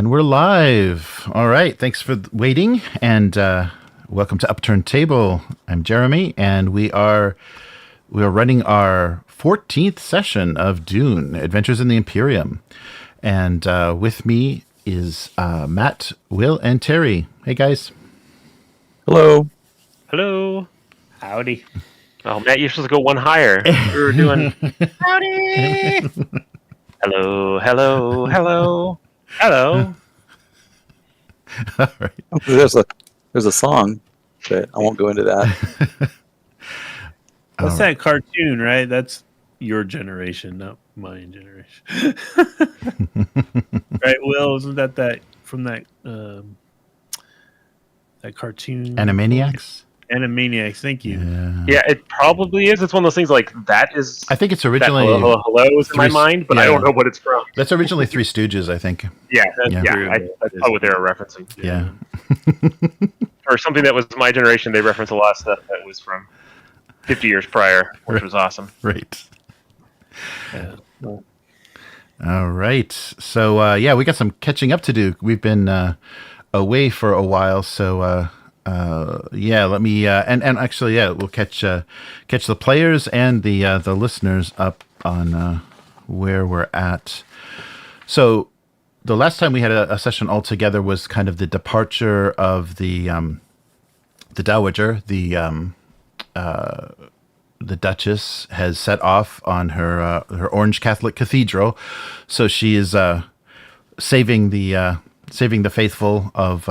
And we're live. All right. Thanks for waiting. And welcome to Upturned Table. I'm Jeremy, and we are running our 14th session of Dune, Adventures in the Imperium. And with me is Matt, Will, and Terry. Hey, guys. Hello. Hello. Howdy. Oh, Matt, you're supposed to go one higher. We were doing howdy. Hello, hello, hello, hello. All right. There's a song, but I won't go into that. What's that cartoon, right? That's your generation, not my generation. Right, Will? Isn't that from that cartoon? Animaniacs? Animaniacs, thank you. Yeah, it probably is. It's one of those things like that is. I think it's originally hello is in my mind, but I don't know what it's from. That's originally Three Stooges, I think. Yeah, that's probably what they were referencing. Yeah. Or something that was my generation. They referenced a lot of stuff that was from 50 years prior, which was awesome. Right. Yeah. All right. So, we got some catching up to do. We've been away for a while, so let me and actually, we'll catch the players and the listeners up on where we're at. So the last time we had a session all together was kind of the departure of the Dowager, the Duchess has set off on her Orange Catholic Cathedral, so she is saving the faithful of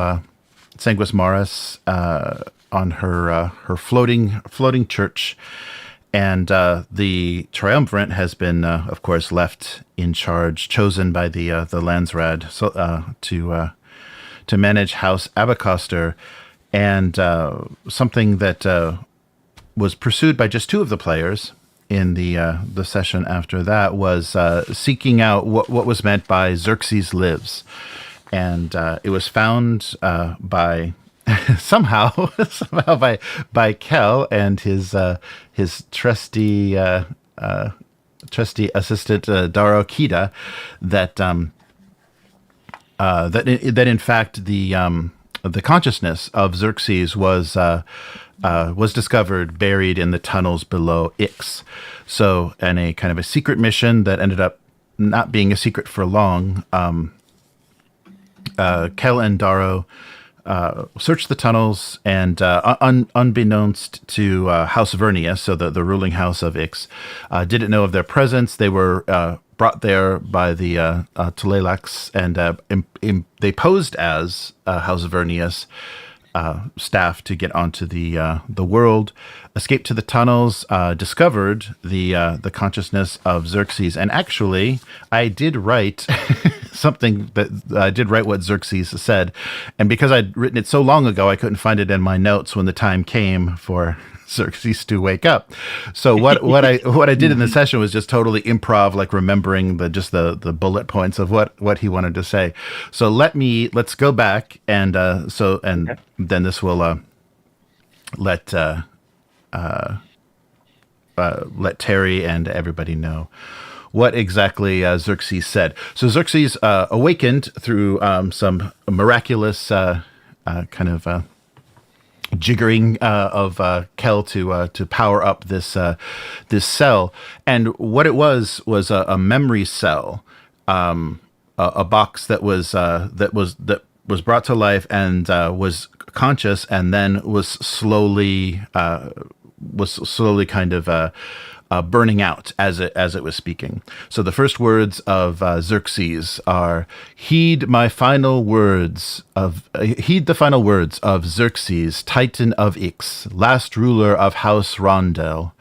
Saguis Maris on her floating church, and the triumvirate has been, of course, left in charge, chosen by the Landsraad to manage House Abecostrr, and something that was pursued by just two of the players in the session after that was seeking out what was meant by Xerxes Lives. And it was found by somehow by Kel and his trusty assistant Daro Kida that in fact the consciousness of Xerxes was discovered buried in the tunnels below Ix. So, in a kind of a secret mission that ended up not being a secret for long. Kel and Daro searched the tunnels, and unbeknownst to House Vernia, so the ruling house of Ix, didn't know of their presence. They were brought there by the Tulelax, and they posed as House Vernia's staff to get onto the world, escaped to the tunnels, discovered the consciousness of Xerxes, and actually, I did write something that I did write what Xerxes said, and because I'd written it so long ago, I couldn't find it in my notes when the time came for Xerxes to wake up. So what I did in the session was just totally improv, like remembering the bullet points of what he wanted to say. So let's go back and then this will let Terry and everybody know what exactly Xerxes said. So Xerxes awakened through some miraculous kind of jiggering of Kel to power up this cell, and what it was a memory cell, a box that was brought to life and was conscious, and then was slowly kind of burning out as it was speaking. So the first words of Xerxes are, heed the final words of Xerxes, Titan of Ix, last ruler of House Rondel."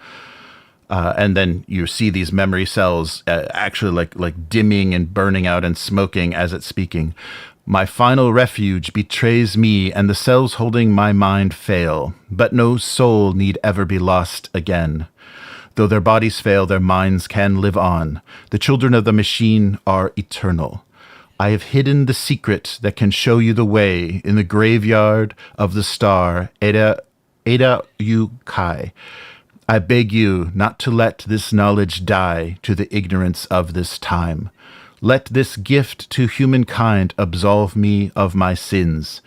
And then you see these memory cells actually like dimming and burning out and smoking as it's speaking. "My final refuge betrays me, and the cells holding my mind fail, but no soul need ever be lost again. Though their bodies fail, their minds can live on. The children of the machine are eternal. I have hidden the secret that can show you the way in the graveyard of the star Ada Kai. I beg you not to let this knowledge die to the ignorance of this time. Let this gift to humankind absolve me of my sins.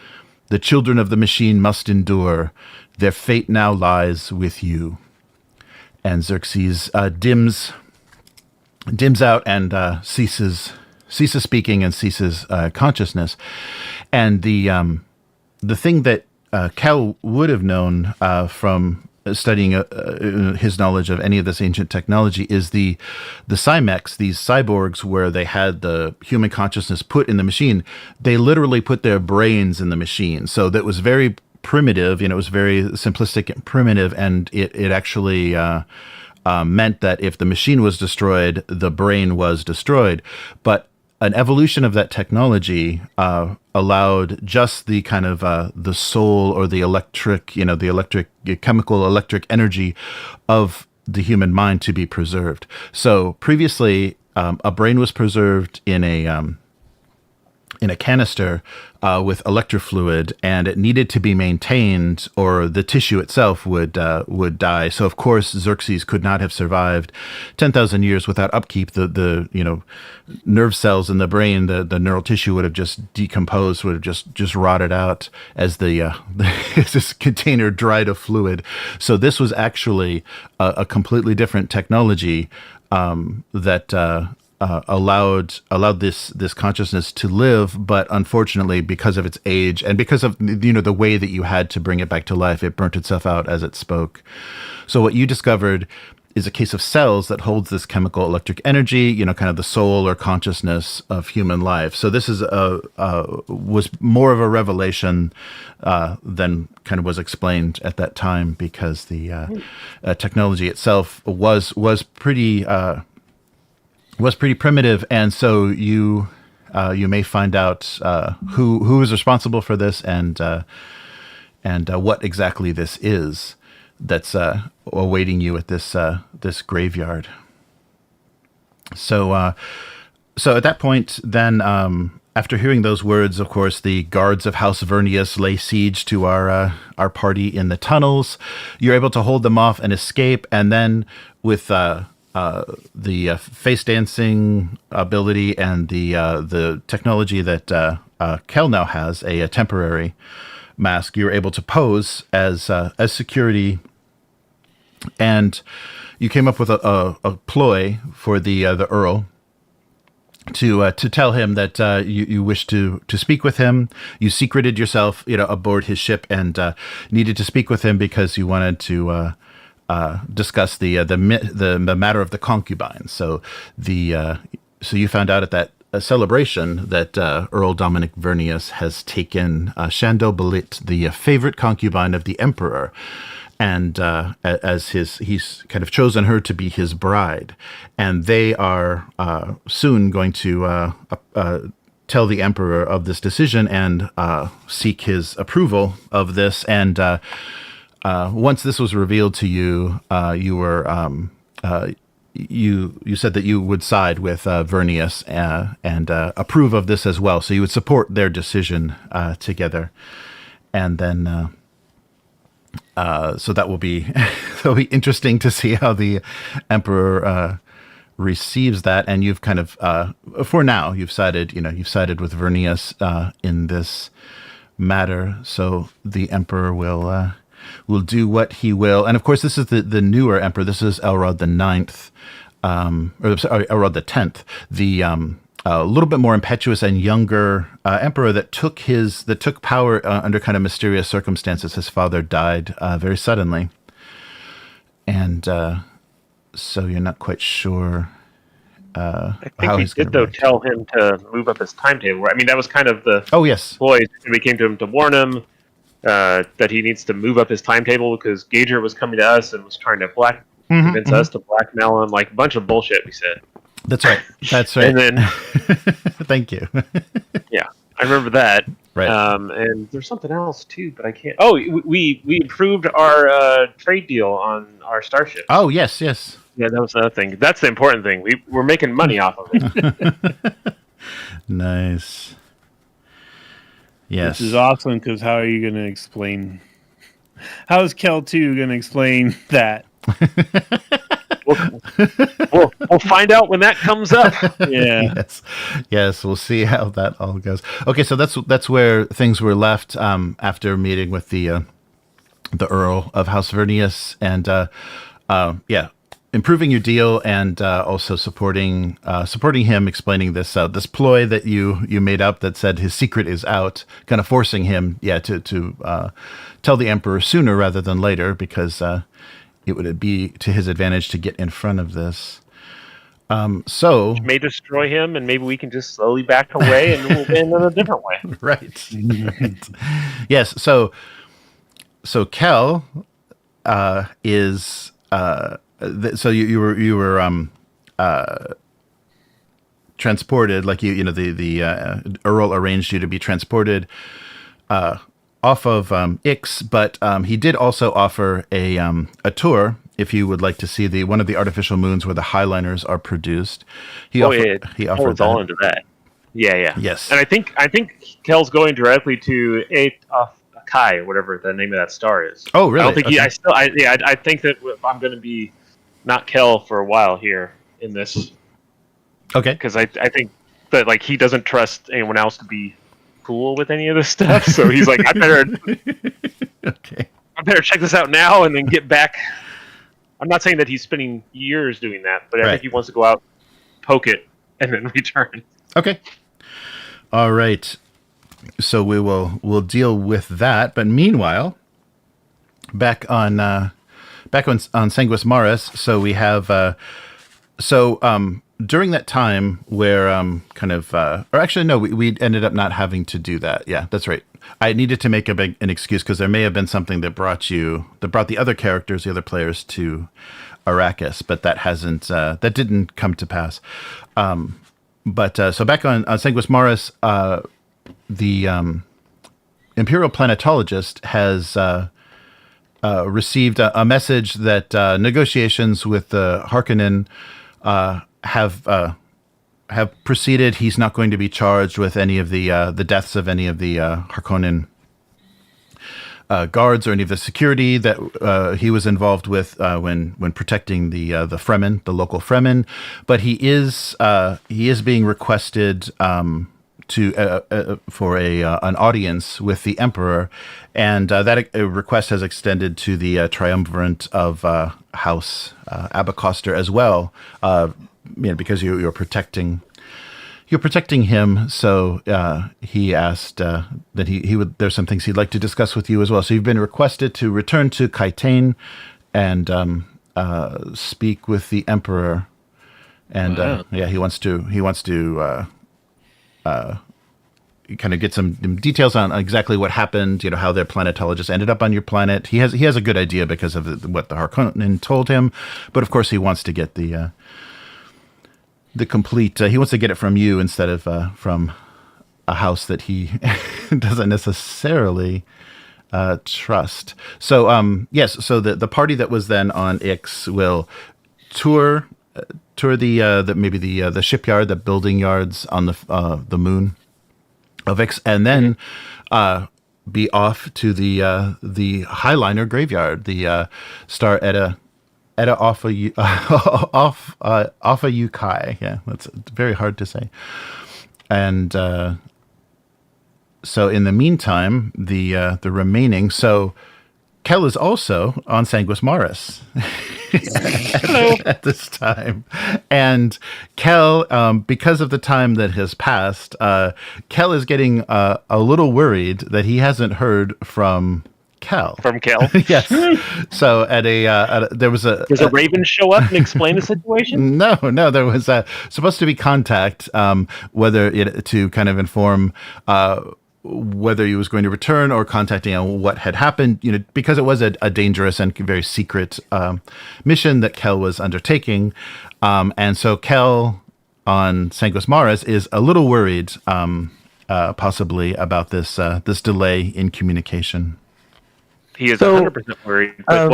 The children of the machine must endure. Their fate now lies with you. And Xerxes dims out and ceases speaking and ceases consciousness. And the thing that Cal would have known from studying his knowledge of any of this ancient technology is the Cymex, these cyborgs where they had the human consciousness put in the machine. They literally put their brains in the machine. So that was very primitive, it was very simplistic and primitive, and it actually meant that if the machine was destroyed, the brain was destroyed. But an evolution of that technology allowed just the kind of the soul or the electric, chemical electric energy of the human mind to be preserved. So previously, a brain was preserved in a canister with electrofluid, and it needed to be maintained, or the tissue itself would die. So of course Xerxes could not have survived 10,000 years without upkeep. The nerve cells in the brain, the neural tissue would have just decomposed, would have just rotted out as this container dried of fluid. So this was actually a completely different technology that allowed this consciousness to live, but unfortunately, because of its age and because of the way that you had to bring it back to life, it burnt itself out as it spoke. So what you discovered is a case of cells that holds this chemical electric energy, kind of the soul or consciousness of human life. So this is was more of a revelation than kind of was explained at that time, because the technology itself was pretty primitive, and so you may find out who is responsible for this and what exactly this is that's awaiting you at this graveyard. So at that point, then after hearing those words, of course, the guards of House Vernius lay siege to our party in the tunnels. You're able to hold them off and escape, and then with the face dancing ability and the technology that Kel now has, a temporary mask, you're able to pose as security, and you came up with a ploy for the Earl to tell him that you wish to speak with him. You secreted yourself aboard his ship and needed to speak with him because you wanted to discuss the matter of the concubines. So you found out at that celebration that Earl Dominic Vernius has taken Shandel Belit, the favorite concubine of the Emperor, and as he's kind of chosen her to be his bride, and they are soon going to tell the Emperor of this decision and seek his approval of this. And once this was revealed to you, you were you said that you would side with Vernius and approve of this as well. So you would support their decision together, and then so that will be that'll be interesting to see how the Emperor receives that. And you've kind of for now you've sided with Vernius in this matter. So the Emperor will do what he will. And of course, this is the newer emperor. This is Elrod the Ninth, or sorry, Elrod the 10th, the a little bit more impetuous and younger emperor that took power under kind of mysterious circumstances. His father died very suddenly, and so you're not quite sure. I think he did, though, tell him to move up his timetable. I mean, that was kind of the ploy. We came to him to warn him that he needs to move up his timetable because Gager was coming to us and was trying to convince us to blackmail him, like a bunch of bullshit we said. That's right. That's right. And then, thank you. Yeah, I remember that. Right. And there's something else too, but I can't. Oh, we improved our trade deal on our starship. Oh, yes. Yeah, that was another thing. That's the important thing. We're making money off of it. Nice. Yes. This is awesome, because how are you going to explain? How is Kel 2 going to explain that? Well, We'll find out when that comes up. Yeah. Yes. We'll see how that all goes. Okay, so that's where things were left after meeting with the Earl of House Vernius, and improving your deal, and also supporting him, explaining this ploy that you made up that said his secret is out, kind of forcing him to tell the Emperor sooner rather than later, because it would be to his advantage to get in front of this. So which may destroy him, and maybe we can just slowly back away, and we'll win in a different way. Right. Yes. So Kel is so you were transported, like the Earl arranged you to be transported off of Ix, but he did also offer a tour if you would like to see one of the artificial moons where the highliners are produced. He offered all into that. Yeah. Yes. And I think Kel's going directly to Kai, or whatever the name of that star is. Oh, really? I don't think I think that I'm going to be not Kel for a while here in this. Okay. Because I think that he doesn't trust anyone else to be cool with any of this stuff, so he's like, I better check this out now and then get back. I'm not saying that he's spending years doing that, but I think he wants to go out, poke it, and then return. Okay. All right. So we'll deal with that. But meanwhile, back on Saguis Maris. So we have during that time where we ended up not having to do that. Yeah, that's right. I needed to make an excuse because there may have been something that brought the other characters, the other players to Arrakis, but that didn't come to pass. So back on Saguis Maris, the Imperial planetologist has received a message that negotiations with the Harkonnen have proceeded. He's not going to be charged with any of the deaths of any of the Harkonnen guards or any of the security that he was involved with when protecting the Fremen, the local Fremen. But he is being requested for an audience with the Emperor, and that request has extended to the triumvirate of House Abecostrr as well. Because you're protecting him, so he asked that he would. There's some things he'd like to discuss with you as well. So you've been requested to return to Kaitain and speak with the Emperor, and he wants to kind of get some details on exactly what happened. How their planetologist ended up on your planet. He has a good idea because of what the Harkonnen told him, but of course he wants to get the complete. He wants to get it from you instead of from a house that he doesn't necessarily trust. So yes, so the party that was then on Ix will tour the shipyard, the building yards on the moon of Ix, and then be off to the Highliner graveyard, the star Edda Offa Ukai. Yeah, that's very hard to say. And so in the meantime, the remaining, so Kel is also on Saguis Maris. Hello. At this time. And Kel, because of the time that has passed, Kel is getting a little worried that he hasn't heard from Kel. From Kel? Yes. So there was a... Does a raven show up and explain the situation? No, there was supposed to be contact, to kind of inform whether he was going to return or contacting what had happened, because it was a dangerous and very secret mission that Kel was undertaking. And so Kel on Saguis Maris is a little worried, possibly, about this delay in communication. He is 100% worried. But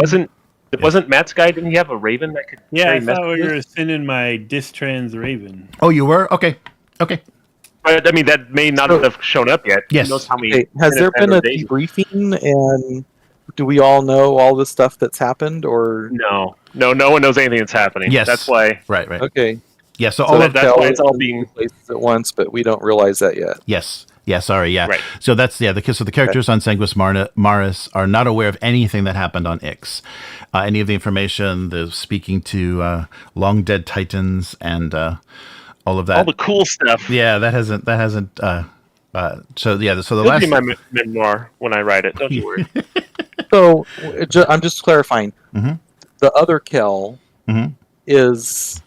wasn't Matt's guy, didn't he have a raven that could carry messages? I thought we were sending my distrans raven. Oh, you were? Okay. But, I mean, that may not have shown up yet. Yes. Who knows how many has there been a debriefing and do we all know all the stuff that's happened, or no one knows anything that's happening. Yes, that's why. Right. Okay. Yeah. So all of that's why it's all being places at once, but we don't realize that yet. Yes. Yeah, sorry, yeah. Right. So that's so the characters on Saguis Maris are not aware of anything that happened on Ix. Any of the information, the speaking to long dead titans and all of that. All the cool stuff. Yeah, that hasn't so the It'll last be my memoir when I write it, don't you worry. So I'm just clarifying. Mm-hmm. The other Kel is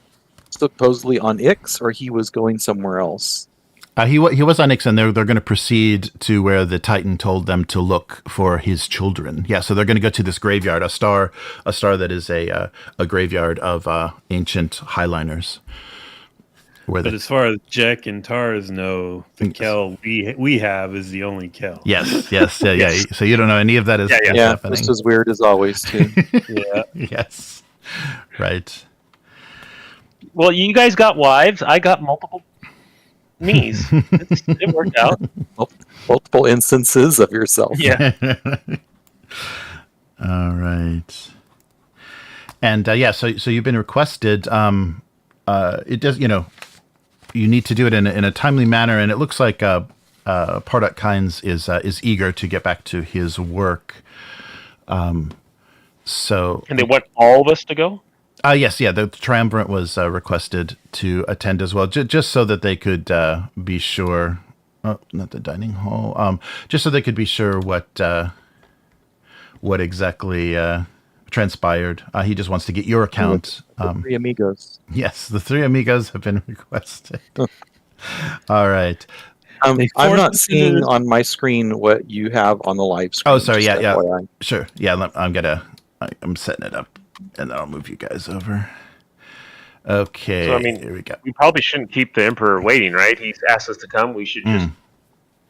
supposedly on Ix, or he was going somewhere else? He was on Ix, and they're going to proceed to where the Titan told them to look for his children. Yeah, so they're going to go to this graveyard, a star that is a graveyard of ancient highliners. But as far as Jack and Tars know, the Kel we have is the only Kel. Yes. Yeah. So you don't know any of that is happening. Just as weird as always, too. Yeah. Yes. Right. Well, you guys got wives. I got multiple me's. It worked out. Multiple instances of yourself. Yeah. All right. And so you've been requested. It does, you need to do it in a timely manner, and it looks like Pardot Kynes is eager to get back to his work. So. And they want all of us to go? Yes, the Triumvirate was requested to attend as well, just so that they could be sure. Oh, not the dining hall. Just so they could be sure what exactly transpired. He just wants to get your account. The three amigos. Yes, the three amigos have been requested. All right. I'm not seeing on my screen what you have on the live screen. Oh, sorry. Yeah. FYI. Sure. Yeah, I'm setting it up. And then I'll move you guys over. Okay. So, here we go. We probably shouldn't keep the Emperor waiting, right? He's asked us to come. We should just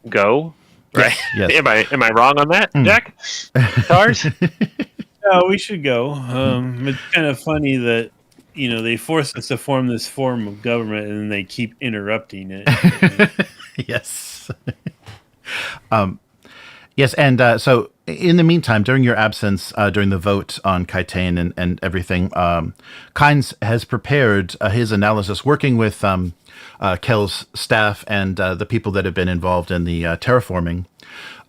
go, right? Yes. Am I wrong on that, Jack? Tars? No, we should go. It's kind of funny that they force us to form this form of government, and then they keep interrupting it. Yes. Yes, and so in the meantime, during your absence, during the vote on Kaitane and everything, Kynes has prepared his analysis, working with Kel's staff and the people that have been involved in the terraforming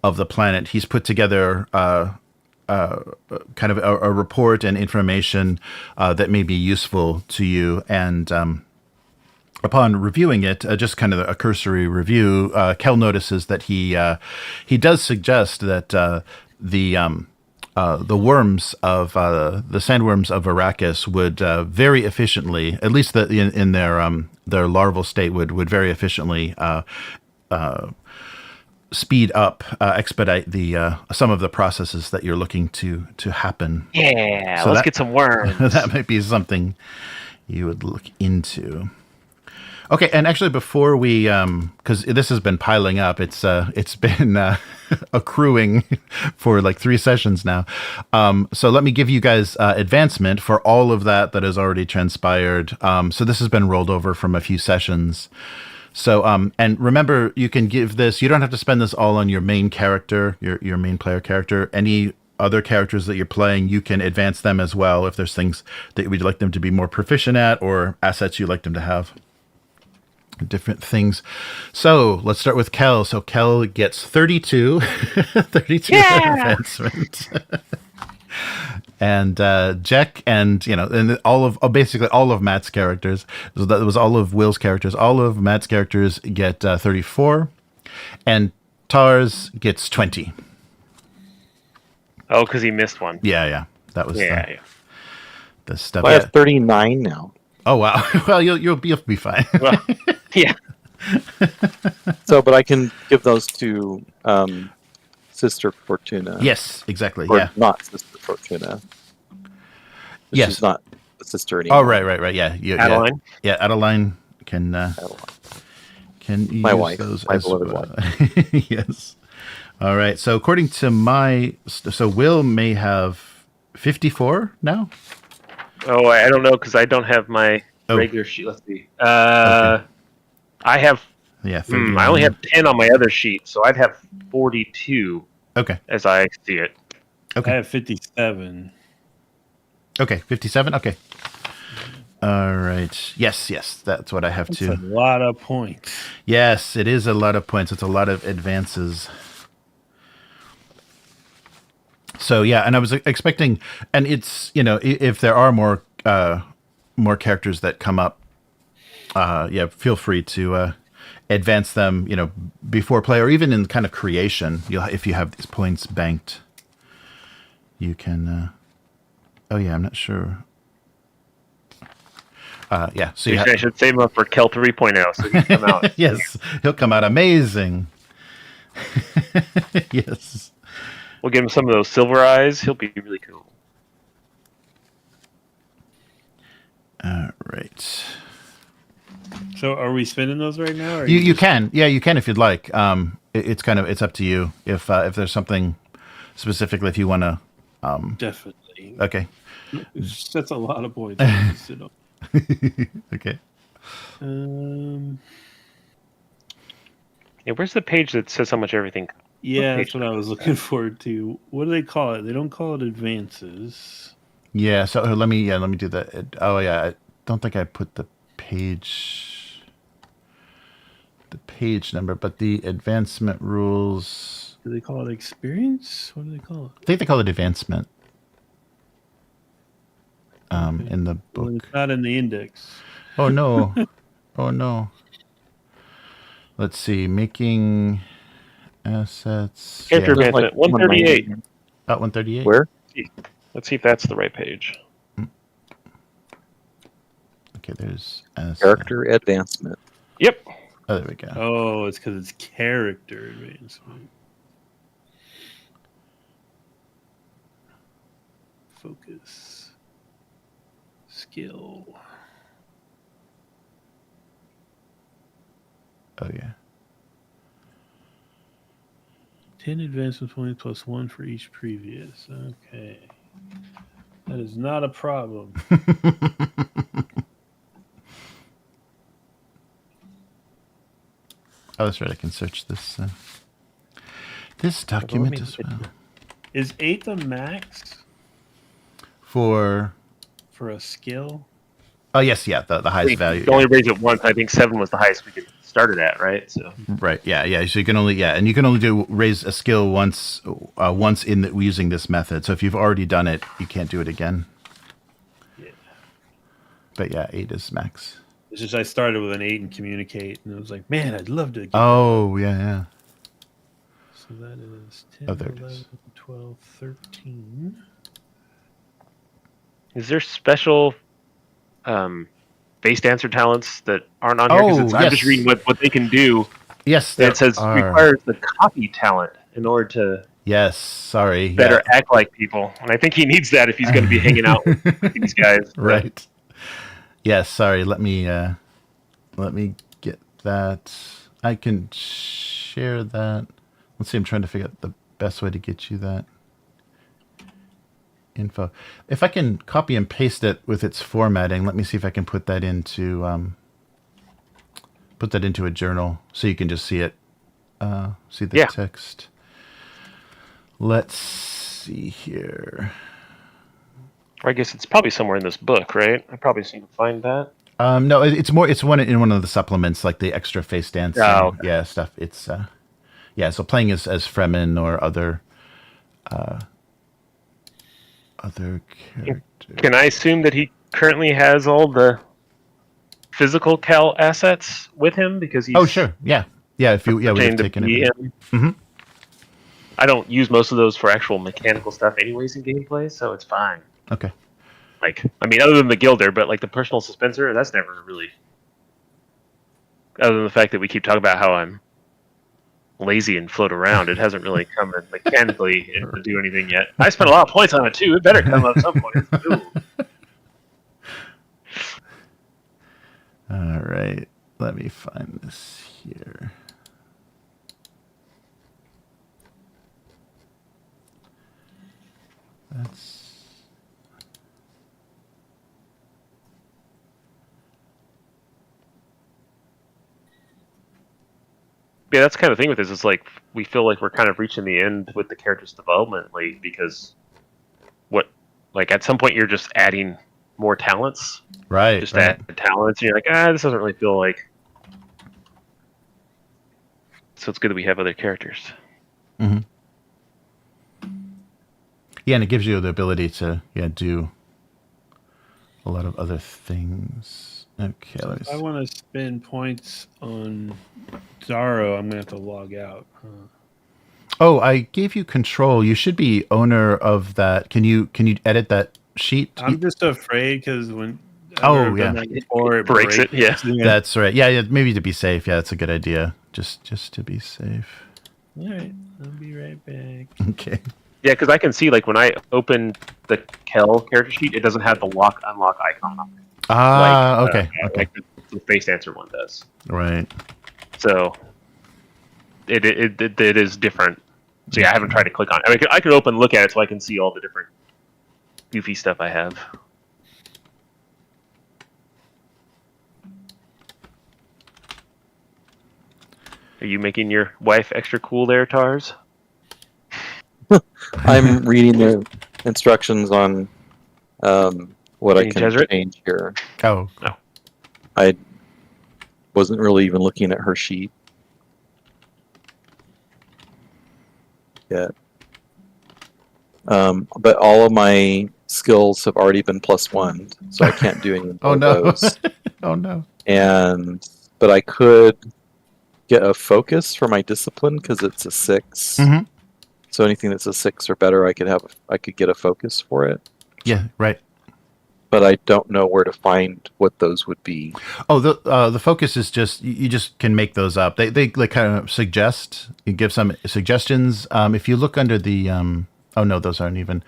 of the planet. He's put together kind of a report and information that may be useful to you, and upon reviewing it, just kind of a cursory review, Kel notices that he does suggest that the worms of the sandworms of Arrakis would very efficiently, at least in their larval state, would very efficiently speed up, expedite the some of the processes that you're looking to happen. Yeah, so let's get some worms. That might be something you would look into. Okay, and actually, before we, because this has been piling up, it's been accruing for like 3 sessions now. So let me give you guys advancement for all of that has already transpired. So this has been rolled over from a few sessions. So, and remember, you can give this. You don't have to spend this all on your main character, your main player character. Any other characters that you're playing, you can advance them as well if there's things that you'd like them to be more proficient at or assets you'd like them to have. Different things. So let's start with Kel. So Kel gets 32 advancement. And Jack and and all of basically all of Matt's characters. So that was all of Will's characters. All of Matt's characters get 34, and Tars gets 20. Oh, because he missed one. Yeah. That was the stuff. Well, I have 39 now. Oh wow! Well, you'll be fine. Well, yeah. So, but I can give those to Sister Fortuna. Yes, exactly. Or yeah, not Sister Fortuna. Yes, she's not a sister anymore. Oh, right. Yeah, Adeline. Yeah, Adeline can use my wife, those my as beloved well. wife. Yes. All right. So according to so Will may have 54 now. Oh, I don't know because I don't have my regular sheet. Let's see. Okay. I have. Yeah. I only have 10 on my other sheet, so I'd have 42. Okay. As I see it. Okay. I have 57. Okay, 57. Okay. All right. Yes, that's what I have too. That's a lot of points. Yes, it is a lot of points. It's a lot of advances. So yeah, and I was expecting, and it's, if there are more characters that come up, feel free to advance them, before play, or even in kind of creation. If you have these points banked, you can. I'm not sure. So I should save him up for Kel 3.0 so he can come out. Yes, he'll come out amazing. Yes. We'll give him some of those silver eyes. He'll be really cool. All right. So are we spinning those right now? Or you can. Yeah, you can if you'd like. It's up to you. If there's something specifically, if you want to. Definitely. Okay. That's a lot of points. Okay. Yeah, where's the page that says how much everything? Yeah, that's what I was looking forward to. What do they call it? They don't call it advances. Yeah. So let me do that. Oh yeah, I don't think I put the page number, but the advancement rules. Do they call it experience? What do they call it? I think they call it advancement. Okay. In the book. Well, it's not in the index. Oh no. Oh no. Let's see. Making assets. Character advancement, 138. 138. Where? Let's see if that's the right page. Okay, there's assets. Character advancement. Yep. Oh, there we go. Oh, it's because it's character advancement. Focus. Skill. Oh yeah. 10 advancement points plus 1 for each previous. Okay. That is not a problem. Oh, that's right. I can search this document as well. Is 8 the max For a skill? Oh yes, yeah, the highest value. You can only raise it once. I think 7 was the highest we could start it at, right? So right, yeah. So you can only and you can only raise a skill once using this method. So if you've already done it, you can't do it again. Yeah. But yeah, 8 is max. It's just I started with an 8 and communicate, and it was like, man, I'd love to get yeah. So that is 10, there it 11, is. 12, 13. is there special base dancer talents that aren't on here? 'Cause I'm just reading what they can do. Yes, it says requires the copy talent in order to better act like people, and I think he needs that if he's going to be hanging out with these guys. Right. Yes, sorry. Let me get that. I can share that. Let's see. I'm trying to figure out the best way to get you that info. If I can copy and paste it with its formatting, let me see if I can put that into a journal so you can just see it. See the text. Let's see here. I guess it's probably somewhere in this book, right? I probably seem to find that. No, it's one in one of the supplements, like the extra face dancing, stuff. It's so playing as Fremen or other characters. Can I assume that he currently has all the physical Cal assets with him because he's sure, yeah. If you would have taken it. Mm-hmm. I don't use most of those for actual mechanical stuff anyways in gameplay, so it's fine. Okay. Other than the Gilder, but like the personal dispenser, that's never really. Other than the fact that we keep talking about how I'm lazy and float around, it hasn't really come in mechanically to do anything yet. I spent a lot of points on it too. It better come up at some point. All right. Let me find this here. That's kind of the thing with this. It's like we feel like we're kind of reaching the end with the character's development because Like at some point, you're just adding more talents. Right. Just add talents, and you're like, this doesn't really feel like. So it's good that we have other characters. Mm-hmm. Yeah, and it gives you the ability to do a lot of other things. Okay, so if I want to spend points on Zaro, I'm gonna have to log out. Oh, I gave you control. You should be owner of that. Can you edit that sheet? I'm just afraid because when before, it breaks it. Yeah, that's right. Yeah, maybe to be safe. Yeah, that's a good idea. Just to be safe. All right, I'll be right back. Okay. Yeah, because I can see like when I open the Kel character sheet, it doesn't have the unlock icon on it. Okay. Like the face dancer one does. Right. So it is different. So yeah, I haven't tried to click on it. I mean, I could open and look at it so I can see all the different goofy stuff I have. Are you making your wife extra cool there, Tars? I'm reading the instructions on what I can change here. Oh, no. I wasn't really even looking at her sheet yet. But all of my skills have already been +1, so I can't do any of those. Oh no. But I could get a focus for my discipline because it's a 6. Mm-hmm. So anything that's a 6 or better, I could get a focus for it. Yeah, right. But I don't know where to find what those would be. Oh, the focus is just you just can make those up. They kind of suggest, you give some suggestions. If you look under the oh no, those aren't even.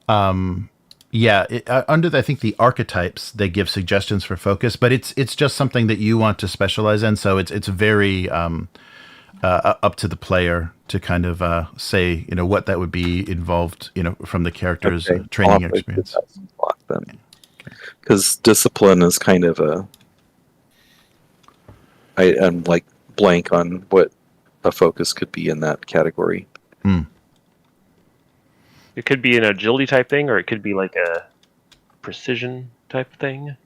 Under I think the archetypes, they give suggestions for focus, but it's just something that you want to specialize in. So it's very up to the player to kind of say what that would be involved from the character's training experience. Because discipline is kind of I'm like blank on what a focus could be in that category. It could be an agility type thing, or it could be like a precision type thing.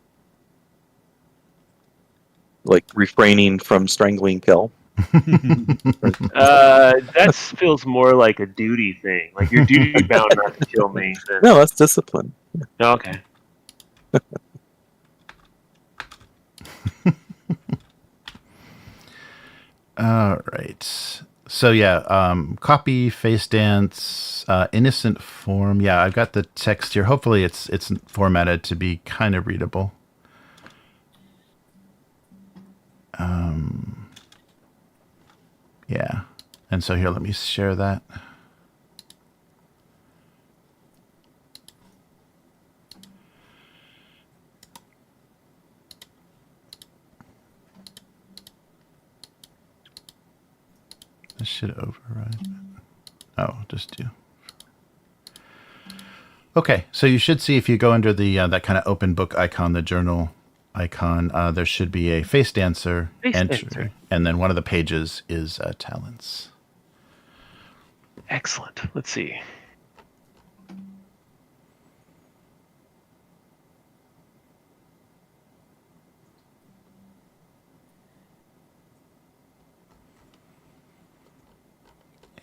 Like refraining from strangling Kel. That feels more like a duty thing. Like you're duty bound not to kill me. No, that's discipline. Oh, okay. All right. So copy, face dance, innocent form. Yeah, I've got the text here. Hopefully it's formatted to be kind of readable. Yeah. And so here, let me share that. This should override. Oh, just do. Okay, so you should see if you go under the that kind of open book icon, the journal icon, there should be a face dancer entry, and then one of the pages is talents. Excellent. Let's see.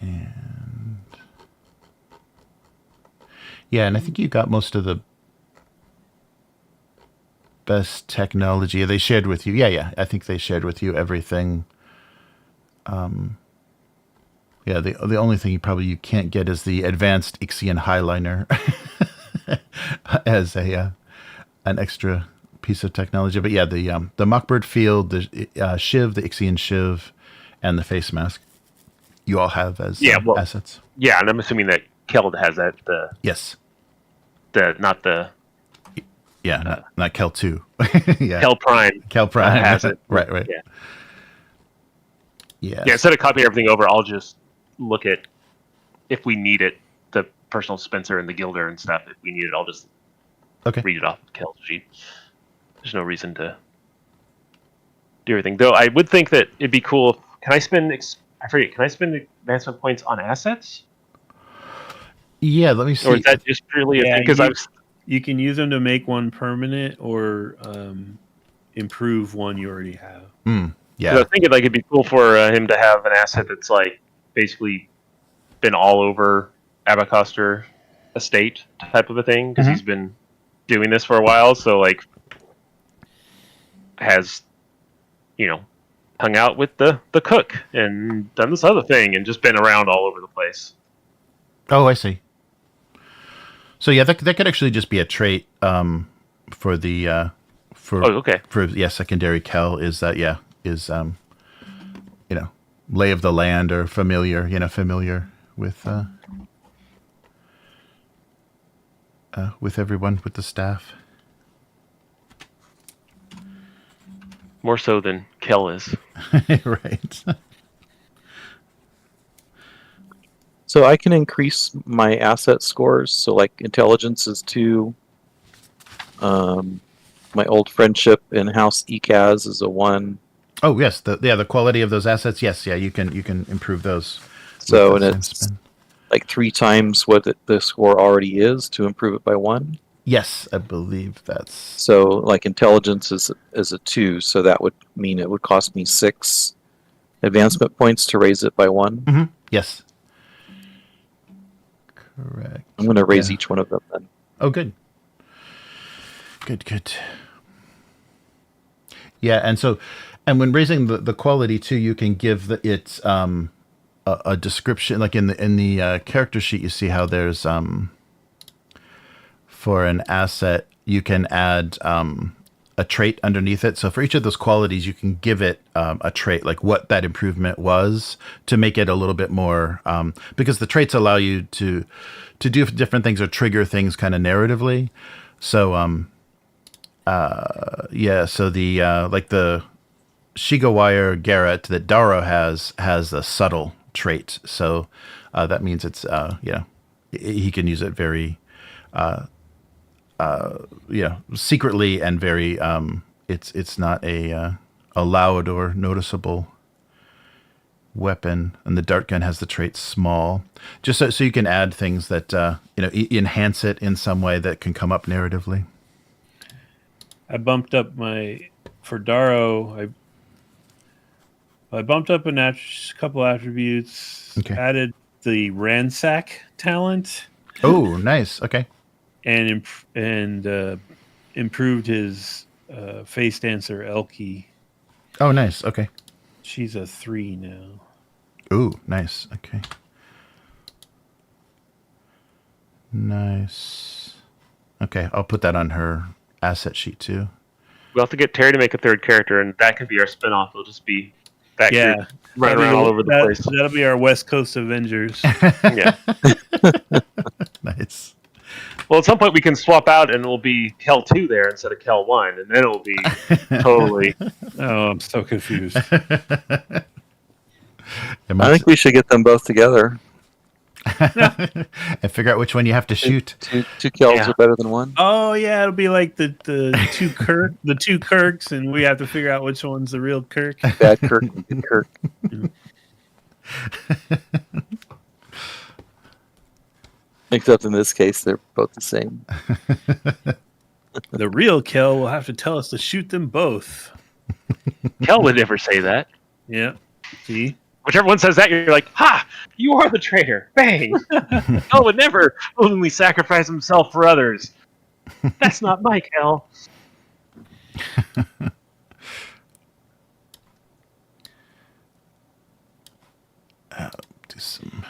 And and I think you got most of the best technology they shared with you. I think they shared with you everything. The only thing you can't get is the advanced Ixian highliner as an extra piece of technology. But the Mockbird field, the shiv, the Ixian shiv, and the face mask, you all have as assets. Yeah, and I'm assuming that Keld has that. Yes. Not the. Yeah, not Kel 2. Kel Prime. Kel Prime has it. Right. Yeah. Yeah. Yeah. Instead of copying everything over, I'll just look at if we need it, the personal dispenser and the gilder and stuff. If we need it, I'll just read it off the Kel's sheet. There's no reason to do everything. Though I would think that it'd be cool. Can I spend advancement points on assets? Yeah, let me see. Or is that just purely a thing? Because you can use them to make one permanent or improve one you already have. Yeah, I was thinking like it'd be cool for him to have an asset that's like basically been all over Abecostrr estate type of a thing, because he's been doing this for a while. So like has, hung out with the cook and done this other thing and just been around all over the place. Oh, I see. So yeah, that could actually just be a trait for the for secondary Kel is that lay of the land or familiar with everyone, with the staff. More so than Kel is. Right. So I can increase my asset scores. So like intelligence is 2. My old friendship in House Ekaz is a 1. Oh yes, the quality of those assets. Yes, yeah, you can improve those. So and it's like 3 times what the score already is to improve it by 1. Yes, I believe that's. So like intelligence is a 2, so that would mean it would cost me 6 advancement points to raise it by 1. Mm-hmm. Yes. Correct. I'm going to raise each one of them then. Oh, good. Good. Yeah, and when raising the quality too, you can give it a description, like in the character sheet. You see how there's for an asset you can add a trait underneath it. So for each of those qualities, you can give it a trait, like what that improvement was, to make it a little bit more, because the traits allow you to do different things or trigger things kind of narratively. So so the like the Shigawire Garrett that Daro has a subtle trait. So that means it's he can use it very secretly and very it's not a loud or noticeable weapon. And the dart gun has the trait small, just so you can add things that enhance it in some way that can come up narratively. I bumped up for Daro. I bumped up a couple attributes. Okay. Added the ransack talent. Oh, nice. Okay. And improved his face dancer Elkie. Oh, nice. Okay. She's a 3 now. Ooh, nice. Okay. Nice. Okay, I'll put that on her asset sheet too. We'll have to get Terry to make a 3rd character, and that could be our spinoff. It'll just be that group running around all over the place. That'll be our West Coast Avengers. Yeah. Nice. Well, at some point we can swap out, and it'll be Kel 2 there instead of Kel 1, and then it'll be totally. Oh, I'm so confused. I think we should get them both together. And figure out which one you have to shoot. Two Kels are better than 1. Oh yeah, it'll be like the two Kirks, and we have to figure out which one's the real Kirk. Bad Kirk and good Kirk. Except in this case, they're both the same. The real Kel will have to tell us to shoot them both. Kel would never say that. Yeah. See? Whichever one says that, you're like, ha! You are the traitor. Bang! Kel would never willingly sacrifice himself for others. That's not my Kel. Do some.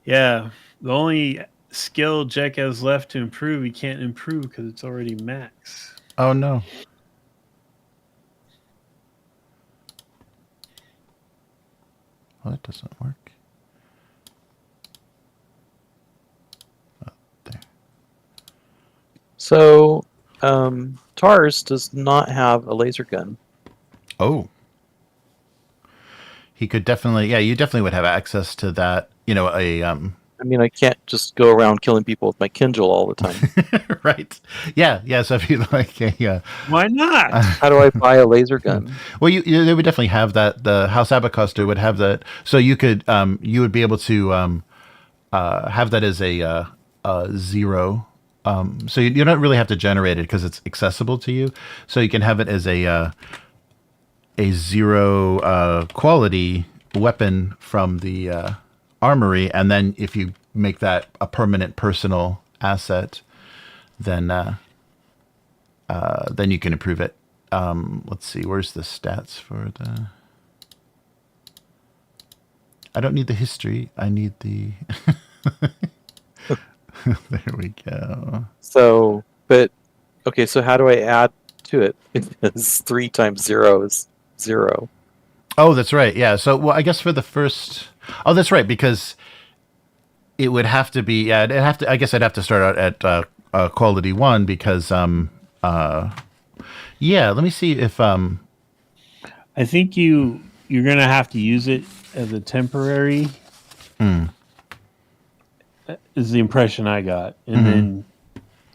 Yeah. The only skill Jack has left to improve, he can't improve because it's already max. Oh no. Well, that doesn't work. Oh, there. So, Tars does not have a laser gun. Oh. He could definitely, you definitely would have access to that. I mean, I can't just go around killing people with my Kindle all the time. Right. Yeah. So if you like why not? How do I buy a laser gun? Well, they would definitely have that. The House Abecostrr would have that. So you could, you would be able to have that as a 0. So you don't really have to generate it because it's accessible to you. So you can have it as a 0 quality weapon from the armory, and then if you make that a permanent personal asset, then you can improve it. Let's see, where's the stats for the... I don't need the history. I need the... There we go. So, okay, so how do I add to it? Because 3 times 0 is 0. Oh, that's right. Yeah. So, well, I guess for the first... Oh, that's right, because it would have to be... Yeah, I guess I'd have to start out at quality 1 because... yeah, let me see if... I think you're going to have to use it as a temporary... Is the impression I got. And then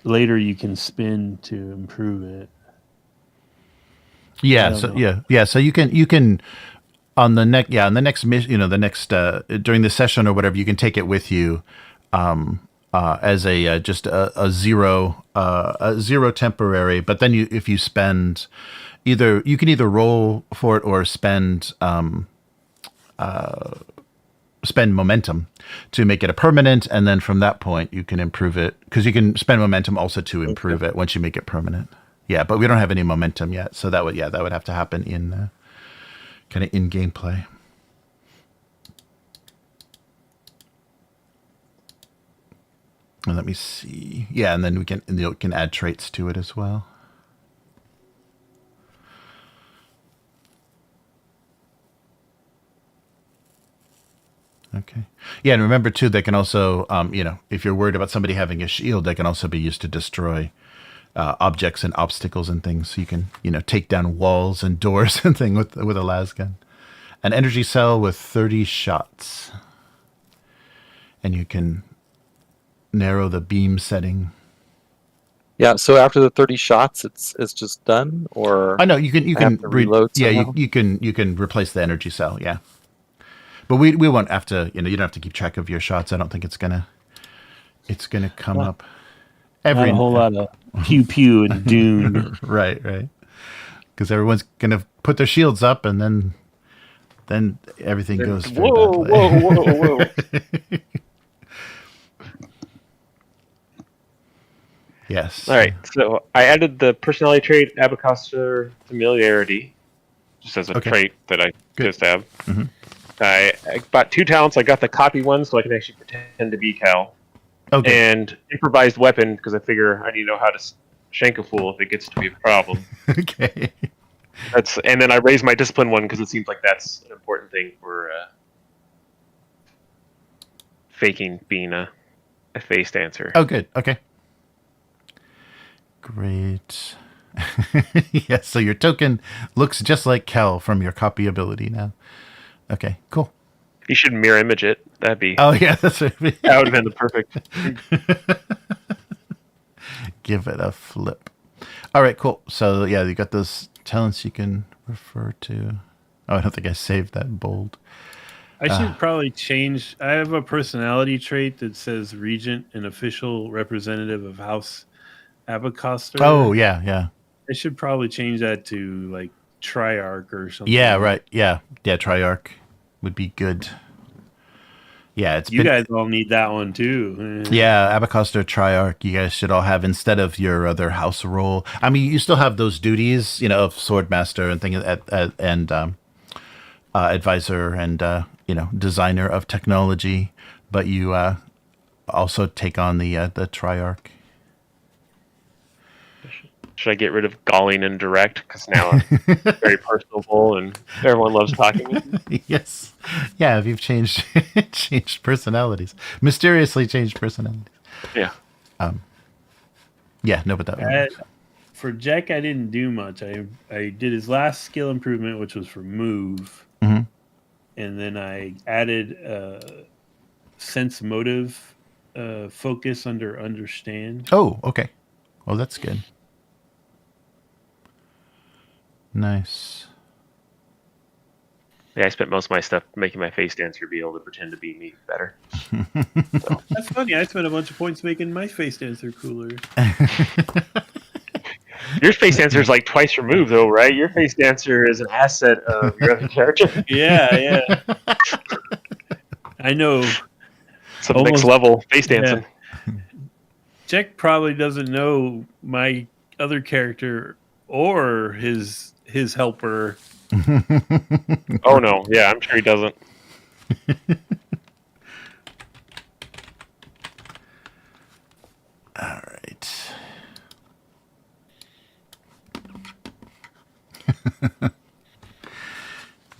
later you can spin to improve it. Yeah, so so you can on the next mission, the next during the session or whatever, you can take it with you as a just a 0 temporary, but then if you spend you can either roll for it or spend momentum to make it a permanent, and then from that point you can improve it, because you can spend momentum also to improve it once you make it permanent. Yeah, but we don't have any momentum yet, so that would have to happen in kind of in gameplay. And let me see. Yeah, and then you can add traits to it as well. Okay. Yeah, and remember too, they can also, if you're worried about somebody having a shield, they can also be used to destroy objects and obstacles and things. So you can, take down walls and doors and things with a lasgun. An energy cell with 30 shots, and you can narrow the beam setting. Yeah. So after the 30 shots, it's just done, or I know you can reload. Yeah, you can replace the energy cell. Yeah. But we won't have to, you don't have to keep track of your shots. I don't think it's gonna come up every... Not a whole lot of pew pew and Dune. Right. Because everyone's gonna put their shields up, and then everything goes. Whoa! Yes. All right. So I added the personality trait Abecostrr familiarity, just as a trait that I just have. Mm-hmm. I bought 2 talents. I got the copy one, so I can actually pretend to be Cal. Okay. And improvised weapon, because I figure I need to know how to shank a fool if it gets to be a problem. Okay. And then I raised my discipline one because it seems like that's an important thing for faking being a face dancer. Oh, good. Okay. Great. Yes, so your token looks just like Cal from your copy ability now. Okay, cool. You should mirror image it. That'd be... Oh, yeah, that's right. That would have been the perfect... Give it a flip. All right, cool. So, yeah, you got those talents you can refer to. Oh, I don't think I saved that bold. I should probably change... I have a personality trait that says Regent, an official representative of House Abecostrr. Oh, yeah. I should probably change that to, like, Triarch or something. Yeah, right. Yeah, Triarch would be good. Yeah, you guys all need that one too. Yeah, Abecostrr, Triarch. You guys should all have, instead of your other house role. I mean, you still have those duties, of Swordmaster and things, and advisor and designer of technology, but you also take on the Triarch. Should I get rid of galling and direct? Because now I'm very personable and everyone loves talking with me. Yes. Yeah, if you've changed mysteriously changed personalities. Yeah. Yeah, no, but that for Jack, I didn't do much. I did his last skill improvement, which was for move. Mm-hmm. And then I added sense motive focus under understand. Oh, okay. Well, that's good. Nice. Yeah, I spent most of my stuff making my face dancer be able to pretend to be me better. So. That's funny. I spent a bunch of points making my face dancer cooler. Your face dancer is like twice removed, though, right? Your face dancer is an asset of your other character. Yeah. I know. Some next level face dancing. Yeah. Jack probably doesn't know my other character or his helper. Oh no, yeah, I'm sure he doesn't. All right.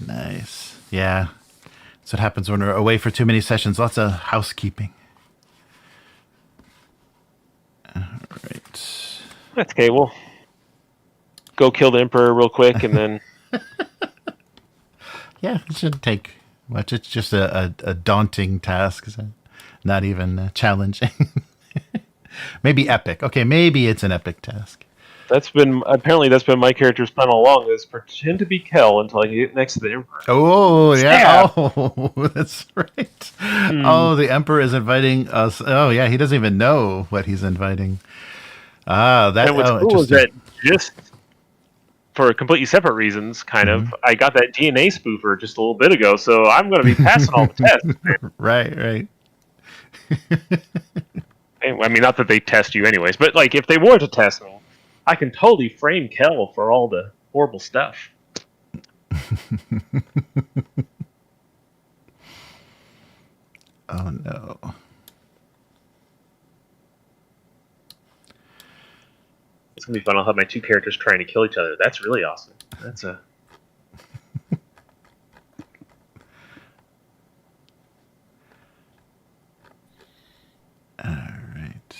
Nice. Yeah. That's what happens when we're away for too many sessions. Lots of housekeeping. All right. That's okay. We'll go kill the Emperor real quick and then... Yeah, it shouldn't take much. It's just a daunting task. Not even challenging. Maybe epic. Okay, maybe it's an epic task. That's been my character's plan all along, is pretend to be Kel until I get next to the Emperor. Oh, yeah. Oh, that's right. Oh, the Emperor is inviting us. Oh, yeah, he doesn't even know what he's inviting. And what's cool is that just for completely separate reasons, kind of, I got that DNA spoofer just a little bit ago, so I'm going to be passing all the tests. Right. I mean, not that they test you anyways, but like if they were to test me, I can totally frame Kel for all the horrible stuff. Oh no. It's gonna be fun. I'll have my two characters trying to kill each other. That's really awesome. That's a... All right.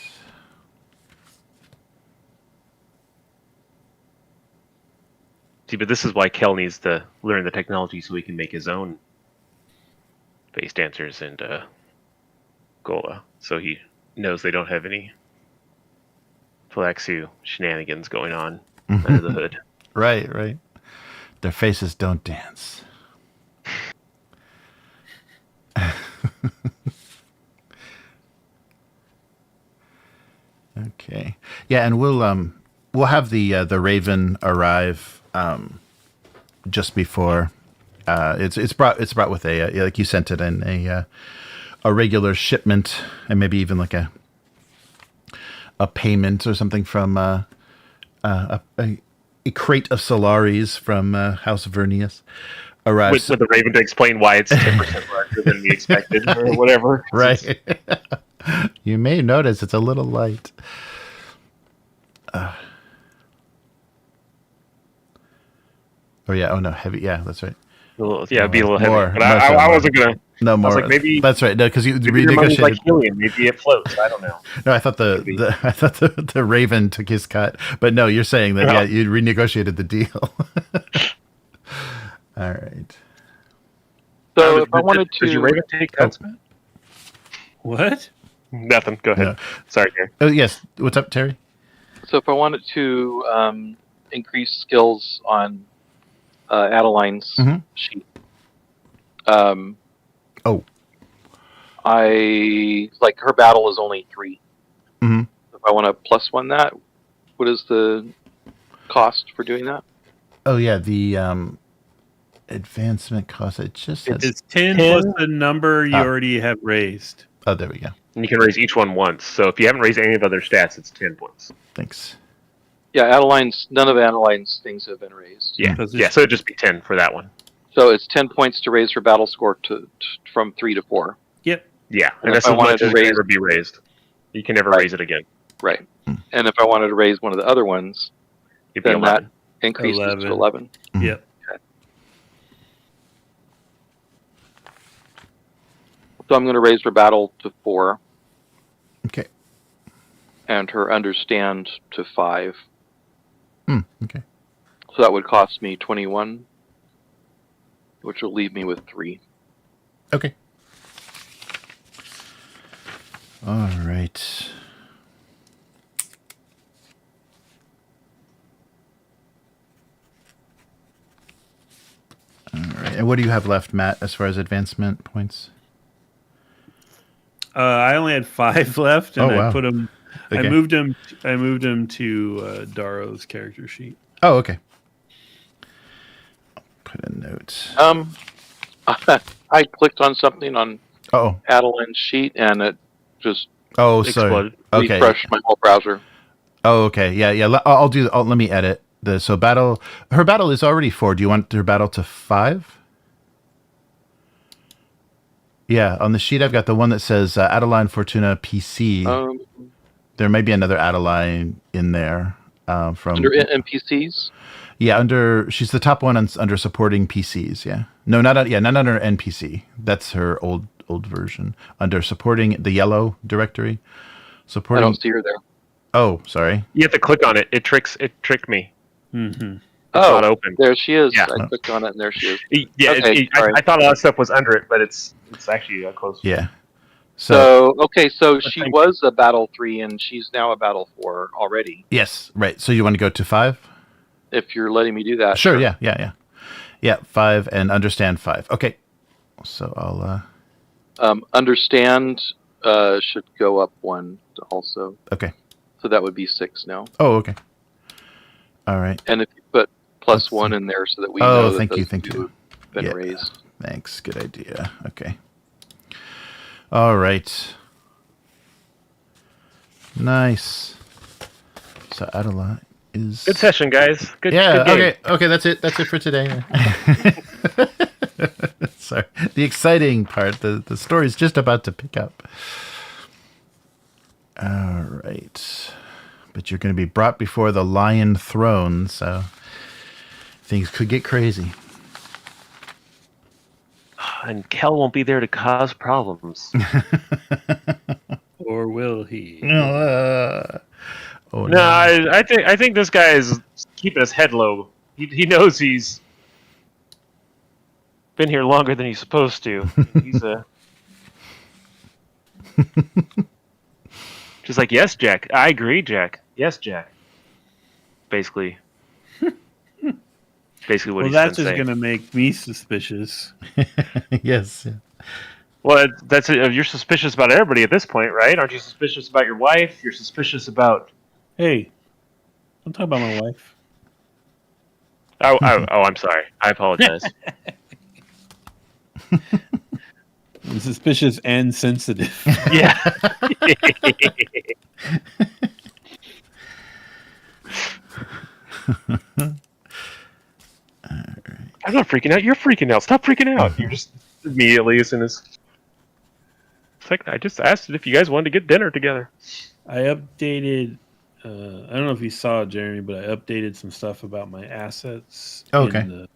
See, but this is why Kel needs to learn the technology so he can make his own face dancers and Gola, so he knows they don't have any Flaxu shenanigans going on under the hood. Right. Their faces don't dance. Okay. Yeah, and we'll have the Raven arrive just before it's brought with a like you sent it in a regular shipment, and maybe even like a payment or something from a crate of Solaris from House of Vernius arrives with the Raven to explain why it's 10% larger than we expected or whatever. Right. You may notice it's a little light. Oh yeah. Oh no, heavy. Yeah, that's right. It'd be a little more, heavy. But I wasn't gonna. No more. I was like, maybe that's right. No, because you renegotiated. Like helium. Maybe it floats. I don't know. No, I thought the Raven took his cut, but no, you're saying that yeah, you renegotiated the deal. All right. So if I wanted to, did your Raven take cuts, Matt? What? Nothing. Go ahead. No. Sorry, Terry. Oh yes. What's up, Terry? So if I wanted to increase skills on Adeline's sheet, I like her battle is only 3. Mm-hmm. If I want to plus 1 that, what is the cost for doing that? Oh yeah, the advancement cost. It's 10 plus the number you already have raised. Oh, there we go. And you can raise each one once. So if you haven't raised any of the other stats, it's 10 points. Thanks. Yeah, none of Adeline's things have been raised. Yeah, so it'd just be 10 for that one. So it's 10 points to raise her battle score from 3 to 4. Yep. Yeah, and that's as much as it can ever be raised. You can never raise it again. Right. And if I wanted to raise one of the other ones, then that increases to 11. Yep. Okay. So I'm going to raise her battle to 4. Okay. And her understand to 5. Okay. So that would cost me 21, which will leave me with 3. Okay. All right. All right. And what do you have left, Matt, as far as advancement points? I only had 5 left, and wow. I put them. Okay. I moved them to Daro's character sheet. Oh, okay. I'll put a note. I clicked on something on Adeline's sheet, and it just exploded. Okay. Refreshed my whole browser. Oh, okay. Yeah. Let me edit the battle. Her battle is already 4. Do you want her battle to 5? Yeah, on the sheet I've got the one that says Adeline Fortuna PC. There may be another Adeline in there from under NPCs. Yeah, she's the top one under supporting PCs. Yeah, no, not under NPC. That's her old version. Under supporting the yellow directory. Supporting. I don't see her there. Oh, sorry. You have to click on it. It tricked me. Mm-hmm. Oh, not open. There she is. Yeah. I clicked on it, and there she is. Yeah, okay, I thought all that stuff was under it, but it's actually close. Yeah. So she was a battle 3, and she's now a battle 4 already. Yes, right. So you want to go to 5? If you're letting me do that. Sure. Yeah. 5 and understand 5. Okay. So I'll understand should go up 1 also. Okay. So that would be 6 now. Oh, okay. All right. And if you put plus 1 in there so that we know that thank you. have been raised. Thanks. Good idea. Okay. All right. Nice. So Adeline is good session, guys. Good. Yeah. Good game. Okay. That's it. That's it for today. Sorry. The exciting part. The story's just about to pick up. All right. But you're going to be brought before the Lion Throne, so things could get crazy. And Kel won't be there to cause problems. Or will he? No. I think this guy is keeping his head low. He knows he's been here longer than he's supposed to. He's just like, yes, Jack. I agree, Jack. Yes, Jack. Basically what he's been saying. That's just going to make me suspicious. Yes. Yeah. Well, that's it. You're suspicious about everybody at this point, right? Aren't you suspicious about your wife? You're suspicious about... Hey, don't talk about my wife. Oh, I'm sorry. I apologize. I'm suspicious and sensitive. Yeah. I'm not freaking out. You're freaking out. Stop freaking out. You're just immediately as soon as... It's like, I just asked if you guys wanted to get dinner together. I updated... I don't know if you saw it, Jeremy, but I updated some stuff about my assets in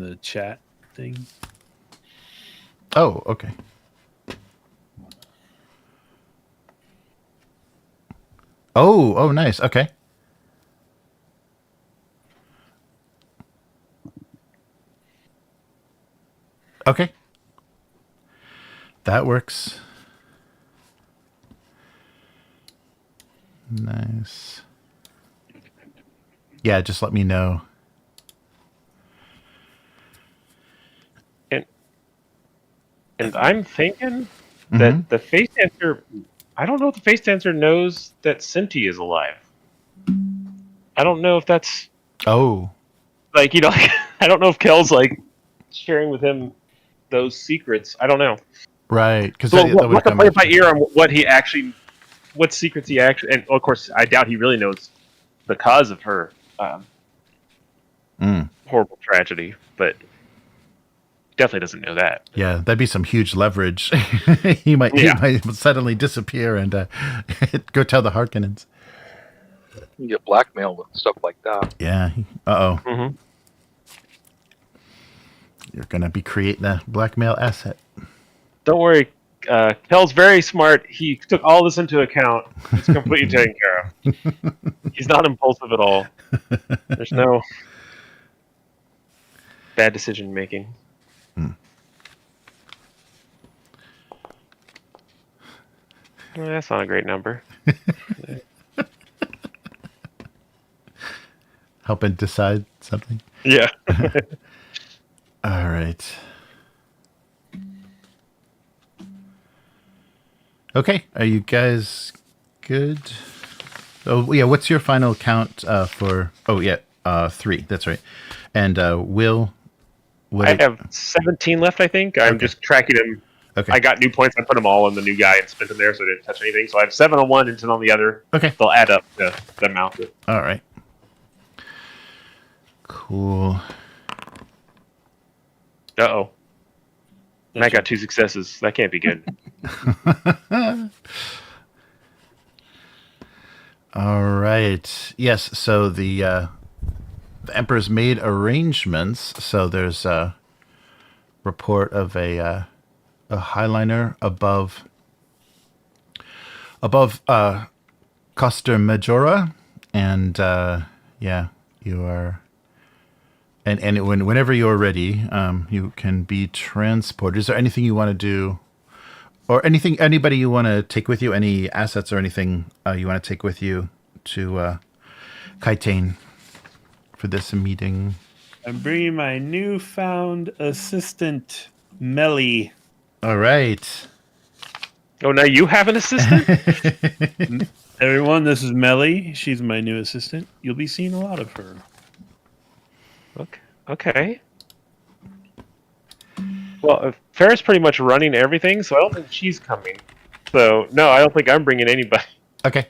the chat thing. Oh, okay. Oh, nice. Okay. Okay. That works. Nice. Yeah, just let me know. And I'm thinking that the face dancer... I don't know if the face dancer knows that Cynti is alive. I don't know if that's... Oh. Like, I don't know if Kel's, sharing with him those secrets. I don't know. Right. Because so what to play by ear on what secrets he actually... And, of course, I doubt he really knows the cause of her horrible tragedy, but definitely doesn't know that. Yeah, that'd be some huge leverage. he might suddenly disappear and go tell the Harkonnens. You get blackmailed with stuff like that. Yeah. Uh-oh. Mm-hmm. You're going to be creating a blackmail asset. Don't worry. Kel's very smart. He took all this into account. It's completely taken care of. He's not impulsive at all. There's no bad decision making. Well, that's not a great number. Helping decide something? Yeah. All right. Okay, are you guys good? Oh yeah, what's your final count for? Oh yeah, 3. That's right. And Will, I have 17 left. I think I'm just tracking them. Okay. I got new points. I put them all on the new guy and spent them there, so I didn't touch anything. So I have 7 on one and 10 on the other. Okay. They'll add up to the amount. All right. Cool. Uh-oh. And I got 2 successes. That can't be good. All right. Yes. So the Emperor's made arrangements. So there's a report of a highliner above Costa Majora, and yeah, you are. And whenever you're ready, you can be transported. Is there anything you want to do, or anybody you want to take with you? Any assets or anything you want to take with you to Kaitane for this meeting? I'm bringing my newfound assistant, Melly. All right. Oh, now you have an assistant? Everyone, this is Melly. She's my new assistant. You'll be seeing a lot of her. Okay. Well, Farrah's pretty much running everything, so I don't think she's coming. So, no, I don't think I'm bringing anybody. Okay.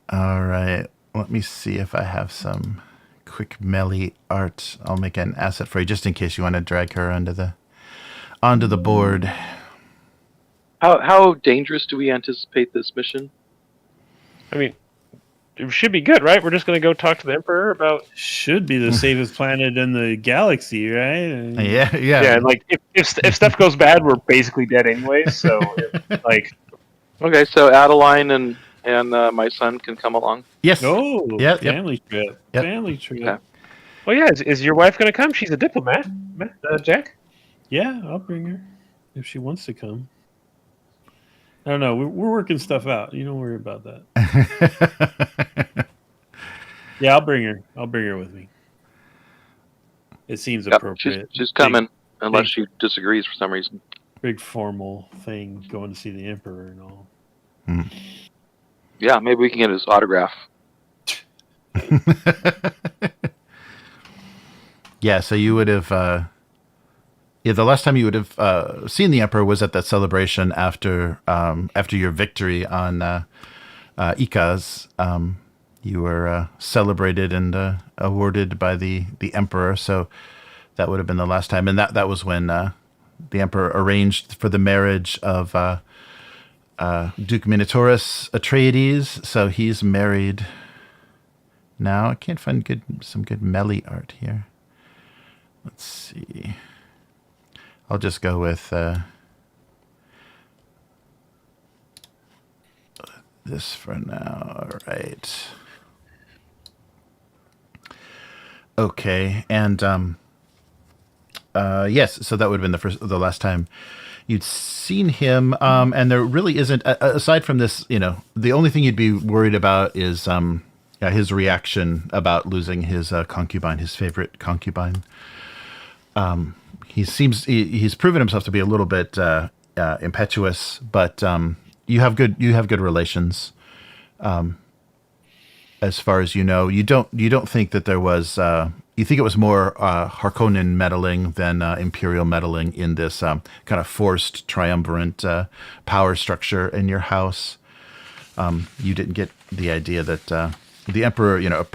All right. Let me see if I have some quick melee art. I'll make an asset for you just in case you want to drag her onto the board. How dangerous do we anticipate this mission? I mean, it should be good, right? We're just going to go talk to the Emperor about... Should be the safest planet in the galaxy, right? Yeah. Yeah, and like, if stuff goes bad, we're basically dead anyway, so, like... Okay, so Adeline and my son can come along? Yes. Oh, yep. Family trip. Yep. Family trip. Okay. Well, yeah, is your wife going to come? She's a diplomat, Jack? Yeah, I'll bring her if she wants to come. I don't know. We're working stuff out. You don't worry about that. Yeah, I'll bring her. I'll bring her with me. It seems appropriate. She's coming, unless she disagrees for some reason. Big formal thing, going to see the Emperor and all. Mm. Yeah, maybe we can get his autograph. Yeah, so you would have... the last time you would have seen the Emperor was at that celebration after your victory on Ikaz. You were celebrated and awarded by the Emperor, so that would have been the last time. And that was when the Emperor arranged for the marriage of Duke Minotaurus Atreides. So he's married now. I can't find some good melee art here. Let's see. I'll just go with this for now. All right. Okay, and yes, so that would have been the last time you'd seen him, and there really isn't, aside from this, the only thing you'd be worried about is his reaction about losing his concubine, his favorite concubine. He's proven himself to be a little bit impetuous, but you have good relations. As far as you know, you don't think that there was. You think it was more Harkonnen meddling than Imperial meddling in this kind of forced triumvirate power structure in your house. You didn't get the idea that the Emperor,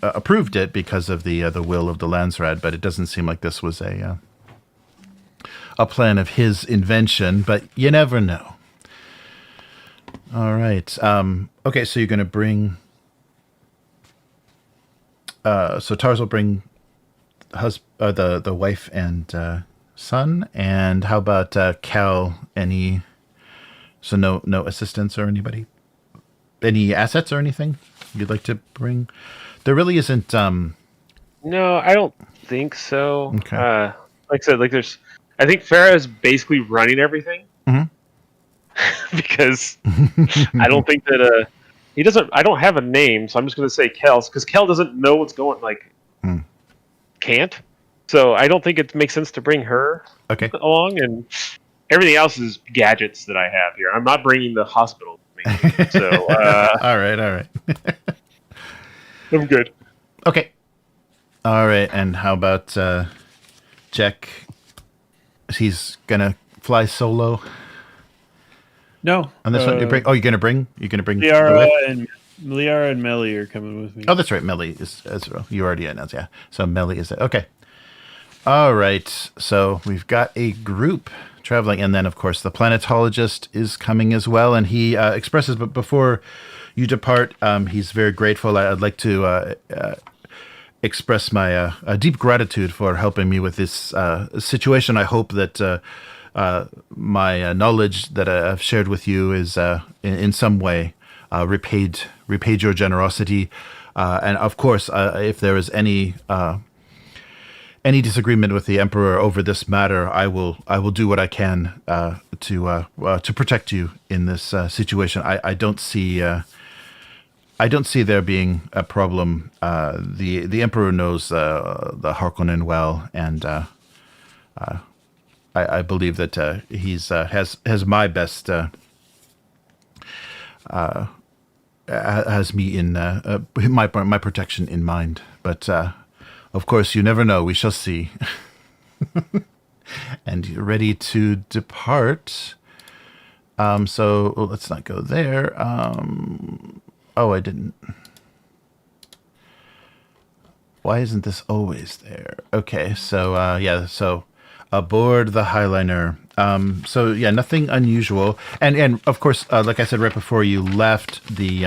approved it because of the will of the Landsraad, but it doesn't seem like this was a plan of his invention. But you never know. All right. Okay, so you're going to bring. So Tars will bring the wife and son, and how about Cal? So no assistants or anybody, any assets or anything you'd like to bring? There really isn't. No, I don't think so. Okay. Like I said, I think Farrah is basically running everything. Mm-hmm. Because I don't think that he doesn't. I don't have a name, so I'm just going to say Kel's, because Kel doesn't know what's going. Can't. So I don't think it makes sense to bring her okay along, everything else is gadgets that I have here. I'm not bringing the hospital with me. So, all right. I'm good. Okay. All right, and how about Jack? He's gonna fly solo. No. On this one, you bring. Oh, you're gonna bring. Liara and Melly are coming with me. Oh, that's right. Melly is as well. You already announced, yeah. So Melly is there. Okay. All right. So we've got a group traveling, and then of course the planetologist is coming as well, and he expresses. But before you depart, he's very grateful. I'd like to express my deep gratitude for helping me with this situation. I hope that my knowledge that I've shared with you is in some way repaid your generosity. And of course, if there is any disagreement with the Emperor over this matter, I will do what I can to protect you in this situation. I don't see there being a problem. The Emperor knows the Harkonnen well, and I believe that he's has my best has me in my protection in mind. But of course, you never know. We shall see. And you're ready to depart. So let's not go there. Oh, I didn't. Why isn't this always there? Okay, so so aboard the Highliner. So yeah, nothing unusual, and of course, like I said right before you left, the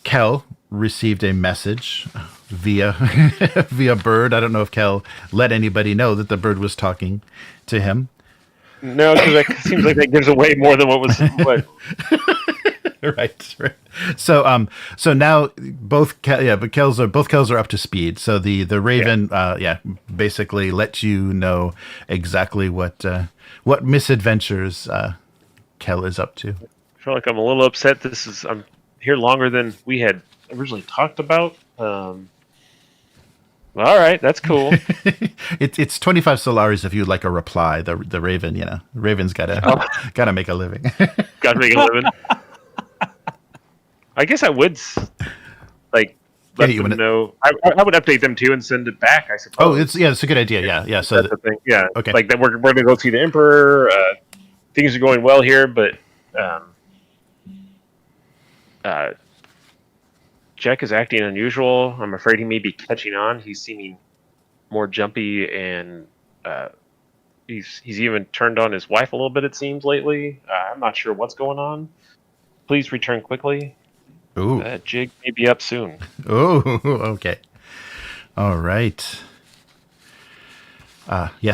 Kel received a message via bird. I don't know if Kel let anybody know that the bird was talking to him. No, because it seems like that gives away more than what was. What. Right. So now both Kels are up to speed. So the Raven basically let you know exactly what misadventures Kel is up to. I feel like I'm a little upset. I'm here longer than we had originally talked about. All right, that's cool. It's 25 Solaris if you'd like a reply. The Raven, Raven's gotta make a living. Gotta make a living. I guess I would let them know. I would update them too and send it back, I suppose. Oh, it's a good idea. Yeah. So that's the thing. Yeah. Okay. Like that we're going to go see the Emperor. Things are going well here, but Jack is acting unusual. I'm afraid he may be catching on. He's seeming more jumpy, and he's even turned on his wife a little bit, it seems, lately. I'm not sure what's going on. Please return quickly. Ooh. Jig may be up soon. Oh, okay. All right.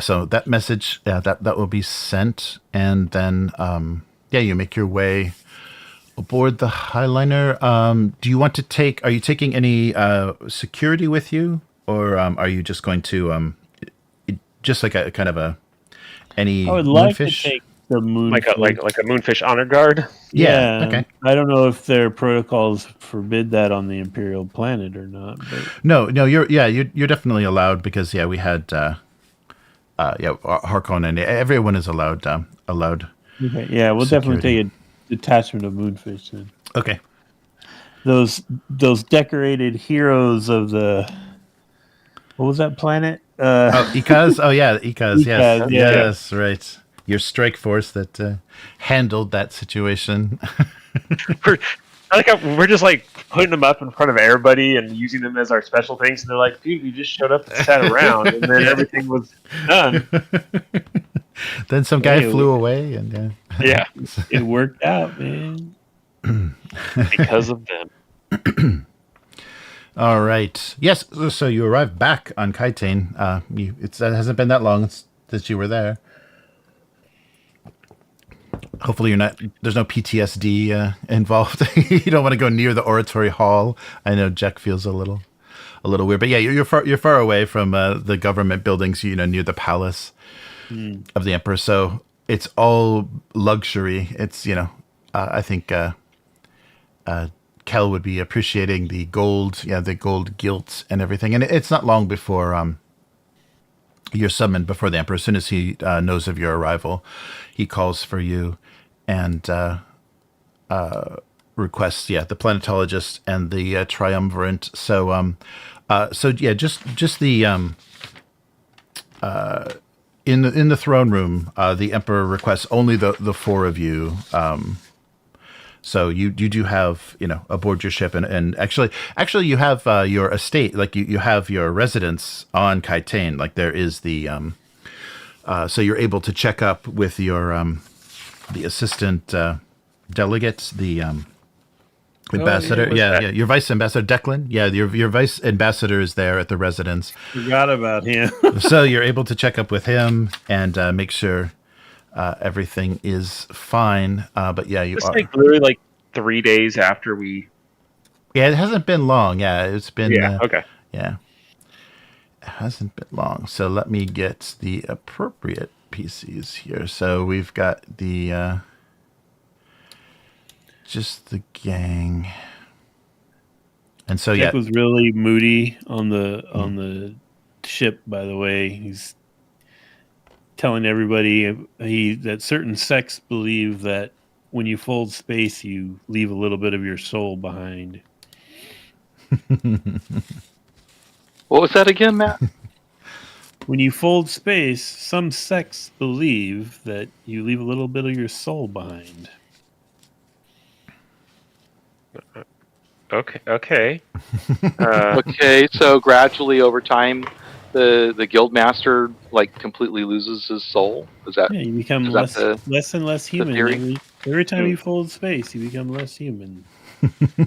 So that message, that will be sent, and then you make your way aboard the Highliner. Do you want to are you taking any security with you, or are you just going to just like a kind of any I would moonfish? Like to take the moon like a moonfish honor guard. Yeah. Okay. I don't know if their protocols forbid that on the Imperial planet or not. But. No, you're definitely allowed, because we had Harkonnen. Everyone is allowed. Okay. Yeah, we'll security. Definitely take a detachment of moonfish then. Okay. Those decorated heroes of the what was that planet? Ikaz. Oh yeah, Ikaz. Yes. Yeah. Yes. Right. Your strike force that handled that situation. We're just like putting them up in front of everybody and using them as our special things, and they're like, "Dude, we just showed up and sat around, and then everything was done." Then some guy flew away, and it worked out, man. Because of them. All right. Yes. So you arrived back on Kaitane. It hasn't been that long since you were there. Hopefully there's no PTSD involved. You don't want to go near the oratory hall. I know Jack feels a little weird, but you're far away from the government buildings, near the palace of the Emperor. So it's all luxury. It's, I think Kel would be appreciating the gold gilt and everything. And it's not long before you're summoned before the Emperor. As soon as he knows of your arrival, he calls for you and requests, the planetologist and the triumvirate. So, just the in the throne room, the Emperor requests only the four of you. So you do have, aboard your ship, and actually you have your estate, like you have your residence on Kaitain. Like there is the so you're able to check up with your the assistant delegate, the ambassador. Your vice ambassador Declan. Yeah, your vice ambassador is there at the residence. Forgot about him. So you're able to check up with him and make sure everything is fine. But yeah, you it's are literally like 3 days after we. Yeah, it hasn't been long. Yeah, it's been. Okay. Yeah, it hasn't been long. So let me get the appropriate PCs here. So we've got the just the gang, and so Jack was really moody on the ship. By the way, he's telling everybody that certain sects believe that when you fold space, you leave a little bit of your soul behind. What was that again, Matt? When you fold space, some sects believe that you leave a little bit of your soul behind. Okay. Okay, so gradually over time, the Guildmaster completely loses his soul. Is that? Yeah, you become less and less human. Every time you fold space, you become less human.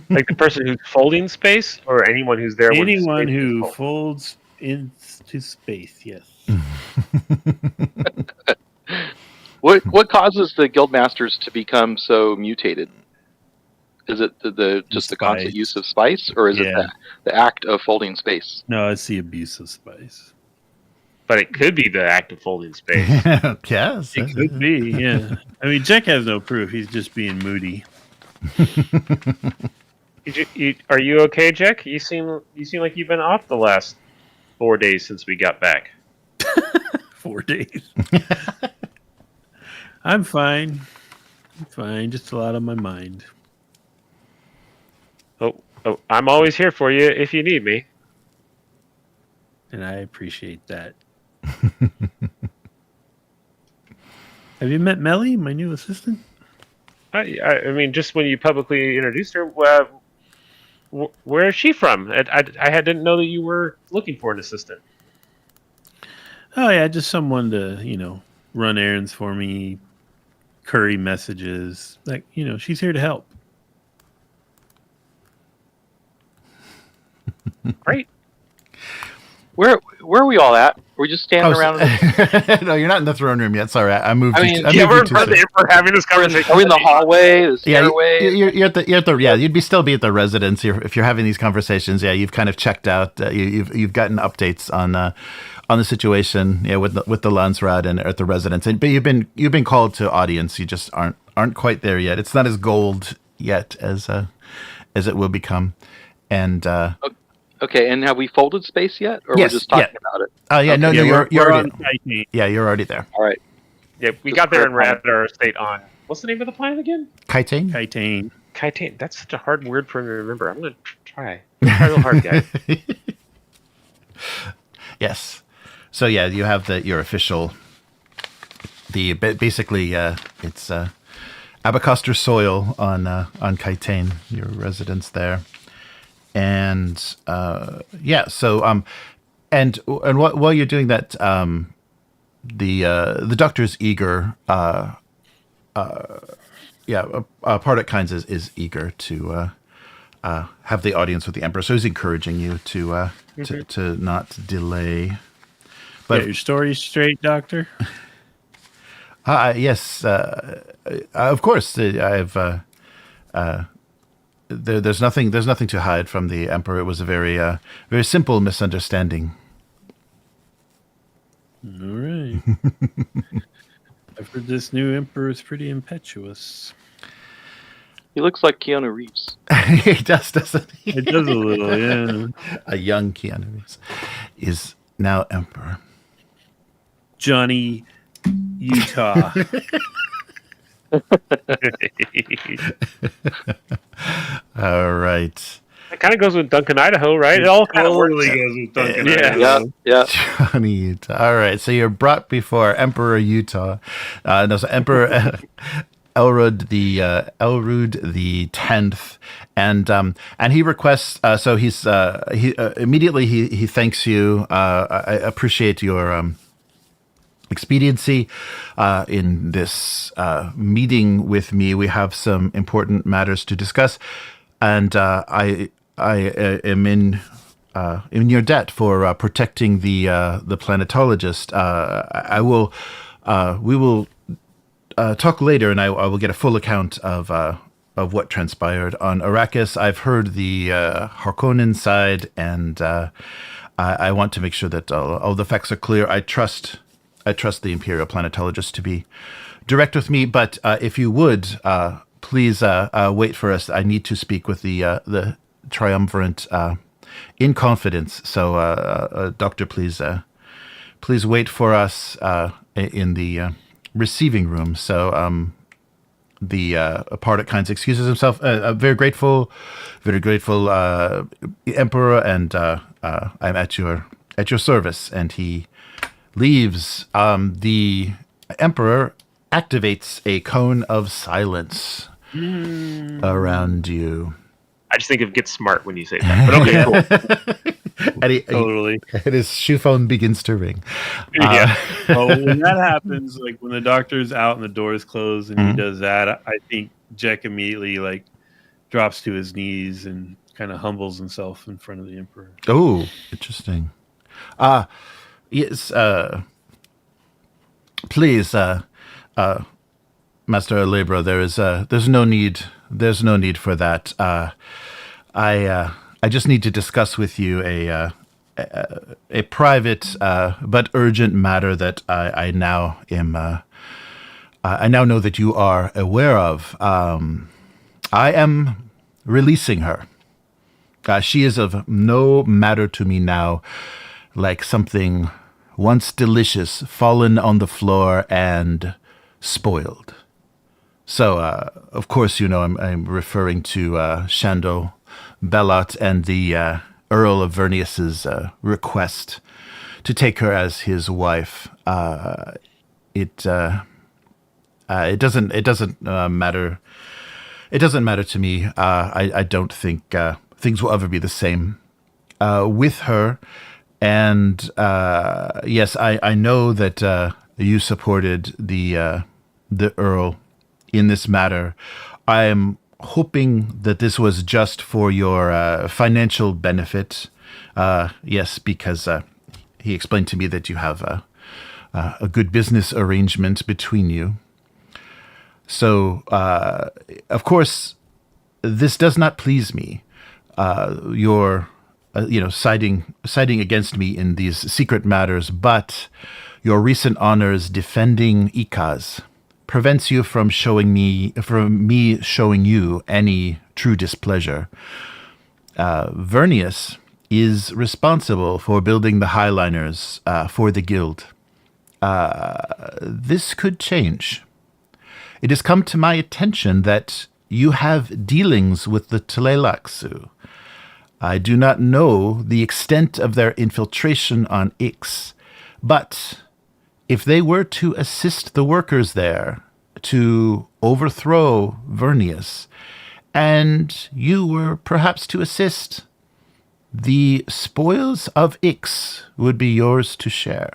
Like the person who's folding space, or anyone who's there. Anyone who folds into space, yes. What causes the Guildmasters to become so mutated? Is it the constant use of spice, or is it the act of folding space? No, it's the abuse of spice. But it could be the act of folding space. Yes, it could be. Yeah, I mean, Jack has no proof. He's just being moody. Are you okay, Jack? You seem like you've been off the last 4 days since we got back. 4 days. I'm fine. Just a lot on my mind. Oh, I'm always here for you if you need me. And I appreciate that. Have you met Melly, my new assistant? I mean, just when you publicly introduced her, where is she from? I didn't know that you were looking for an assistant. Oh, yeah, just someone to, run errands for me, curry messages. She's here to help. Great. Where are we all at? We're just standing around. No, you're not in the throne room yet. Sorry, I moved. We're having this conversation. Are we in the hallway? The stairway? You're at the. Yeah, you'd still be at the residence if you're having these conversations. Yeah, you've kind of checked out. You've gotten updates on the situation. Yeah, with the Landsrad and at the residence. But you've been called to audience. You just aren't quite there yet. It's not as gold yet as it will become. And okay, and have we folded space yet, or we're just talking about it? Oh yeah, okay. you're already. Yeah, you're already there. All right. Yeah, we got there and ran our state on. What's the name of the planet again? Kaitain. Kaitain. That's such a hard word for me to remember. I'm gonna try. Try real hard, guys. Yes. So yeah, you have your official. Basically, it's Abecostrr soil on Kaitain, your residence there. And so and while you're doing that, the doctor's eager. Partakines is eager to have the audience with the Emperor, so he's encouraging you to not delay. But your story straight, Doctor. Yes, of course. I've. There's nothing to hide from the Emperor. It was a very simple misunderstanding. All right. I've heard this new Emperor is pretty impetuous. He looks like Keanu Reeves. He does, doesn't he? It does a little, yeah. A young Keanu Reeves is now Emperor. Johnny Utah. All right. That kind of goes with Duncan, Idaho, right? It all kind of Totally works. goes with Duncan. Yeah. Johnny Utah. All right. So you're brought before Emperor Utah. No, so Emperor Elrud the 10th, and he requests. So he immediately he thanks you. I appreciate your expediency in this meeting with me. We have some important matters to discuss, and I am in your debt for protecting the planetologist. We will talk later, and I will get a full account of what transpired on Arrakis. I've heard the Harkonnen side, and I want to make sure that all the facts are clear. I trust the Imperial planetologist to be direct with me, but if you would, please wait for us. I need to speak with the triumvirate in confidence. So, Doctor, please wait for us in the receiving room. So, the Pardot excuses himself. Very grateful, Emperor, and I'm at your service. And he leaves. The Emperor activates a cone of silence around you. I just think of get smart when you say that. But okay, cool. Totally. And his shoe phone begins to ring. Yeah. When that happens, like when the doctor's out and the doors close and he does that, I think Jack immediately drops to his knees and kind of humbles himself in front of the Emperor. Oh, interesting. Yes. Please, Master Alebra, there's no need. There's no need for that. I just need to discuss with you a private but urgent matter that I now am. I now know that you are aware of. I am releasing her. She is of no matter to me now, like something once delicious fallen on the floor and spoiled. So, of course, I'm referring to Shandor Belot and the Earl of Vernius's request to take her as his wife. It doesn't matter. It doesn't matter to me. I don't think things will ever be the same with her. And yes, I know that you supported the Earl in this matter. I am hoping that this was just for your financial benefit. Yes, because he explained to me that you have a good business arrangement between you. So, of course, this does not please me. Your siding against me in these secret matters, but your recent honors defending Ikaz prevents you from me showing you any true displeasure. Vernius is responsible for building the Highliners for the Guild. This could change. It has come to my attention that you have dealings with the Tleilaxu. I do not know the extent of their infiltration on Ix, but if they were to assist the workers there to overthrow Vernius, and you were perhaps to assist, the spoils of Ix would be yours to share.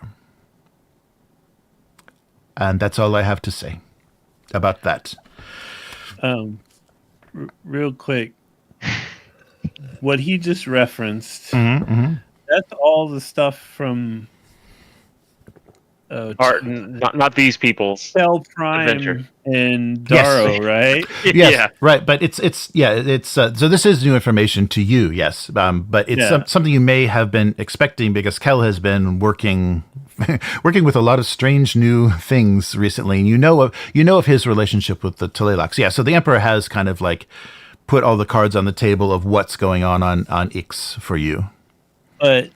And that's all I have to say about that. Real quick, what he just referenced, that's all the stuff from not these people's Cell Prime adventure. And Darrow, right? Yes, yeah, right. But it's so this is new information to you, yes. But it's something you may have been expecting because Kel has been working with a lot of strange new things recently, and you know of his relationship with the Tleilax. Yeah, so the Emperor has kind of put all the cards on the table of what's going on Ix for you. But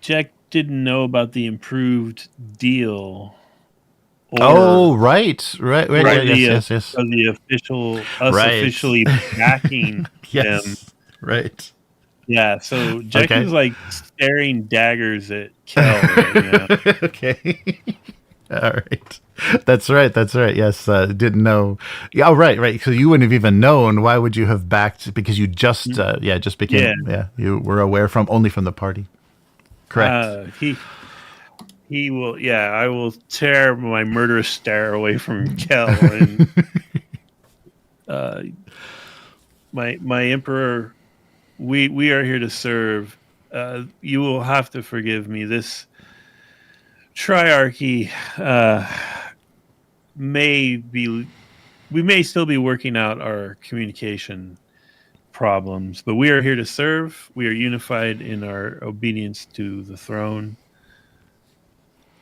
Jack didn't know about the improved deal. Right. Yes. Or the officially backing yes. them. Right. Yeah, so Jack is like staring daggers at Kel right now. Okay. All right. That's right. Yes, didn't know. Yeah, right. So you wouldn't have even known. Why would you have backed? Because you just, just became. Yeah, you were aware only from the party. Correct. He will. Yeah, I will tear my murderous stare away from Kel and my Emperor. We are here to serve. You will have to forgive me. This triarchy we may still be working out our communication problems, but we are here to serve. We are unified in our obedience to the throne.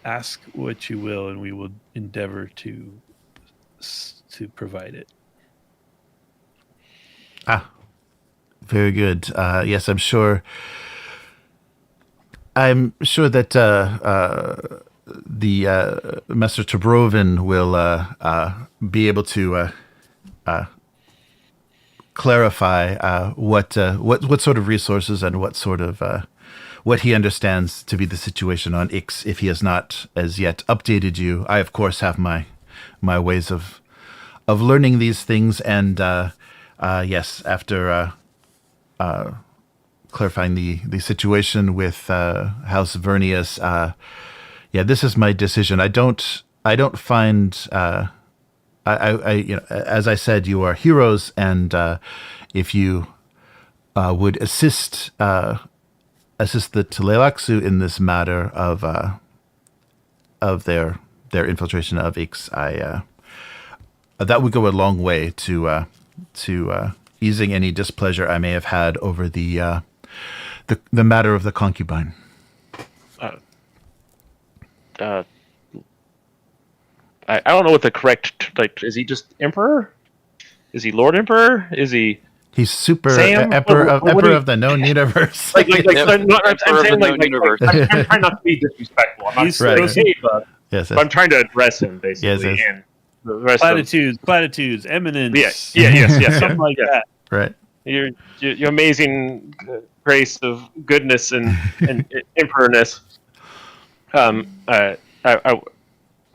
Ask what you will, and we will endeavor to provide it. Very good. Yes, I'm sure that the Master Tabroven will be able to clarify what sort of resources and what sort of what he understands to be the situation on Ix, if he has not as yet updated you. I of course have my ways of learning these things, and yes, after clarifying the situation with House Vernius, this is my decision. I don't find as I said, you are heroes, and if you would assist the Tleilaxu in this matter of their infiltration of Ix, that would go a long way to easing any displeasure I may have had over the matter of the concubine. I don't know what the correct, is he just Emperor? Is he Lord Emperor? Is he? He's super Sam? Emperor of the known universe. I'm trying not to be disrespectful. I'm not yes, I'm trying to address him basically. Yes. And the rest platitudes, eminence. Yes. Something like that. Right. Your amazing grace of goodness and emperorness. I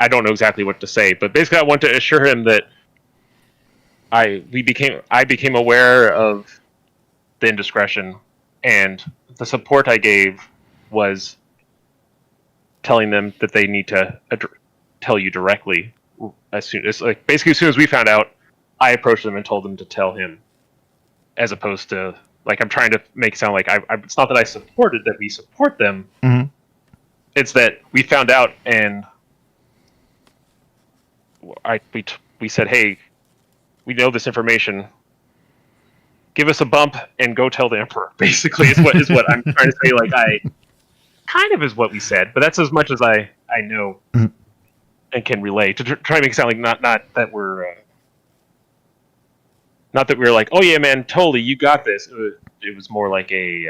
don't know exactly what to say, but basically I want to assure him that I became aware of the indiscretion, and the support I gave was telling them that they need to tell you directly as soon as we found out. I approached them and told them to tell him, as opposed to I'm trying to make it sound like it's not that I supported that we support them. Mm-hmm. It's that we found out and we said, hey, we know this information. Give us a bump and go tell the Emperor. Basically, is what I'm trying to say. I kind of is what we said, but that's as much as I know and can relay to try to make it sound like not that we're like, oh yeah, man, totally, you got this. It was more like a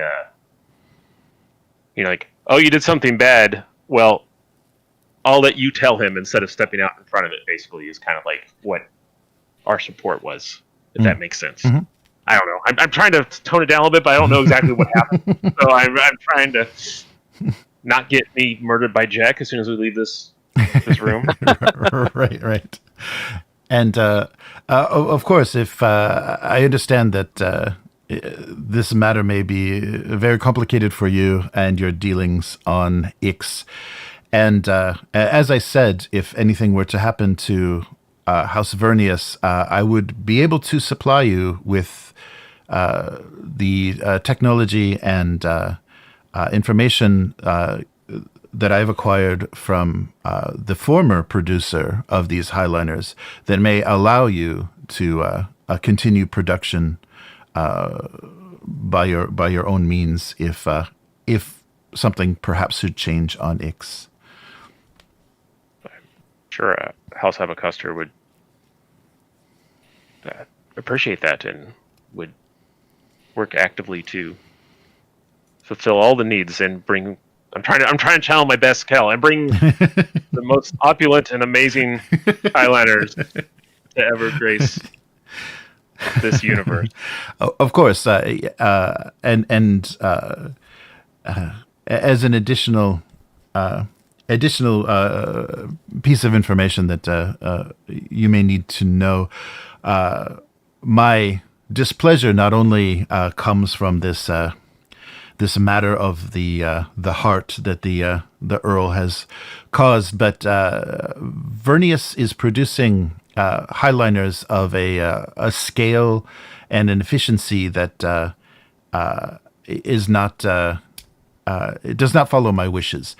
oh, you did something bad. Well, I'll let you tell him instead of stepping out in front of it, basically, is kind of like what our support was, if that makes sense. Mm-hmm. I don't know. I'm trying to tone it down a little bit, but I don't know exactly what happened. So I'm trying to not get me murdered by Jack as soon as we leave this room. Right. And of course, if I understand that this matter may be very complicated for you and your dealings on Ix. And as I said, if anything were to happen to House Vernius, I would be able to supply you with the technology and information that I've acquired from the former producer of these highliners that may allow you to continue production by your own means if something perhaps should change on Ix. Sure, House Abecostrr would appreciate that and would work actively to fulfill all the needs and bring I'm trying to channel my best Kel and bring the most opulent and amazing eyeliners to ever grace this universe. Of course, and as an additional piece of information that you may need to know, my displeasure not only comes from this matter of the heart that the Earl has caused, but Vernius is producing highliners of a scale and an efficiency that is not. It does not follow my wishes.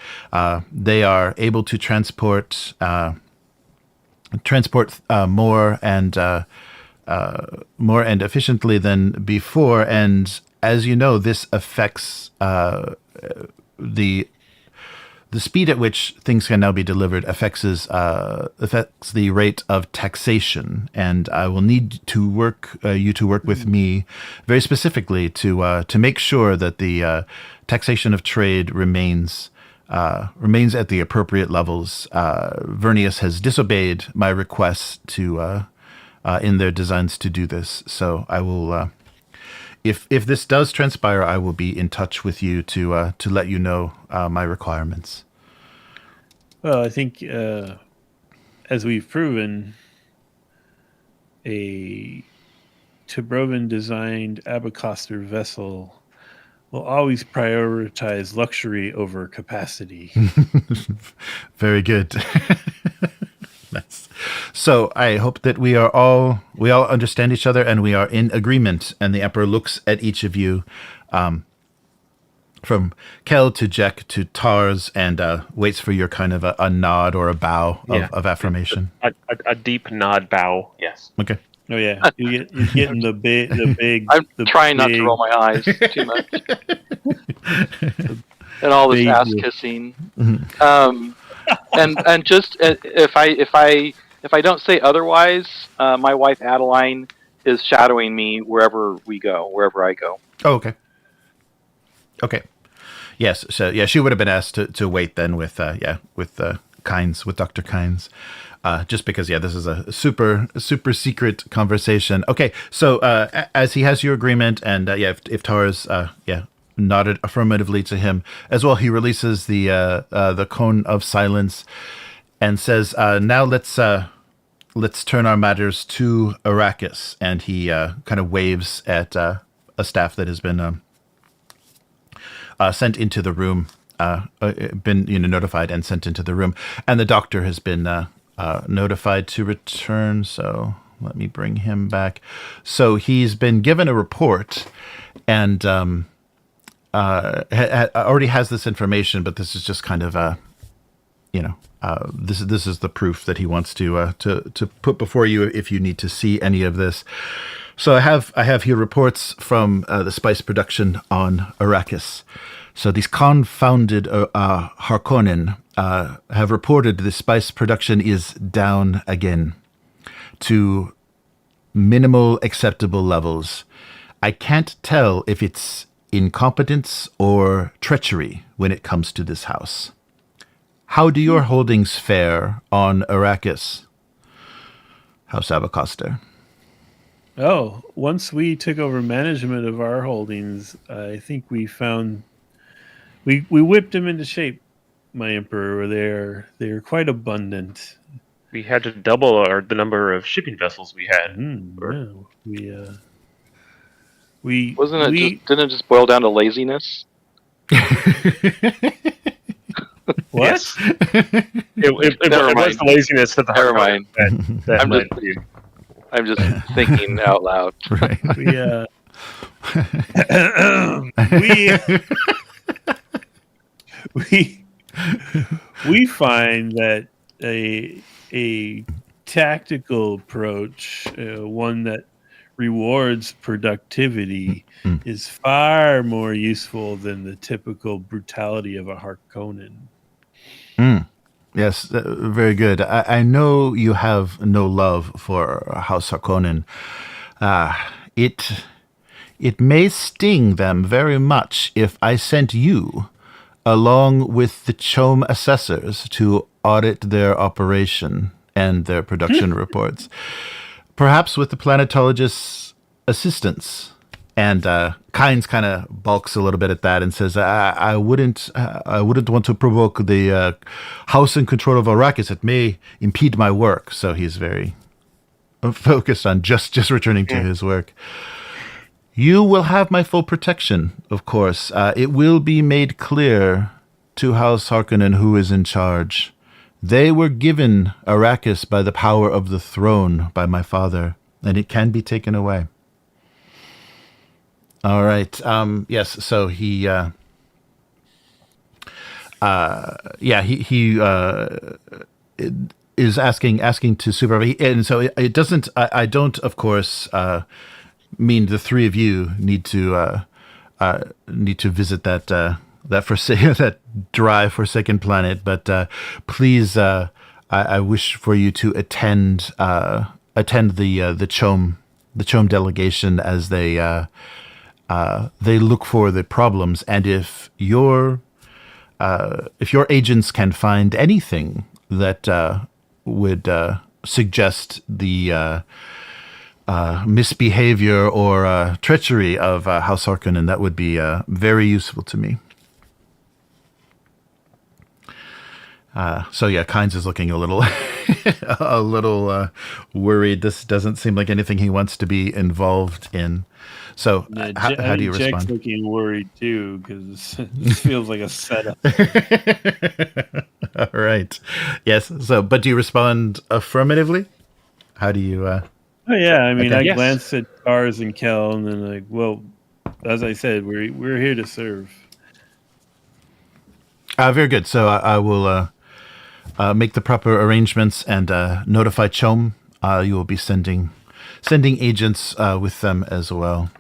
They are able to transport more and efficiently than before, and as you know, this affects the speed at which things can now be delivered affects the rate of taxation, and I will need to work you to work with me very specifically to make sure that the taxation of trade remains at the appropriate levels. Vernius has disobeyed my requests to in their designs to do this, so I will. If this does transpire, I will be in touch with you to let you know my requirements. Well, I think as we've proven, a Tabroven designed Abecostrr vessel will always prioritize luxury over capacity. Very good. Nice. So I hope that we all understand each other and we are in agreement. And the Emperor looks at each of you, from Kel to Jack to Tars, and waits for your kind of a nod or a bow of affirmation. A deep nod bow. Yes. Okay. Oh yeah, you're getting the big. I'm trying not to roll my eyes too much, and all this ass kissing. Mm-hmm. And just if I don't say otherwise, my wife Adeline is shadowing me wherever I go. Oh, okay. Okay. Yes. So yeah, she would have been asked to wait then with Kynes, with Dr. Kynes. Just because, this is a super secret conversation. Okay, so as he has your agreement, and if Tars nodded affirmatively to him as well, he releases the cone of silence and says, "Now let's turn our matters to Arrakis." And he kind of waves at a staff that has been sent into the room, been notified and sent into the room, and the doctor has been. Notified to return, so let me bring him back. So he's been given a report, and already has this information, but this is just kind of this is the proof that he wants to put before you if you need to see any of this. So I have here reports from the spice production on Arrakis. So these confounded Harkonnen have reported the spice production is down again to minimal acceptable levels. I can't tell if it's incompetence or treachery when it comes to this house. How do your holdings fare on Arrakis, House Abecostrr? Oh, once we took over management of our holdings, I think we found we whipped them into shape. My Emperor, they're quite abundant. We had to double the number of shipping vessels we had. Didn't it just boil down to laziness? What? Yes. it was the laziness that the Never mind. that I'm just thinking out loud. Right. We find that a tactical approach, one that rewards productivity, is far more useful than the typical brutality of a Harkonnen. Yes, very good. I know you have no love for House Harkonnen. It may sting them very much if I sent you along with the Chom assessors to audit their operation and their production reports. Perhaps with the planetologist's assistance. And Kynes kind of balks a little bit at that and says, I wouldn't want to provoke the house in control of Arrakis. It may impede my work. So he's very focused on just returning to his work. You will have my full protection, of course. It will be made clear to House Harkonnen who is in charge. They were given Arrakis by the power of the throne by my father, and it can be taken away. All right. Yes. So he is asking to supervise, and so it doesn't. I don't, of course, mean the three of you need to visit that that dry Forsaken planet, but please, I wish for you to attend the Chom delegation as they look for the problems, and if your agents can find anything that would suggest the misbehavior or treachery of House Harkonnen, that would be very useful to me. So yeah, Kynes is looking a little worried. This doesn't seem like anything he wants to be involved in. So how do you respond? Jack's looking worried too, because this feels like a setup. All right. Yes. So, but do you respond affirmatively? How do you? Oh yeah. I mean, okay. I glanced at Cars and Kel, and then like, well, as I said, we're here to serve. Very good. So I will make the proper arrangements and notify Chom. You will be sending agents with them as well.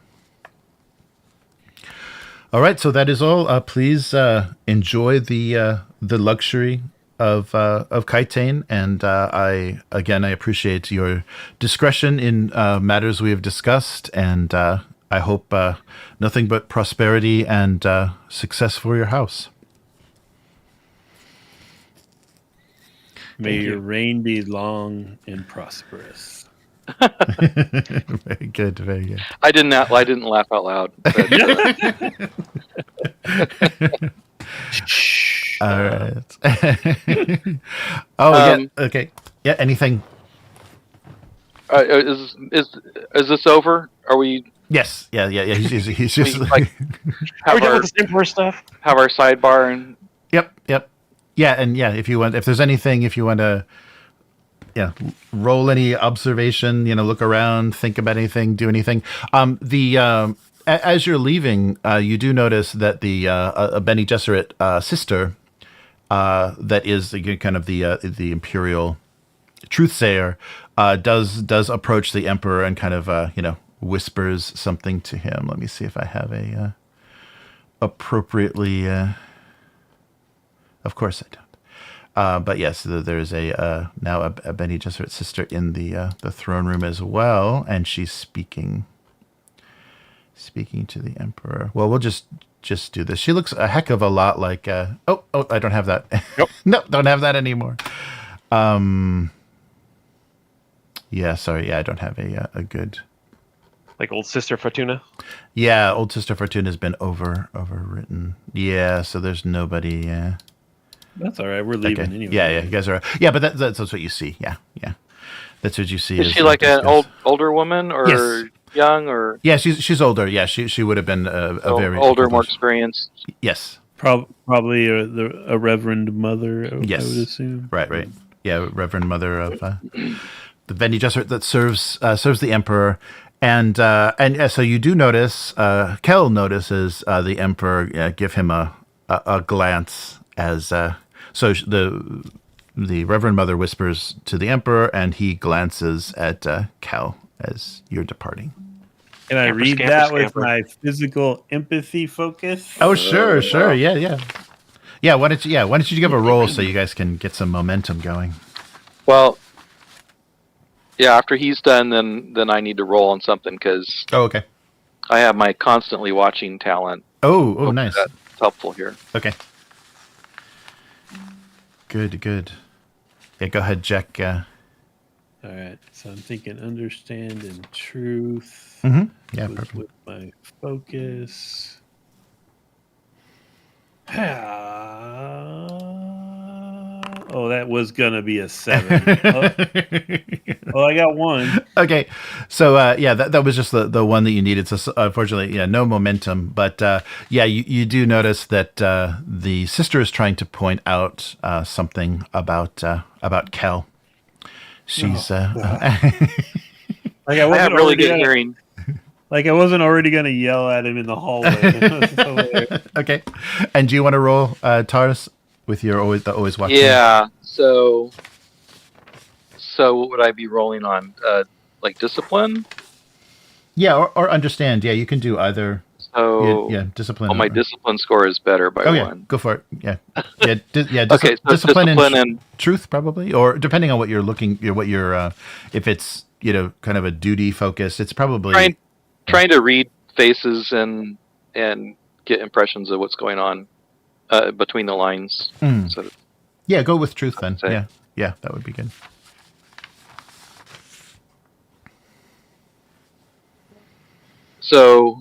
All right, so that is all. Please enjoy the luxury of Kaitane, and I appreciate your discretion in matters we have discussed, and I hope nothing but prosperity and success for your house. May your reign be long and prosperous. Very good, very good. I didn't laugh out loud. But, all right. Yeah. Okay. Yeah. Anything? Is this over? Are we? Yes. Yeah. He's just like are we done with this Emperor stuff? Have our sidebar and. Yep. Yeah, and yeah, if there's anything, if you want to, roll any observation, look around, think about anything, do anything. As you're leaving, you do notice that the Bene Gesserit sister, that is kind of the Imperial truthsayer, does approach the Emperor and kind of whispers something to him. Let me see if I have a appropriately. Of course I don't. But yes, there's now a Bene Gesserit sister in the throne room as well, and she's speaking to the Emperor. Well, we'll just do this. She looks a heck of a lot like. I don't have that. Nope. No, don't have that anymore. Yeah, sorry. Yeah, I don't have a good. Like old Sister Fortuna. Yeah, old Sister Fortuna has been overwritten. Yeah, so there's nobody. That's all right. We're leaving anyway. Yeah, you guys are. Yeah, but that's what you see. Yeah, that's what you see. Is she like an older woman or young or? Yeah, she's older. Yeah, she would have been a very older, more experienced. Yes, probably a Reverend Mother. Yes, I would assume. Right. Yeah, Reverend Mother of the Bene Gesserit that serves the Emperor. And so you do notice. Kel notices the Emperor give him a glance as. So the Reverend Mother whispers to the Emperor, and he glances at Kel as you're departing. Can I read that with my physical empathy focus? Oh, sure. Yeah. Why don't you give a roll so you guys can get some momentum going? Well, yeah. After he's done, then I need to roll on something because. Oh, okay. I have my constantly watching talent. Oh, nice. That's helpful here. Okay. Good. Yeah, go ahead, Jack. All right. So I'm thinking understand and truth. Mm-hmm. Yeah, perfect. With my focus. Oh, that was gonna be a 7. I got 1. Okay, so that was just the one that you needed. So unfortunately, no momentum. But you do notice that the sister is trying to point out something about Kel. She's like I have really good hearing. Like I wasn't already gonna yell at him in the hallway. Okay, and do you want to roll Taurus with your always watching? Yeah. So what would I be rolling on? Like discipline? Yeah, or understand. Yeah, you can do either. So discipline. Well, my discipline score is better by 1. Go for it. Yeah. Okay, so discipline and truth probably, or depending on what you're looking, if it's kind of a duty focus, it's probably trying to read faces and get impressions of what's going on between the lines. So go with truth then. Yeah, that would be good. So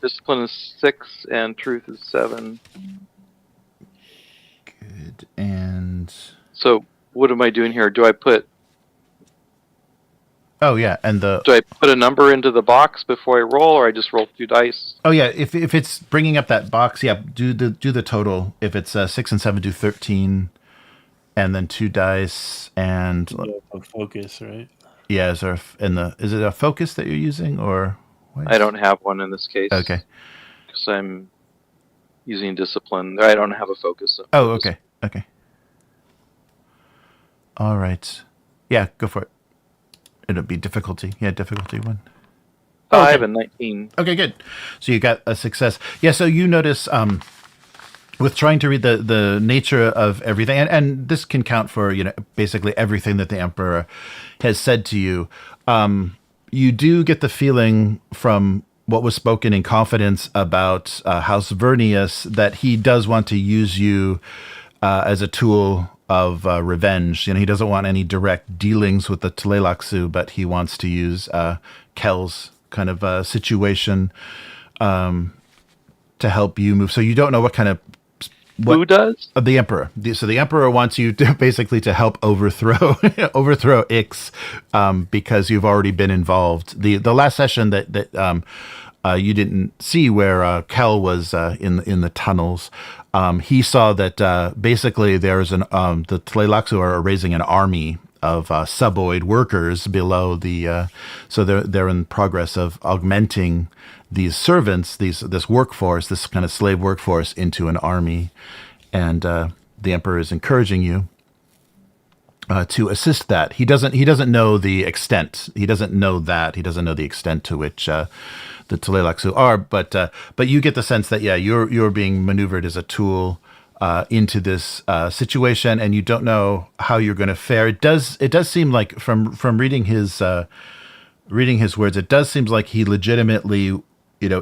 discipline is 6 and truth is 7. Good. And so what am I doing here? Do I put do I put a number into the box before I roll, or I just roll 2 dice? Oh yeah, if it's bringing up that box, do the total. If it's 6 and 7, do 13, and then 2 dice and a focus, right? Yeah, is it a focus that you're using or? What? I don't have one in this case. Okay. Because I'm using discipline. I don't have a focus. Oh, okay. Okay. All right. Yeah, go for it. It'll be difficulty. Yeah, difficulty 1. 5 and 19. Okay, good. So you got a success. Yeah, so you notice with trying to read the nature of everything, and this can count for basically everything that the Emperor has said to you, you do get the feeling from what was spoken in confidence about House Vernius that he does want to use you as a tool of revenge. He doesn't want any direct dealings with the Tleilaxu, but he wants to use Kel's kind of situation to help you move. So you don't know what kind of... Who does? The Emperor. So the Emperor wants you to basically to help overthrow Ix because you've already been involved. The last session that you didn't see where Kel was in the tunnels. He saw that basically there's the Tleilaxu are raising an army of suboid workers below the. So they're in progress of augmenting these servants, this workforce, this kind of slave workforce into an army, and the Emperor is encouraging you to assist that. He doesn't know the extent. He doesn't know that. He doesn't know the extent to which the Tleilaxu are, but you get the sense that you're being maneuvered as a tool into this situation, and you don't know how you're going to fare. It does seem like from reading his words, it does seem like he legitimately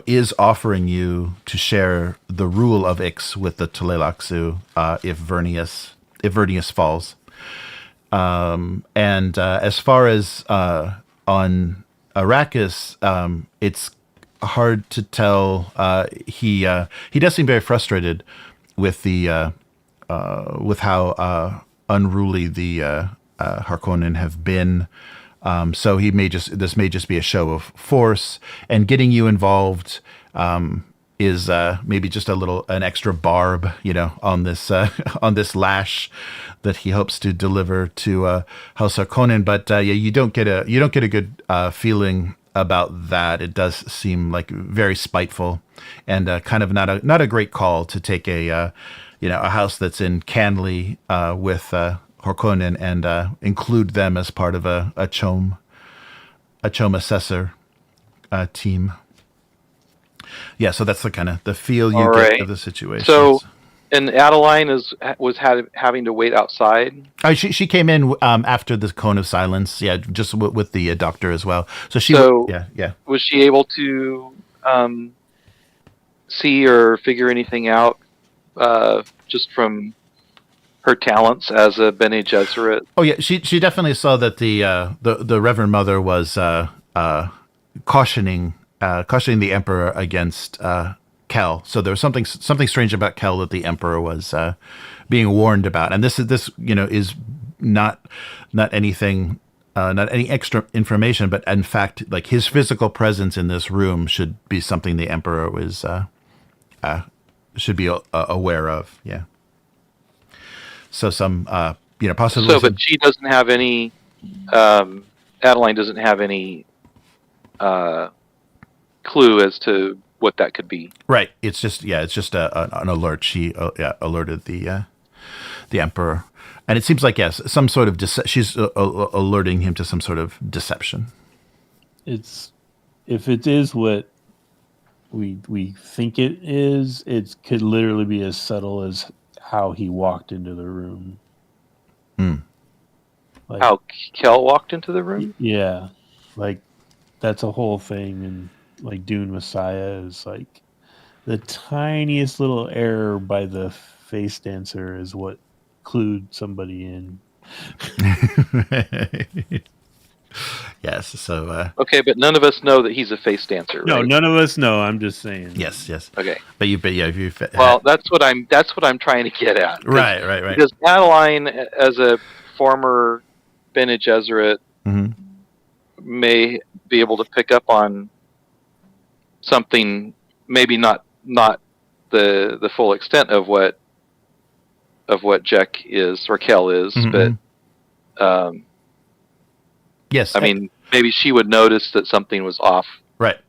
is offering you to share the rule of Ix with the Tleilaxu if Vernius falls. And as far as on Arrakis, it's hard to tell. He does seem very frustrated with with how unruly the Harkonnen have been. So this may just be a show of force, and getting you involved is maybe just an extra barb, on this lash that he hopes to deliver to House Harkonnen. But you don't get a good feeling about that. It does seem like very spiteful and kind of not a great call to take a house that's in Canley with Harkonnen and include them as part of a Chom assessor team. Yeah, so that's the kind of the feel you get of the situation. So, and Adeline was having to wait outside. She came in after the Cone of Silence. Yeah, just with the doctor as well. So was she able to see or figure anything out just from her talents as a Bene Gesserit? Oh yeah, she definitely saw that the Reverend Mother was cautioning the Emperor against Kel. So there was something strange about Kel that the Emperor was being warned about, and this is not anything, not any extra information, but in fact, like his physical presence in this room should be something the Emperor was should be aware of. Yeah. So some possibly. So, but she doesn't have any. Adeline doesn't have any clue as to what that could be. Right. It's just an alert. She alerted the Emperor, and it seems like some sort of she's alerting him to some sort of deception. If it is what we think it is, it could literally be as subtle as how he walked into the room. Like, how Kel walked into the room? Yeah, like that's a whole thing, and like Dune Messiah is like the tiniest little error by the face dancer is what clued somebody in. Yes. So. Okay, but none of us know that he's a face dancer. No, right? None of us know. I'm just saying. Yes. Okay. But if you. Well, that's what I'm trying to get at. Right. Because Adeline, as a former Bene Gesserit, may be able to pick up on something, maybe not the full extent of what Jack is or Kel is, but yes, I mean, maybe she would notice that something was off. Right.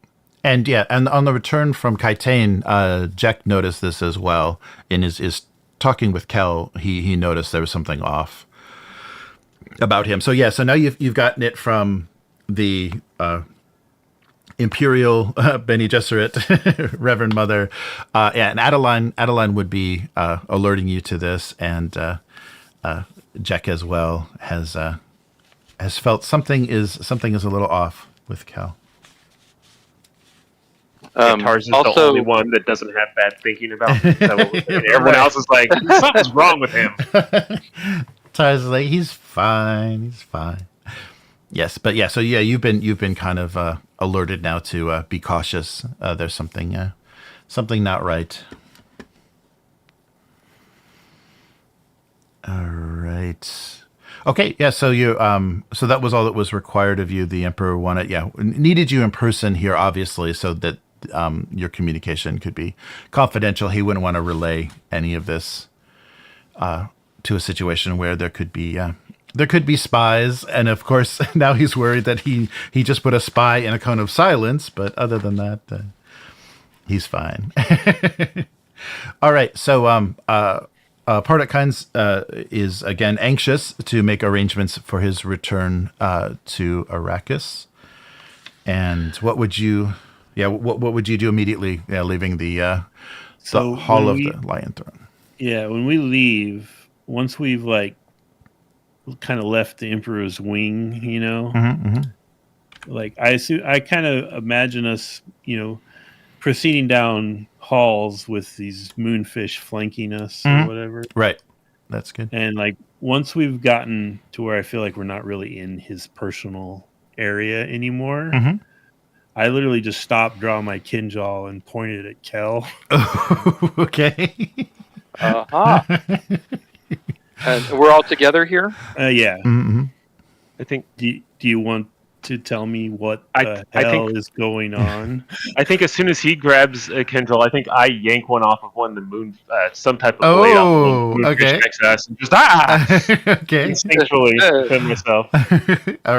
And and on the return from Kaitane, Jack noticed this as well. In his talking with Kel, he noticed there was something off about him. So now you've gotten it from the Imperial Bene Gesserit Reverend Mother, and Adeline would be alerting you to this, and Jack as well has felt something is a little off with Kel. Tarzan's the only one that doesn't have bad thinking about him. Everyone else is like, something's wrong with him. Tarzan's like, he's fine. Yes, but so you've been kind of alerted now to be cautious. There's something not right. All right. Okay, so you so that was all that was required of you. The Emperor needed you in person here, obviously, so that your communication could be confidential. He wouldn't want to relay any of this to a situation where there could be spies, and of course now he's worried that he just put a spy in a cone of silence. But other than that, he's fine. All right, so Pardot Kynes is again anxious to make arrangements for his return to Arrakis. And what would you do immediately, leaving the Hall of the Lion Throne? Yeah, when we leave, once we've kind of left the Emperor's wing, like I kind of imagine us, proceeding down halls with these moonfish flanking us or whatever. Right. That's good. And once we've gotten to where I feel like we're not really in his personal area anymore, I literally just stopped, draw my kinjal, and pointed at Kel. Okay. And we're all together here? Yeah. Mm-hmm. I think. Do you want to tell me what the hell is going on? I think as soon as he grabs a kindle, I think I yank one off of one of the moon, some type of blade off of the okay. next to us, and just okay, instinctually defend myself. All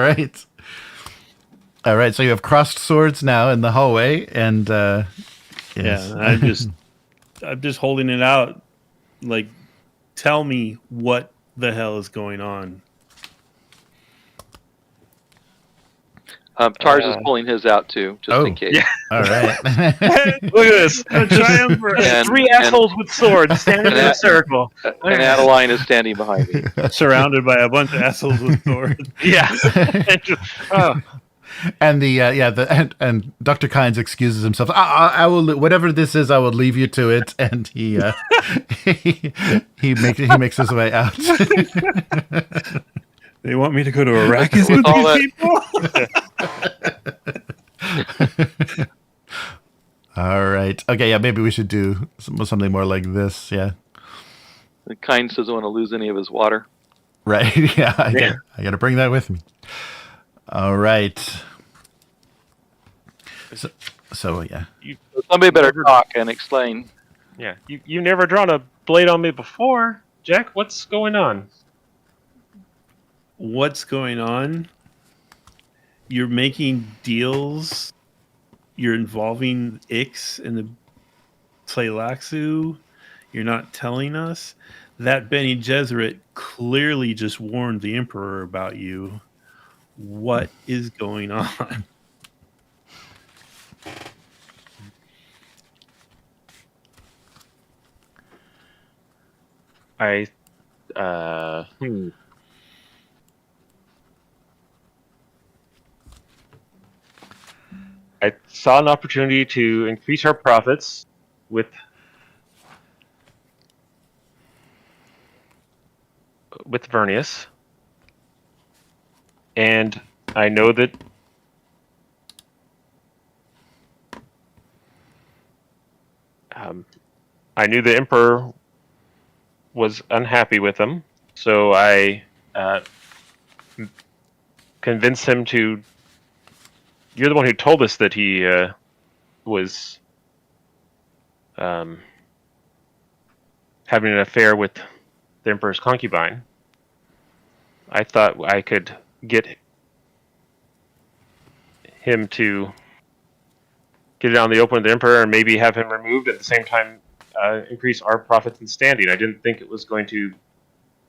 right. So you have crossed swords now in the hallway, and yes. I'm just holding it out. Tell me what the hell is going on. Tars is pulling his out too, just in case. Yeah. All right. Look at this. Three assholes with swords standing in a circle. And Adeline is standing behind me. Surrounded by a bunch of assholes with swords. Yeah. And and Dr. Kynes excuses himself. I will, whatever this is, I will leave you to it. And he makes his way out. They want me to go to Arrakis with these people? All right. Okay, yeah, maybe we should do something more like this, yeah. Kynes doesn't want to lose any of his water. Right, yeah. I got to bring that with me. All right. So yeah. Somebody better talk and explain. Yeah, you never drawn a blade on me before, Jack. What's going on? What's going on? You're making deals. You're involving Ix in the Tleilaxu. You're not telling us. That Bene Gesserit clearly just warned the Emperor about you. What is going on? I saw an opportunity to increase our profits with Vernius, and I know that I knew the Emperor was unhappy with him, so I convinced him to. You're the one who told us that he was having an affair with the Emperor's concubine. I thought I could get him to get it on the open with the Emperor and maybe have him removed at the same time, increase our profits and standing. I didn't think it was going to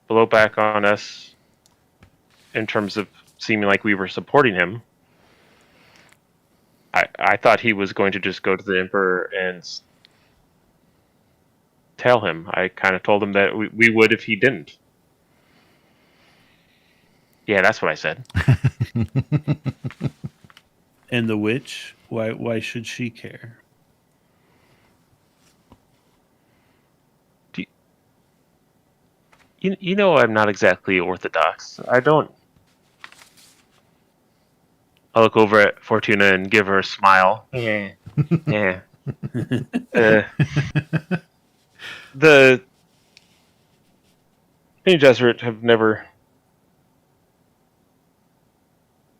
blow back on us in terms of seeming like we were supporting him. I thought he was going to just go to the Emperor and tell him. I kind of told him that we would if he didn't. Yeah, that's what I said. And the witch? Why should she care? You know I'm not exactly orthodox. I look over at Fortuna and give her a smile. Yeah. Yeah. The Bene Gesserit have never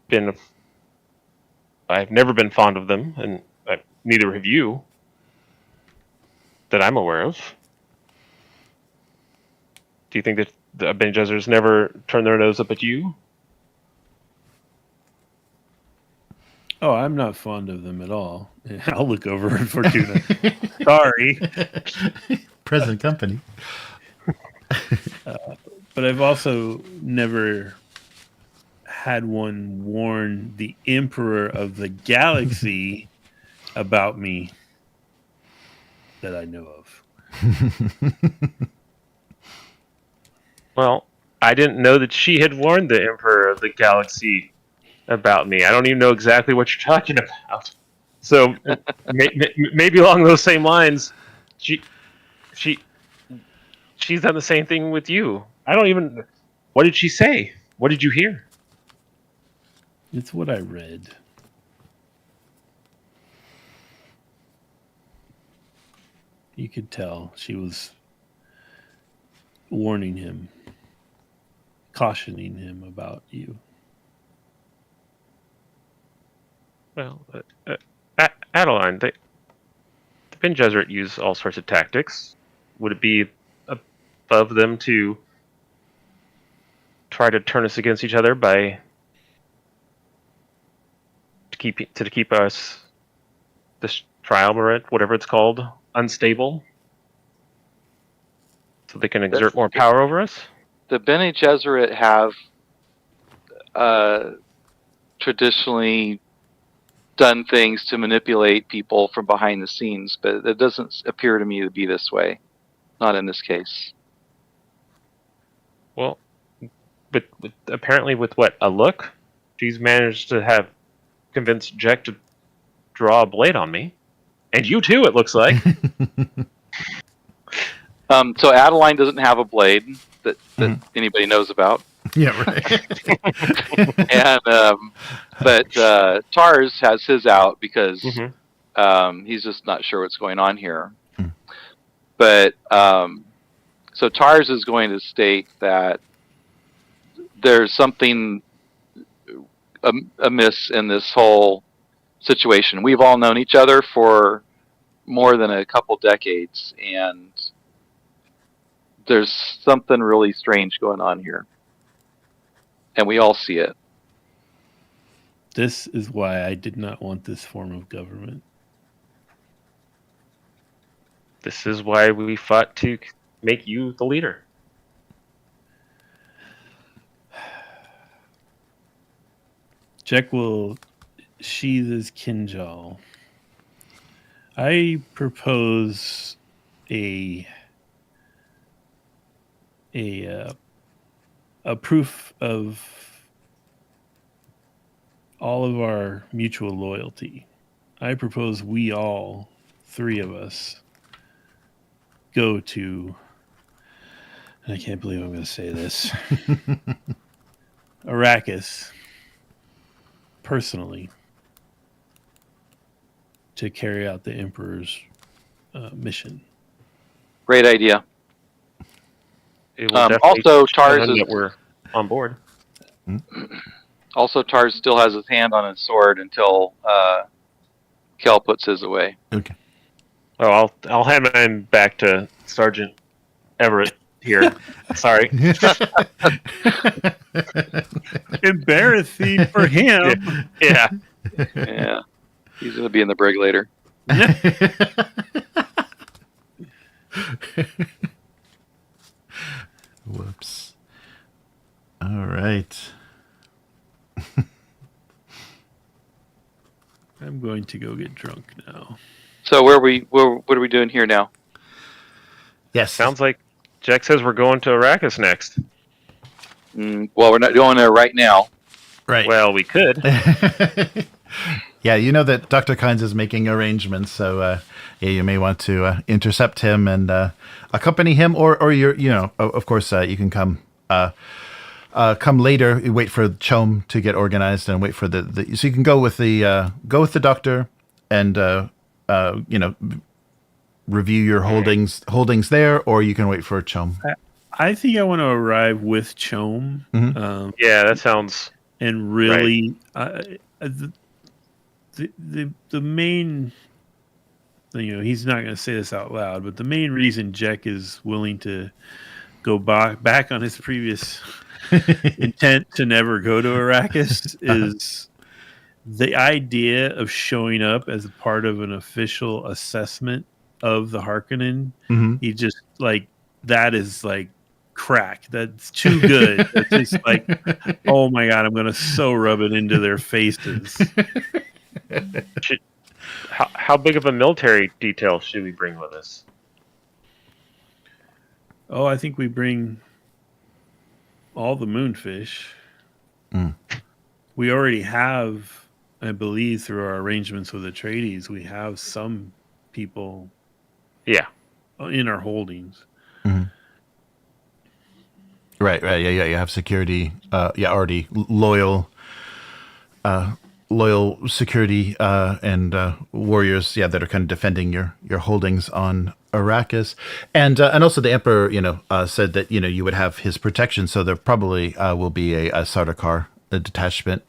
been. I've never been fond of them, and neither have you, that I'm aware of. Do you think that the Bene Gesserit's never turned their nose up at you? Oh, I'm not fond of them at all. I'll look over at Fortuna. Sorry. Present company. But I've also never had one warn the Emperor of the Galaxy about me that I know of. Well, I didn't know that she had warned the Emperor of the Galaxy about me. I don't even know exactly what you're talking about. So maybe along those same lines, she's done the same thing with you. I don't even. What did she say? What did you hear? It's what I read. You could tell she was warning him, cautioning him about you. Well, Adeline, the Bene Gesserit use all sorts of tactics. Would it be above them to try to turn us against each other to keep us, this triumvirate, whatever it's called, unstable, so they can exert more power over us? The Bene Gesserit have traditionally done things to manipulate people from behind the scenes, but it doesn't appear to me to be this way. Not in this case. Well, but apparently with what, a look? She's managed to have convince Jack to draw a blade on me. And you too, it looks like. So Adeline doesn't have a blade that anybody knows about. Yeah, right. And but Tars has his out because he's just not sure what's going on here. But so Tars is going to state that there's something amiss in this whole situation. We've all known each other for more than a couple decades, and there's something really strange going on here. And we all see it. This is why I did not want this form of government. This is why we fought to make you the leader. Jack will sheathe his kinjal. I propose a proof of all of our mutual loyalty. I propose we all, three of us, go to, and I can't believe I'm going to say this, Arrakis, personally, to carry out the Emperor's mission. Great idea. It will also, Tars is that we're on board. Also, Tars still has his hand on his sword until Kel puts his away. Okay. Oh, I'll hand mine back to Sergeant Everett here. Sorry. Embarrassing for him. Yeah. Yeah. He's going to be in the brig later. Whoops. All right. I'm going to go get drunk now. So what are we doing here now? Yes. Sounds like Jack says we're going to Arrakis next. Well, we're not going there right now. Right. Well, we could. Yeah, you know that Dr. Kynes is making arrangements, so yeah, you may want to intercept him and accompany him, or you're, of course, you can come later. You wait for Chom to get organized and wait for the so you can go with the doctor and review your holdings there, or you can wait for Chom. I think I want to arrive with Chom. Mm-hmm. Yeah, that sounds. And really, the main, he's not going to say this out loud, but the main reason Jack is willing to go back on his previous intent to never go to Arrakis is the idea of showing up as a part of an official assessment of the Harkonnen. Mm-hmm. He just that is crack. That's too good. It's just oh my god, I'm gonna so rub it into their faces. How big of a military detail should we bring with us? Oh, I think we bring all the moonfish. We already have, I believe, through our arrangements with Atreides, we have some people in our holdings. Mm-hmm. Right. Yeah. You have security. Already loyal security and warriors. Yeah, that are kind of defending your holdings on Arrakis, and also the Emperor, said that you would have his protection. So there probably will be a Sardaukar detachment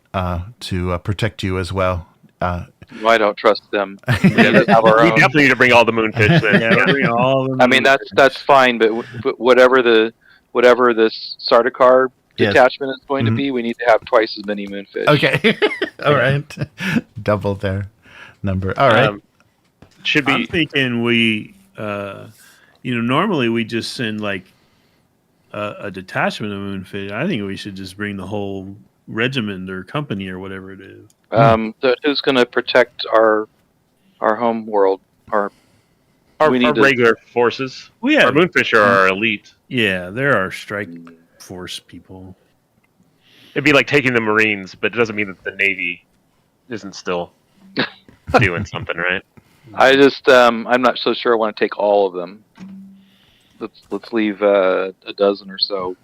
to protect you as well. I don't trust them. We definitely need to bring all the moonfish then. Bring all the I mean, that's fine, but whatever this Sardaukar detachment is going to be, we need to have twice as many moonfish. Okay. All right. Double their number. All right. Should be. I'm thinking we, normally we just send a detachment of moonfish. I think we should just bring the whole regiment or company or whatever it is. So who's going to protect our home world? Our regular forces. Our moonfish are our elite. Yeah, they're our strike force people. It'd be like taking the Marines, but it doesn't mean that the Navy isn't still doing something, right? I just I'm not so sure I want to take all of them. Let's leave a dozen or so.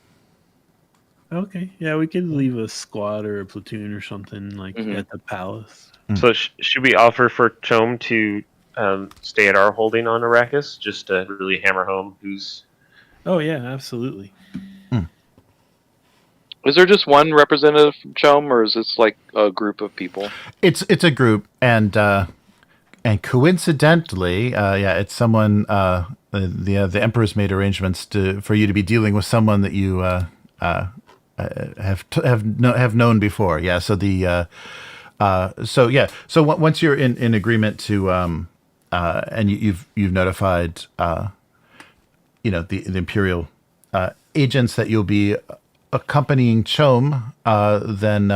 Okay, yeah, we could leave a squad or a platoon or something at the palace. So should we offer for Chom to stay at our holding on Arrakis, just to really hammer home who's... Oh yeah, absolutely. Is there just one representative from Chom, or is this like a group of people? It's a group, and coincidentally, it's someone. The Emperor's made arrangements for you to be dealing with someone that you have known before. Yeah. So once you're in agreement to and you've notified the Imperial agents that you'll be accompanying Chom, then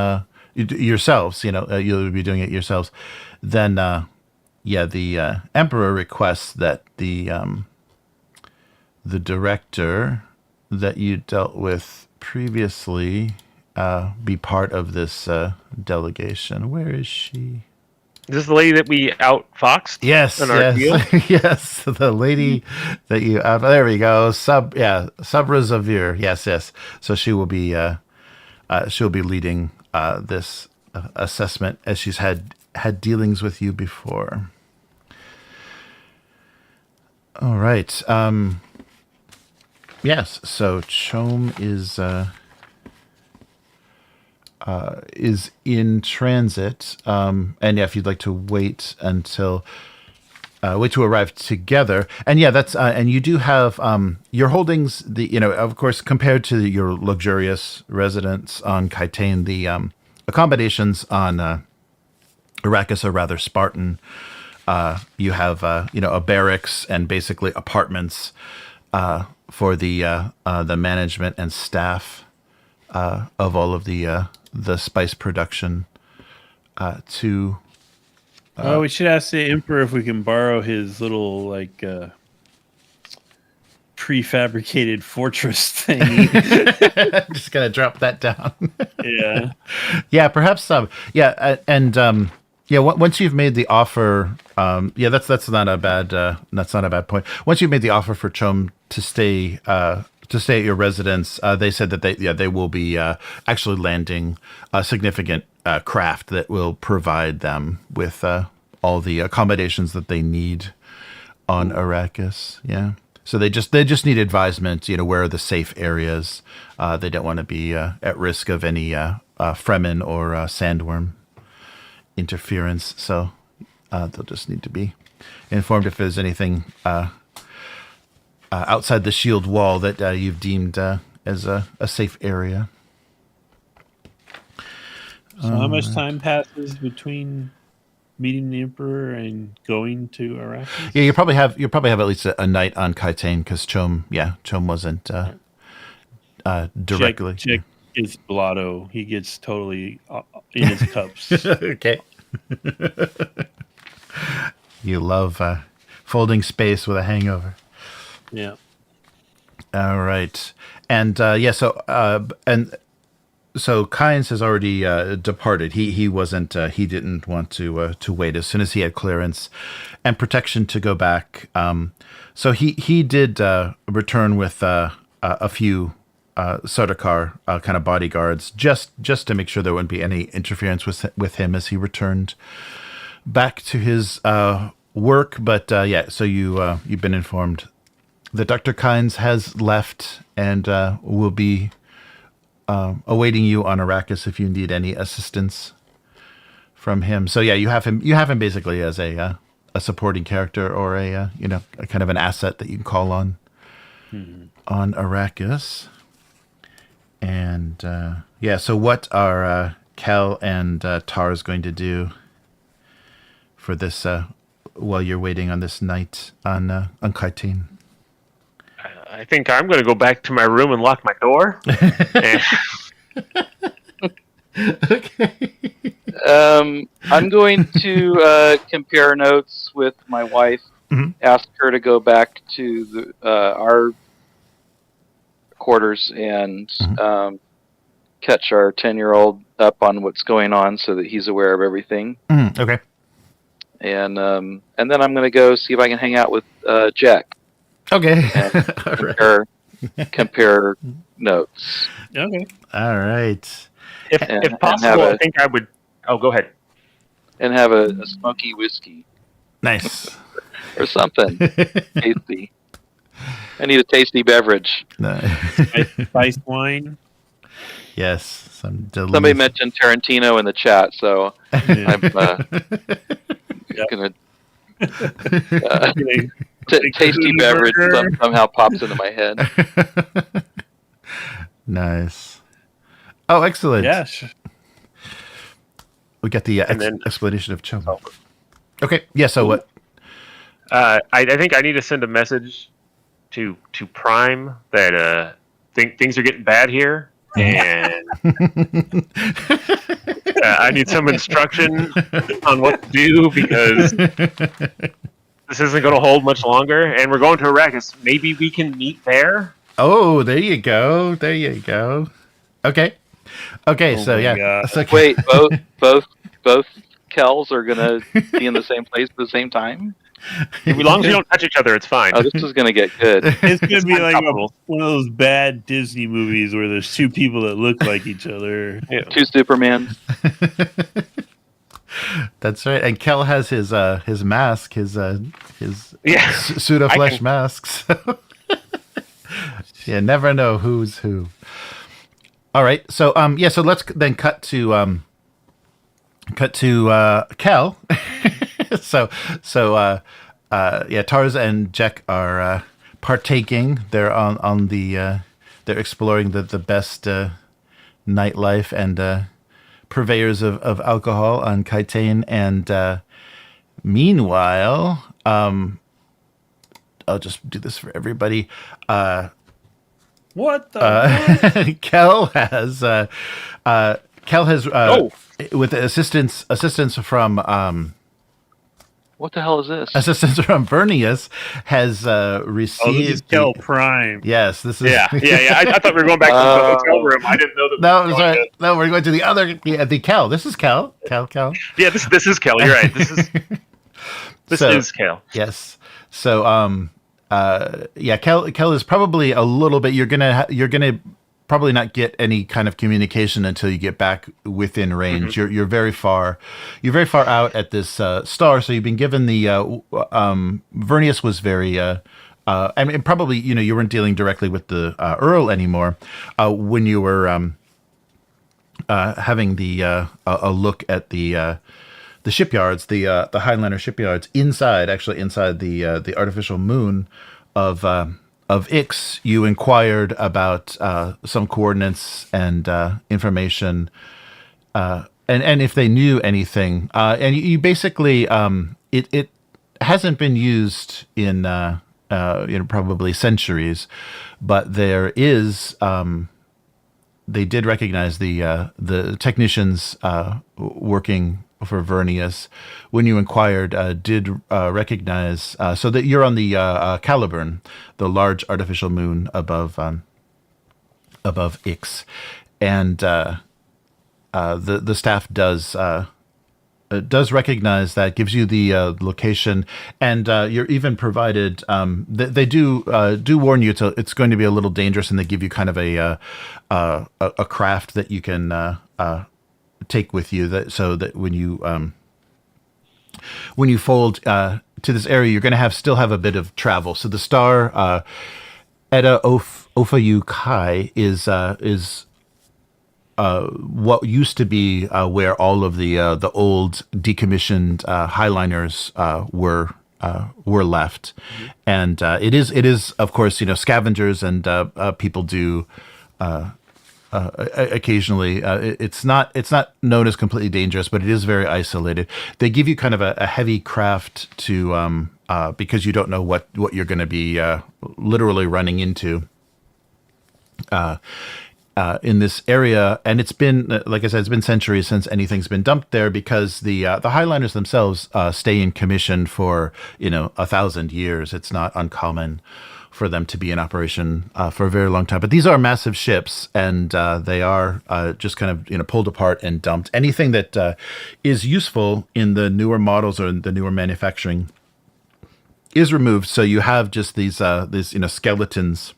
yourselves, you'll be doing it yourselves. Then the Emperor requests that the director that you dealt with previously be part of this delegation. Where is she? Is this the lady that we outfoxed? Yes, yes, the lady that you. There we go. Sabra Zavir. Yes. So she will be. She'll be leading this assessment, as she's had dealings with you before. All right. Yes. So Chom is in transit, and if you'd like to wait to arrive together, and that's and you do have your holdings. Of course, compared to your luxurious residence on Kytane, the accommodations on Arrakis are rather Spartan. You have a barracks and basically apartments for the management and staff of all of the spice production. We should ask the Emperor if we can borrow his little prefabricated fortress thing. Just gonna drop that down. Yeah, perhaps some. Once you've made the offer, that's not a bad point. Once you've made the offer for Chom to stay at your residence, they said that they will be actually landing a significant craft that will provide them with all the accommodations that they need on Arrakis. Yeah. So they just need advisement. Where are the safe areas? They don't want to be at risk of any Fremen or sandworm interference. So they'll just need to be informed if there's anything outside the shield wall that you've deemed as a safe area. So how much time passes between meeting the Emperor and going to Arrakis? Yeah, you probably have at least a night on Kytane, because Chom wasn't directly. Check his blotto. He gets totally in his cups. Okay. You love folding space with a hangover. Yeah. All right. And so Kynes has already departed. He wasn't. He didn't want to wait. As soon as he had clearance and protection to go back, so he did return with a few Sardaukar kind of bodyguards, just to make sure there wouldn't be any interference with him as he returned back to his work. But so you've been informed that Dr. Kynes has left and will be awaiting you on Arrakis if you need any assistance from him. So you have him basically as a supporting character, or a kind of an asset that you can call on on Arrakis. And so what are Kel and Tars going to do for this while you're waiting on this night on Kytane? I think I'm going to go back to my room and lock my door. Okay. I'm going to compare notes with my wife. Mm-hmm. Ask her to go back to our quarters and catch our 10-year-old up on what's going on so that he's aware of everything. Okay. And then I'm going to go see if I can hang out with Jack. Okay. And compare notes. Okay. All right. If possible, I think I would. Oh, go ahead. And have a smoky whiskey. Nice. Or something tasty. I need a tasty beverage. Spiced wine. Yes. Somebody mentioned Tarantino in the chat, so I'm gonna tasty beverage somehow pops into my head. Nice. Oh, excellent. Yes. We got the explanation of Chum. Okay. Yeah. So what? I think I need to send a message to Prime that things are getting bad here, and I need some instruction on what to do because this isn't going to hold much longer, and we're going to Arrakis. Maybe we can meet there. Oh, there you go. There you go. Okay. Okay. Oh So yeah. So, wait, both Kells are going to be in the same place at the same time? As long as you don't touch each other, it's fine. Oh, this is going to get good. It's going to be like one of those bad Disney movies where there's two people that look like each other. Yeah. Two Supermans. That's right. And Kel has his mask, his pseudo-flesh masks. You never know who's who. All right. So so let's then cut to Kel. So Tars and Jack are partaking. They're on the they're exploring the best nightlife and purveyors of alcohol on Kaitane. And meanwhile, I'll just do this for everybody. What the? Kel has with assistance from. What the hell is this? Assistance from Vernius has received. Oh, this is Kel Prime. Yes, this is. Yeah. I thought we were going back to the hotel room. I didn't know that. No, we're going to the other. Yeah, the Kel. This is Kel. Kel. Yeah, this is Kel. You're right. This is Kel. Yes. So, Kel is probably a little bit. You're gonna probably not get any kind of communication until you get back within range. Mm-hmm. You're very far. You're very far out at this star. So you've been given the Vernius was very. I mean, probably you weren't dealing directly with the Earl anymore when you were having the a look at the shipyards, the Highliner shipyards inside the artificial moon of Ix. You inquired about some coordinates and information, and if they knew anything. And you basically it hasn't been used in probably centuries, but there is. They did recognize the technicians working for Vernius when you inquired did recognize so that you're on the Caliburn, the large artificial moon above Ix, and the staff does recognize that, gives you the location, and you're even provided. They do warn you it's going to be a little dangerous, and they give you kind of a craft that you can take with you, so that when you fold to this area, you're going to still have a bit of travel. So the star Eda Ofayu Kai is what used to be where all of the old decommissioned Highliners were left, and it is of course scavengers and people do. Occasionally, it's not known as completely dangerous, but it is very isolated. They give you kind of a heavy craft to because you don't know what you're going to be literally running into. in this area, and it's been, like I said, it's been centuries since anything's been dumped there, because the Highliners themselves stay in commission for 1,000 years. It's not uncommon for them to be in operation for a very long time. But these are massive ships, and they are just kind of pulled apart and dumped. Anything that is useful in the newer models or in the newer manufacturing is removed. So you have just these skeletons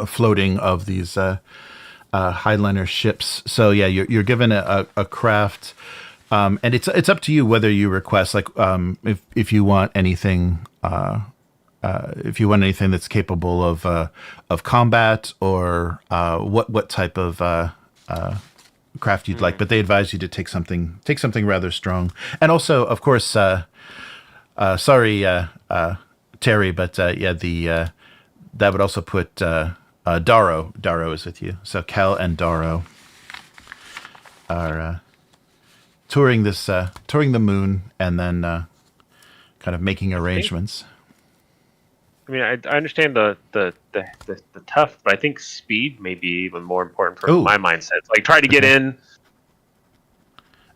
floating of these Highliner ships. So yeah, you're given a craft, and it's up to you whether you request, like, if you want anything. If you want anything that's capable of combat, or what type of craft you'd like, but they advise you to take something rather strong. And also, of course, sorry, Terry, but that would also put Darrow. Darrow is with you, so Cal and Darrow are touring the moon, and then kind of making arrangements. I mean, I understand the tough, but I think speed may be even more important for my mindset. Like, try to get in.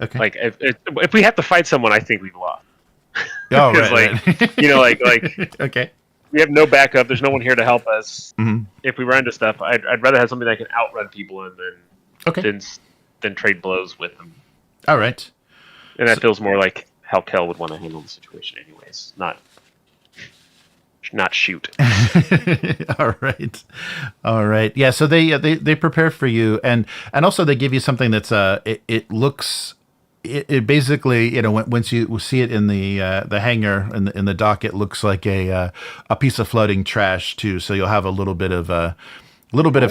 Okay. Like, if we have to fight someone, I think we've lost. Oh, right. Okay. We have no backup. There's no one here to help us. Mm-hmm. If we run into stuff, I'd rather have something that can outrun people than trade blows with them. All right. And that feels more like how Kel would want to handle the situation, anyways. Not shoot. All right. Yeah. So they prepare for you, and also they give you something that's it looks. It basically, once you see it in the hangar in the dock, it looks like a piece of floating trash too. So you'll have a little bit of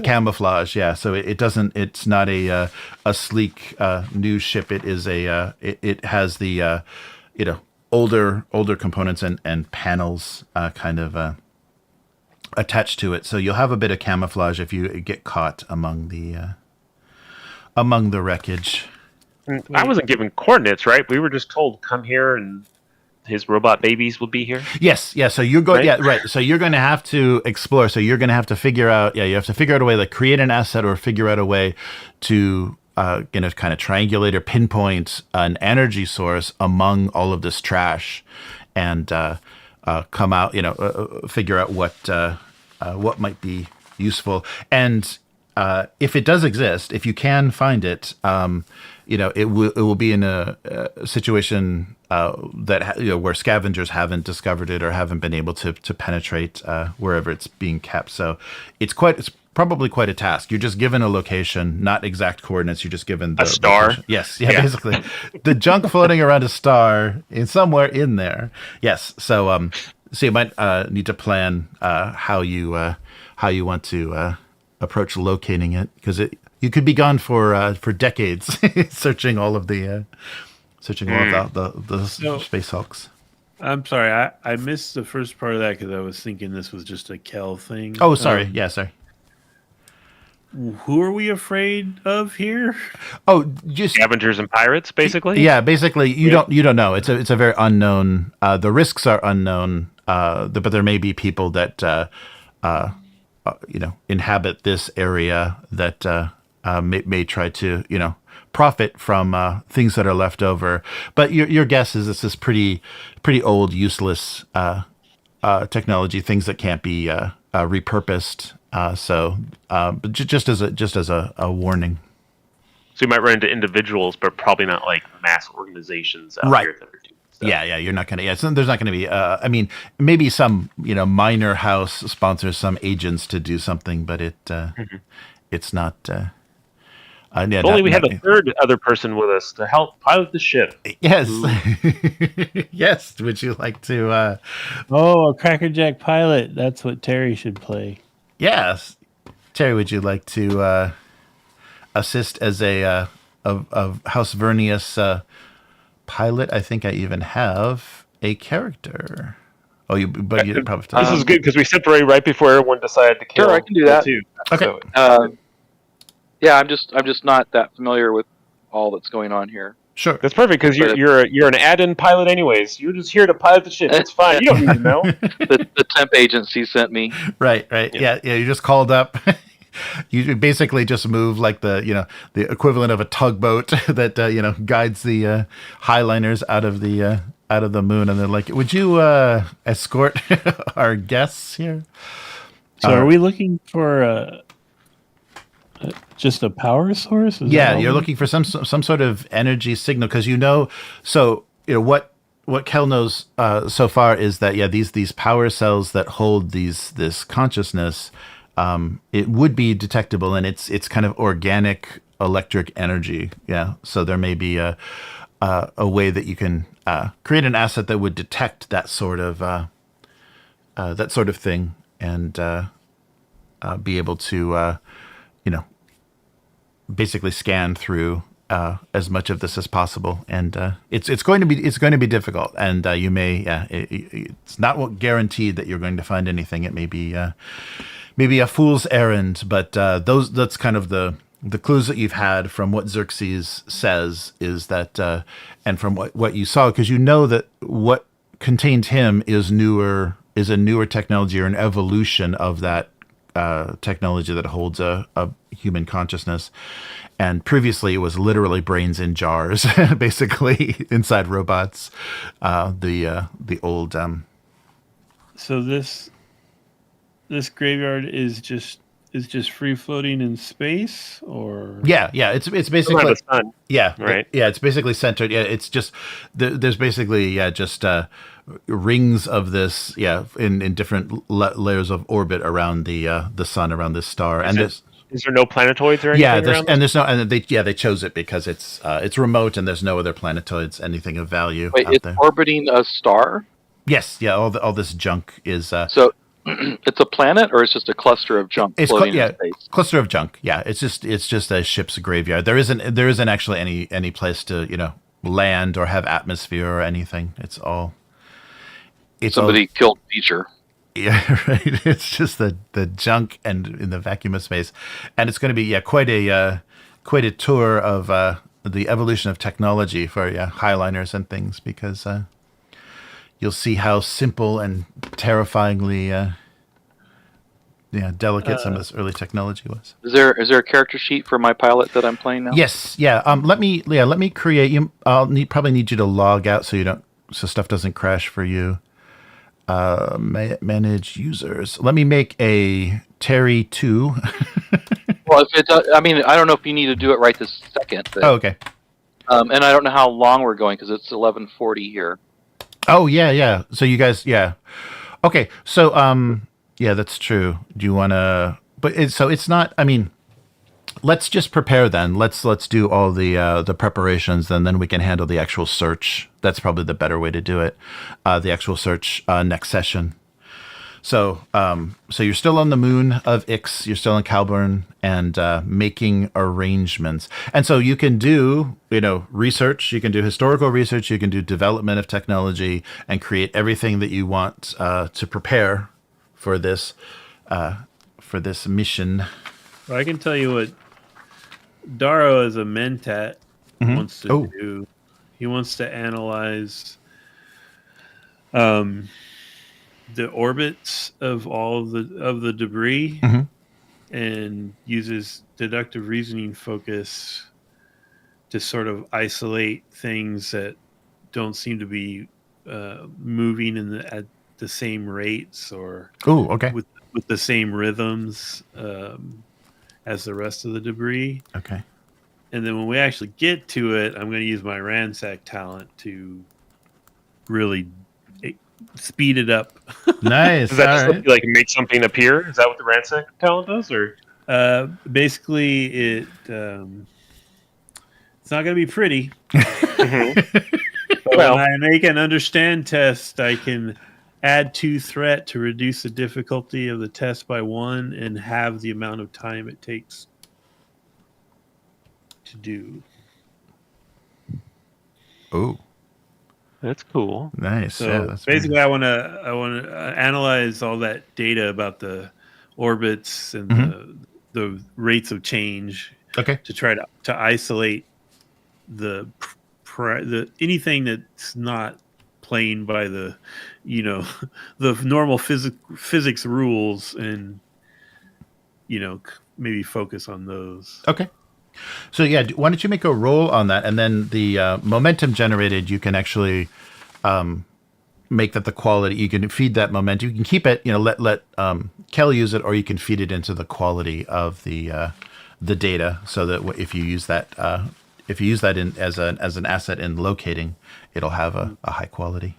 camouflage. Yeah. So it's not a sleek new ship. It is it has the older components and panels kind of attached to it. So you'll have a bit of camouflage if you get caught among the wreckage. I wasn't given coordinates, right? We were just told, come here and his robot babies will be here. Yes. Yeah. So you're going, right? Yeah, right. So you're going to have to explore. So you're going to have to figure out, you have to figure out a way to create an asset, or figure out a way to, kind of triangulate or pinpoint an energy source among all of this trash, and come out, figure out what might be useful. And if it does exist, if you can find it, it will be in a situation that where scavengers haven't discovered it or haven't been able to penetrate wherever it's being kept. So it's probably quite a task. You're just given a location, not exact coordinates. You're just given a star. Location. Yes, yeah, basically the junk floating around a star somewhere in there. Yes, so you might need to plan how you want to approach locating it, because you could be gone for decades searching all of the space hulks. I'm sorry, I missed the first part of that because I was thinking this was just a Kel thing. Oh, sorry. Sorry. Who are we afraid of here? Oh, just scavengers and pirates, basically. Yeah, basically, you don't know. It's a very unknown. The risks are unknown. But there may be people that inhabit this area that may try to profit from things that are left over. But your guess is this is pretty old, useless technology, things that can't be repurposed. But just as a warning. So you might run into individuals, but probably not like mass organizations out right. here that are doing stuff. Yeah, you're not gonna. Yeah, so there's not gonna be. Maybe some minor house sponsors some agents to do something, but it's not. Only we had a third other person with us to help pilot the ship. Yes. Yes. Would you like to? A crackerjack pilot. That's what Terry should play. Yes. Terry, would you like to assist as a House Vernius pilot? I think I even have a character. Oh, you probably. This is good because we separated right before everyone decided to kill. Sure, I can do that too. Okay. So, yeah, I'm just not that familiar with all that's going on here. Sure, that's perfect because you're an add-in pilot anyways. You're just here to pilot the ship. It's fine. You don't need to know. The temp agency sent me. Right. Yeah. You just called up. You basically just move like the equivalent of a tugboat that guides the highliners out of the moon, and they're like, "Would you escort our guests here?" So, are we looking for just a power source? You're looking for some sort of energy signal because what Kel knows so far is that these power cells that hold this consciousness, it would be detectable, and it's kind of organic electric energy. Yeah, so there may be a way that you can create an asset that would detect that sort of thing and be able to basically scan through as much of this as possible, and it's going to be difficult, and you may it's not guaranteed that you're going to find anything. It may be maybe a fool's errand, but that's kind of the clues that you've had from what Xerxes says is that, and from what you saw, because you know that what contained him is a newer technology or an evolution of that technology that holds a human consciousness. And previously, it was literally brains in jars, basically inside robots. The old. So this graveyard is just free floating in space, or it's basically around the sun. Right. It's basically centered. Yeah, it's just there's basically just rings of this in different layers of orbit around the sun, around this star, Is there no planetoids or anything? They chose it because it's remote and there's no other planetoids, anything of value. Wait, it's there. orbiting a star? Yes, all this junk is. So it's a planet, or it's just a cluster of junk floating in space? Cluster of junk. Yeah, it's just a ship's graveyard. There isn't actually any place to land or have atmosphere or anything. Somebody killed Beecher. Yeah, right. It's just the junk and in the vacuum of space, and it's going to be quite a tour of the evolution of technology for highliners and things, because you'll see how simple and terrifyingly delicate some of this early technology was. Is there a character sheet for my pilot that I'm playing now? Yes, yeah. Let me create you. I'll probably need you to log out so stuff doesn't crash for you. Manage users. Let me make a Terry 2. Well, if it, I don't know if you need to do it right this second. But, okay. And I don't know how long we're going because it's 11:40 here. Oh yeah. So you guys, okay. So that's true. Do you want to? But it's not. Let's just prepare then. Let's do all the preparations, and then we can handle the actual search. That's probably the better way to do it. The actual search next session. So you're still on the moon of Ix. You're still in Calburn and making arrangements. And so you can do research. You can do historical research. You can do development of technology and create everything that you want to prepare for this mission. Well, I can tell you what Darrow as a Mentat wants to do. He wants to analyze the orbits of all of the debris and uses deductive reasoning focus to sort of isolate things that don't seem to be moving at the same rates or with the same rhythms as the rest of the debris. Okay. And then when we actually get to it, I'm going to use my ransack talent to really speed it up. Nice. Does that just like make something appear? Is that what the ransack talent does, or? Basically, it's not going to be pretty. But when I make an understand test, I can add 2 threat to reduce the difficulty of the test by 1 and have the amount of time it takes to do. Oh, that's cool. Nice. So that's basically, I want to analyze all that data about the orbits and the rates of change. Okay. To try to isolate the anything that's not playing by the the normal physics rules, and maybe focus on those. Okay. So yeah, why don't you make a roll on that, and then the momentum generated, you can actually make that the quality. You can feed that momentum. You can keep it. Let Kel use it, or you can feed it into the quality of the data, so that if you use that in as an asset in locating, it'll have a high quality.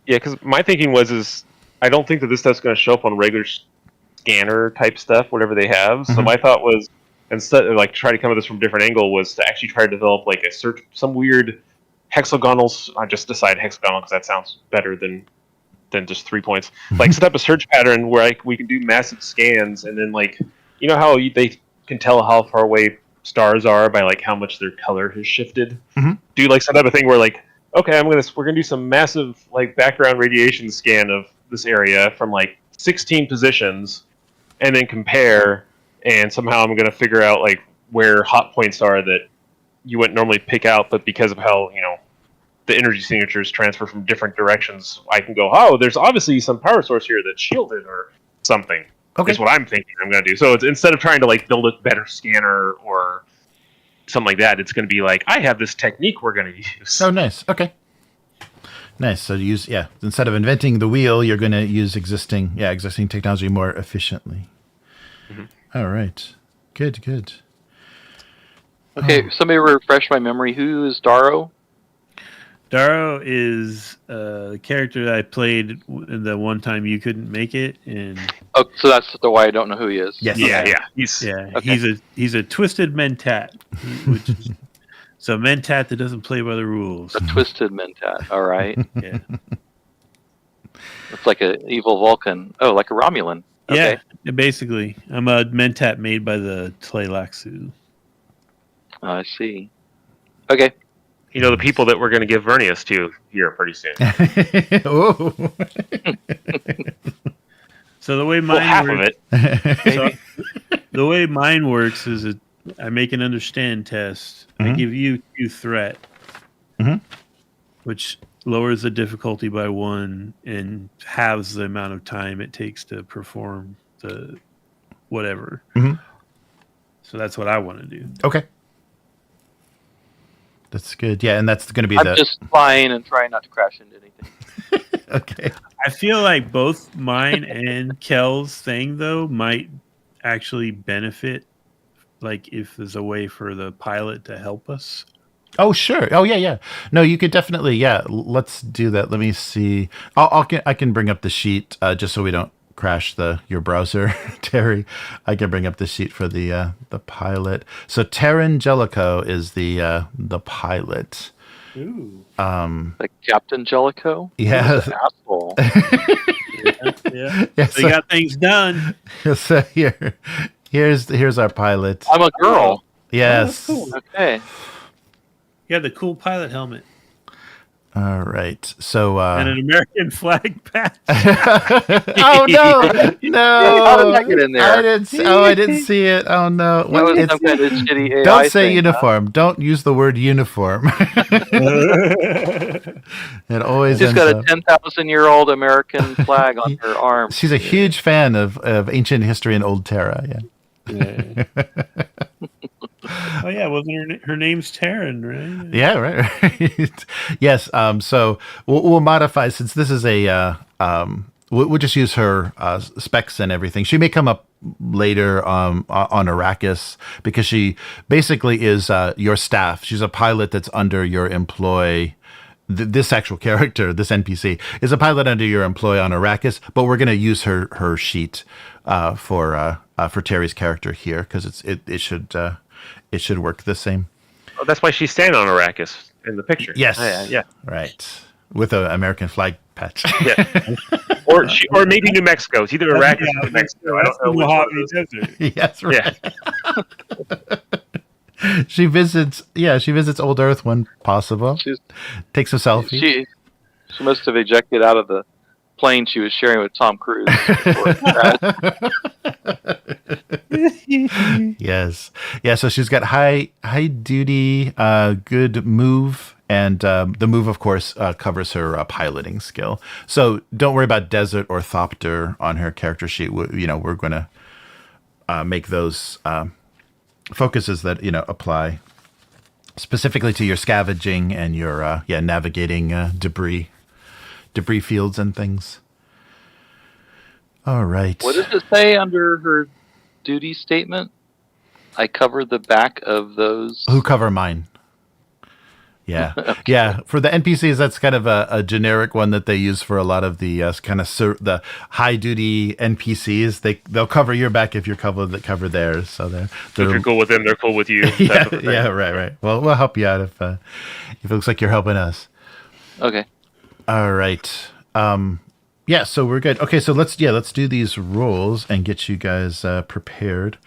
Yeah, because my thinking was I don't think that this stuff's going to show up on regular scanner type stuff, whatever they have. Mm-hmm. So my thought was, instead of try to come at this from a different angle, was to actually try to develop some weird hexagonal. I just decided hexagonal because that sounds better than just 3 points. Some type of search pattern where we can do massive scans, and then how they can tell how far away stars are by how much their color has shifted. Mm-hmm. Do some type of thing where okay, we're gonna do some massive background radiation scan of this area from 16 positions, and then compare. And somehow I'm going to figure out where hot points are that you wouldn't normally pick out, but because of how the energy signatures transfer from different directions, I can go, oh, there's obviously some power source here that's shielded or something. Okay, is what I'm thinking I'm going to do. So it's, instead of trying to build a better scanner or something like that, it's going to be I have this technique we're going to use. Oh, nice. Okay. Nice. So instead of inventing the wheel, you're going to use existing technology more efficiently. Mm-hmm. All right. Good. Okay, somebody refresh my memory. Who is Darrow? Darrow is the character that I played the one time you couldn't make it. So that's why I don't know who he is. Yes. Yeah. He's a twisted mentat. So mentat that doesn't play by the rules. A twisted mentat. All right. Yeah. It's like an evil Vulcan. Oh, like a Romulan. Okay. Yeah, basically. I'm a mentat made by the Tleilaxu. I see. Okay. The people that we're going to give Vernius to here pretty soon. Oh. So the way mine half of it. The way mine works is I make an understand test. Mm-hmm. I give you 2 threat, mm-hmm. which lowers the difficulty by 1 and halves the amount of time it takes to perform the whatever. Mm-hmm. So that's what I want to do. Okay. That's good. Yeah, and that's going to be I'm just flying and trying not to crash into anything. Okay. I feel like both mine and Kel's thing, though, might actually benefit, if there's a way for the pilot to help us. Oh, sure. Oh, yeah. No, you could definitely, let's do that. Let me see. I can bring up the sheet just so we don't crash your browser, Terry. I can bring up the sheet for the pilot. So Terran Jellicoe is the pilot. Ooh. Like Captain Jellicoe? Yeah. Asshole. Yeah. So you got things done. So here's our pilot. I'm a girl. Yes. Oh, cool. Okay. You have the cool pilot helmet. All right. So and an American flag patch. Oh no! How did that get in there? I didn't see it. Oh no! That was some kind of shitty AI don't say thing, uniform. Huh? Don't use the word uniform. It always she's got a 10,000-year-old American flag on her arm. She's a huge fan of ancient history and old Terra. Yeah. Oh yeah, wasn't her name's Terran, right? Yeah, right. Yes. So we'll modify, since this is a we'll just use her specs and everything. She may come up later on Arrakis, because she basically is your staff. She's a pilot that's under your employ. This actual character, this NPC, is a pilot under your employ on Arrakis, but we're going to use her sheet for Terry's character here, because it should work the same. Oh, that's why she's standing on Arrakis in the picture. Yes. Yeah. Right. With an American flag patch. Yeah. or maybe New Mexico. It's either Arrakis or New Mexico. I don't know which one it is. Yes, right. Yeah. She visits Old Earth when possible. Takes a selfie. She must have ejected out of the plane she was sharing with Tom Cruise. Yes. Yeah, so she's got high duty, good move, and the move, of course, covers her piloting skill. So don't worry about desert or thopter on her character sheet. We're going to make those focuses that apply specifically to your scavenging and your navigating debris fields and things. All right. What does it say under her duty statement? I cover the back of those. Who cover mine? Yeah. Okay. Yeah. For the NPCs, that's kind of a generic one that they use for a lot of the the high duty NPCs. They'll cover your back if you're cover theirs. So they're if you're cool with them, they're cool with you. Yeah. Right. Well, we'll help you out if it looks like you're helping us. Okay. All right. Yeah. So we're good. Okay. So let's do these rolls and get you guys prepared.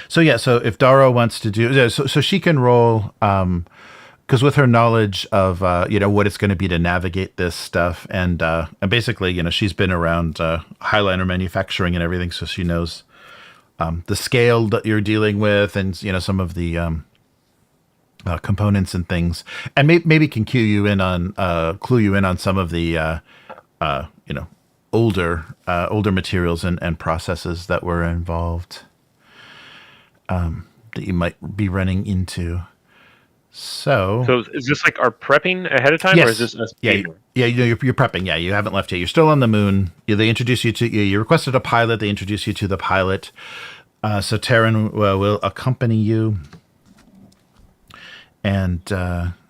So if Daro wants to do, so she can roll, because with her knowledge of what it's going to be to navigate this stuff, and basically she's been around highliner manufacturing and everything, so she knows the scale that you're dealing with, and some of the components and things, and maybe can clue you in on some of the older materials and processes that were involved. That you might be running into. So is this like our prepping ahead of time, yes. Or is this us? You're prepping. Yeah, you haven't left yet. You're still on the moon. They introduce you to. You requested a pilot. They introduce you to the pilot. So Terran will accompany you. And and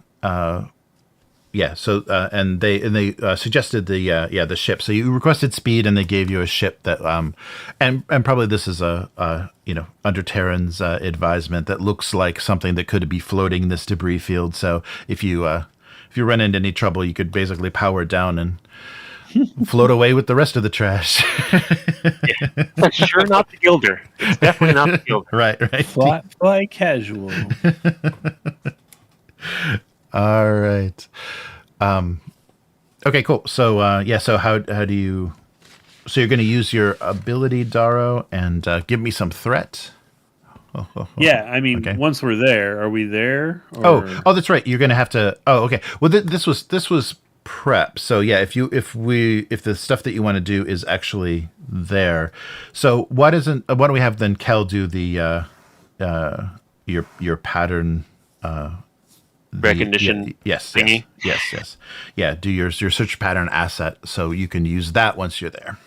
they suggested the ship. So you requested speed, and they gave you a ship that and probably this is under Terran's advisement, that looks like something that could be floating this debris field. So if you run into any trouble, you could basically power it down and float away with the rest of the trash. Yeah. That's sure not the Gilder. It's definitely not the Gilder. Right. Fly casual. All right. Okay, cool. So, so how do you... So you're going to use your ability, Daro, and give me some threat? Yeah, I mean, okay. Once we're there, are we there? Or... Oh, that's right. You're going to have to... Oh, okay. Well, this was prep. So, yeah, if the stuff that you want to do is actually there. So why don't we have then Kel do the your pattern... recognition thingy. Yes. Yeah, do your search pattern asset, so you can use that once you're there.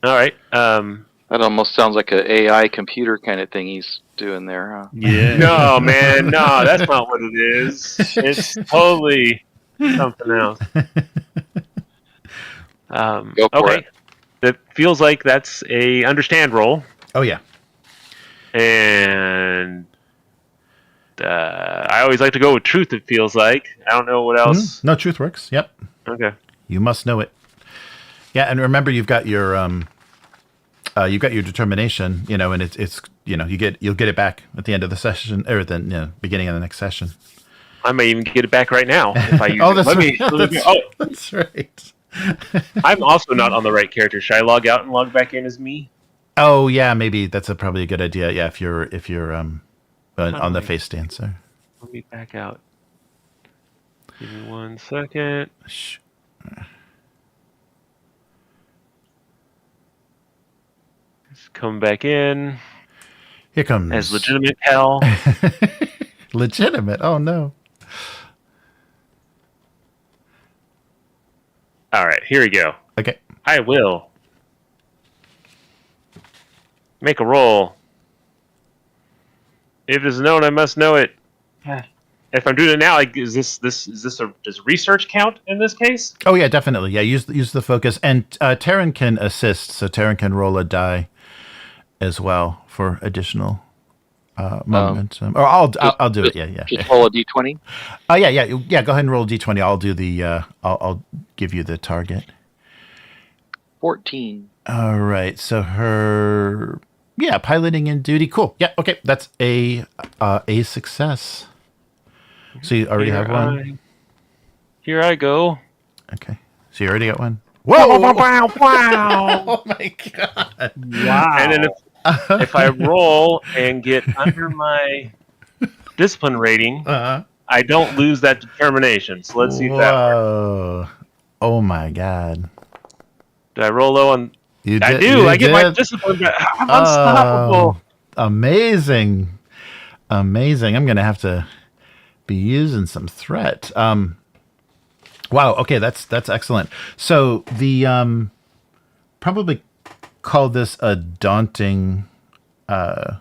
All right. That almost sounds like an AI computer kind of thing he's doing there, huh? Yeah. No, man. No, that's not what it is. It's totally something else. Go for it. It feels like that's a understand roll. Oh, yeah. And... I always like to go with truth, it feels like. I don't know what else. No, truth works. Yep. Okay. You must know it. Yeah, and remember you've got your determination, and it's you'll get it back at the end of the session, or the beginning of the next session. I may even get it back right now if I use it. That's right. I'm also not on the right character. Should I log out and log back in as me? Oh yeah, maybe that's probably a good idea. Yeah, if you're on the face dancer. Let me back out. Give me 1 second. Just come back in. Here comes as legitimate Cal. Legitimate? Oh no. All right, here we go. Okay. I will make a roll. If it's known, I must know it. If I'm doing it now, does research count in this case? Oh yeah, definitely. Yeah, use the focus, and Terran can assist, so Terran can roll a die as well for additional momentum. Or I'll do it. Yeah. Just roll a d20. Yeah. Go ahead and roll a d20. I'll do the. I'll give you the target. 14. All right. So her. Yeah, piloting and duty. Cool. Yeah. Okay. That's a success. So you already have one. Here I go. Okay. So you already got one. Whoa! Wow! Oh my god! Wow! And then if I roll and get under my discipline rating, I don't lose that determination. So let's see if that works. Oh my god! Did I roll low on? I do. I get my discipline back. I'm unstoppable. Amazing. I'm going to have to be using some threat. Wow. Okay. That's excellent. So the, probably call this a daunting, that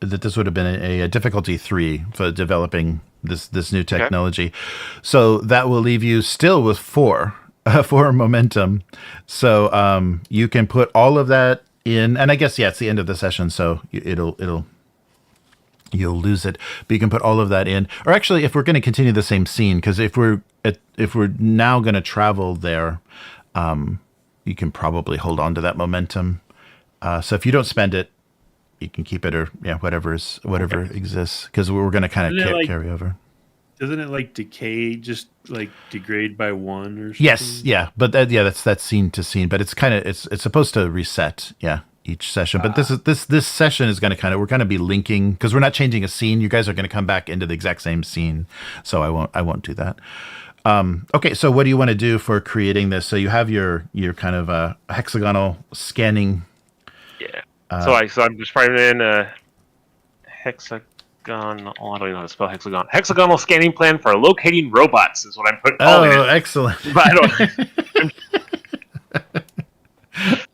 this would have been a difficulty 3 for developing this new technology. Okay. So that will leave you still with 4 momentum. So you can put all of that in, and I guess it's the end of the session, so you'll lose it. But you can put all of that in, or actually, if we're going to continue the same scene, because if we're now going to travel there, you can probably hold on to that momentum. So if you don't spend it, you can keep it, or whatever exists, because we're going to kind of carry over. Doesn't it decay, just degrade by 1 or something? Yes, but that's scene to scene, but it's kind of it's supposed to reset, each session. But this session is going to we're going to be linking, because we're not changing a scene. You guys are going to come back into the exact same scene, so I won't do that. Okay, so what do you want to do for creating this? So you have your kind of hexagonal scanning. Yeah. So I'm just writing in hexagonal. I don't even know how to spell hexagon. Hexagonal scanning plan for locating robots is what I'm putting. Oh, excellent! But I don't.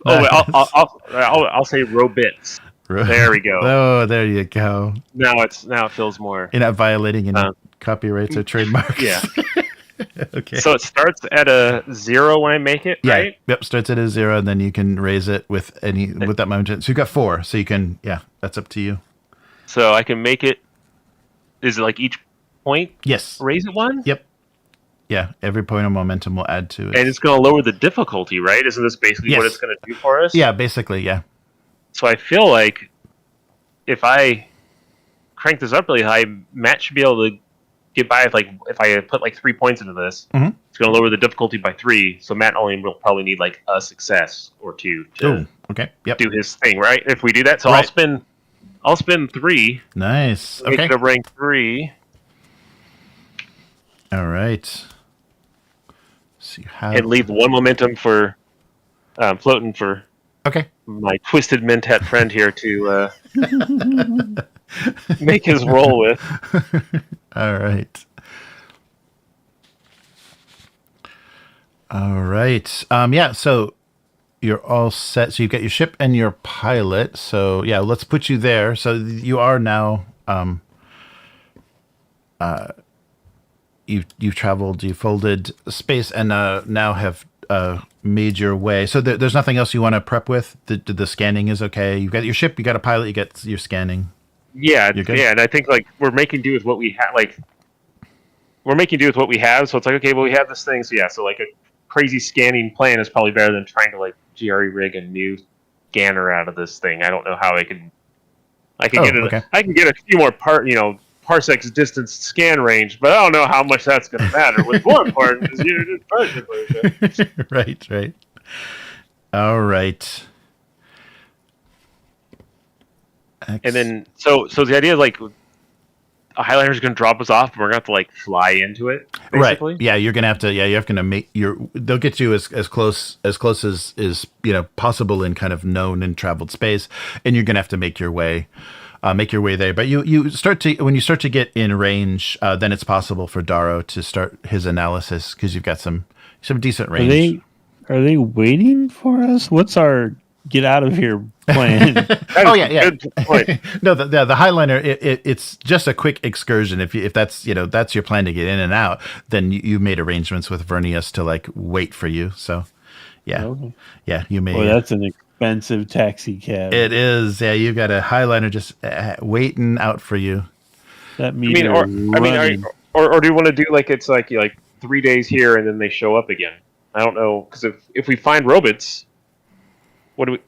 I'll say robits. There we go. Oh, there you go. Now it feels more. You're not violating any copyrights or trademarks. Yeah. Okay. So it starts at a 0 when I make it, right? Yep. Starts at a 0, and then you can raise it with that momentum. So you got 4. So you can, that's up to you. So I can make it. Is it each point? Yes. Raise it 1? Yep. Yeah. Every point of momentum will add to it. And it's going to lower the difficulty, right? Isn't this basically what it's going to do for us? Yeah, basically, yeah. So I feel like if I crank this up really high, Matt should be able to get by if I put 3 points into this. Mm-hmm. It's going to lower the difficulty by 3. So Matt only will probably need a success or 2 to do his thing, right? If we do that, so I'll spend 3. Nice. Make it a rank 3. All right. So you have and leave 1 momentum for floating for my twisted mentat friend here to make his roll with. All right. So you're all set. So you've got your ship and your pilot. So let's put you there. So you are now you've traveled, you folded space, and now have made your way. So there's nothing else you want to prep with? The scanning is okay. You've got your ship, you got a pilot, you get your scanning. Yeah, and I think we're making do with what we have. We're making do with what we have. So it's okay, well, we have this thing. So a crazy scanning plan is probably better than trying to GRE rig a new scanner out of this thing. I don't know how I can get it. I can get a few more parsecs distance scan range, but I don't know how much that's going to matter. What's more important is just particle. Right. All right. And then, so the idea is a Highlander is going to drop us off, and we're going to have to fly into it. Basically. Right. Yeah, you're going to have to. Yeah, you're going to make they'll get you as close as possible in kind of known and traveled space, and you're going to have to make your way there. But you start to when you start to get in range, then it's possible for Darrow to start his analysis, because you've got some decent range. Are they waiting for us? What's our get out of here plan? Good point. No, the Highliner, it's just a quick excursion. If that's that's your plan to get in and out, then you made arrangements with Vernius to wait for you. So you may. Well, that's an expensive taxi cab. It is. Yeah, you got a Highliner just waiting out for you. That means or do you want to do it's 3 days here and then they show up again? I don't know, because if we find robots, what do we?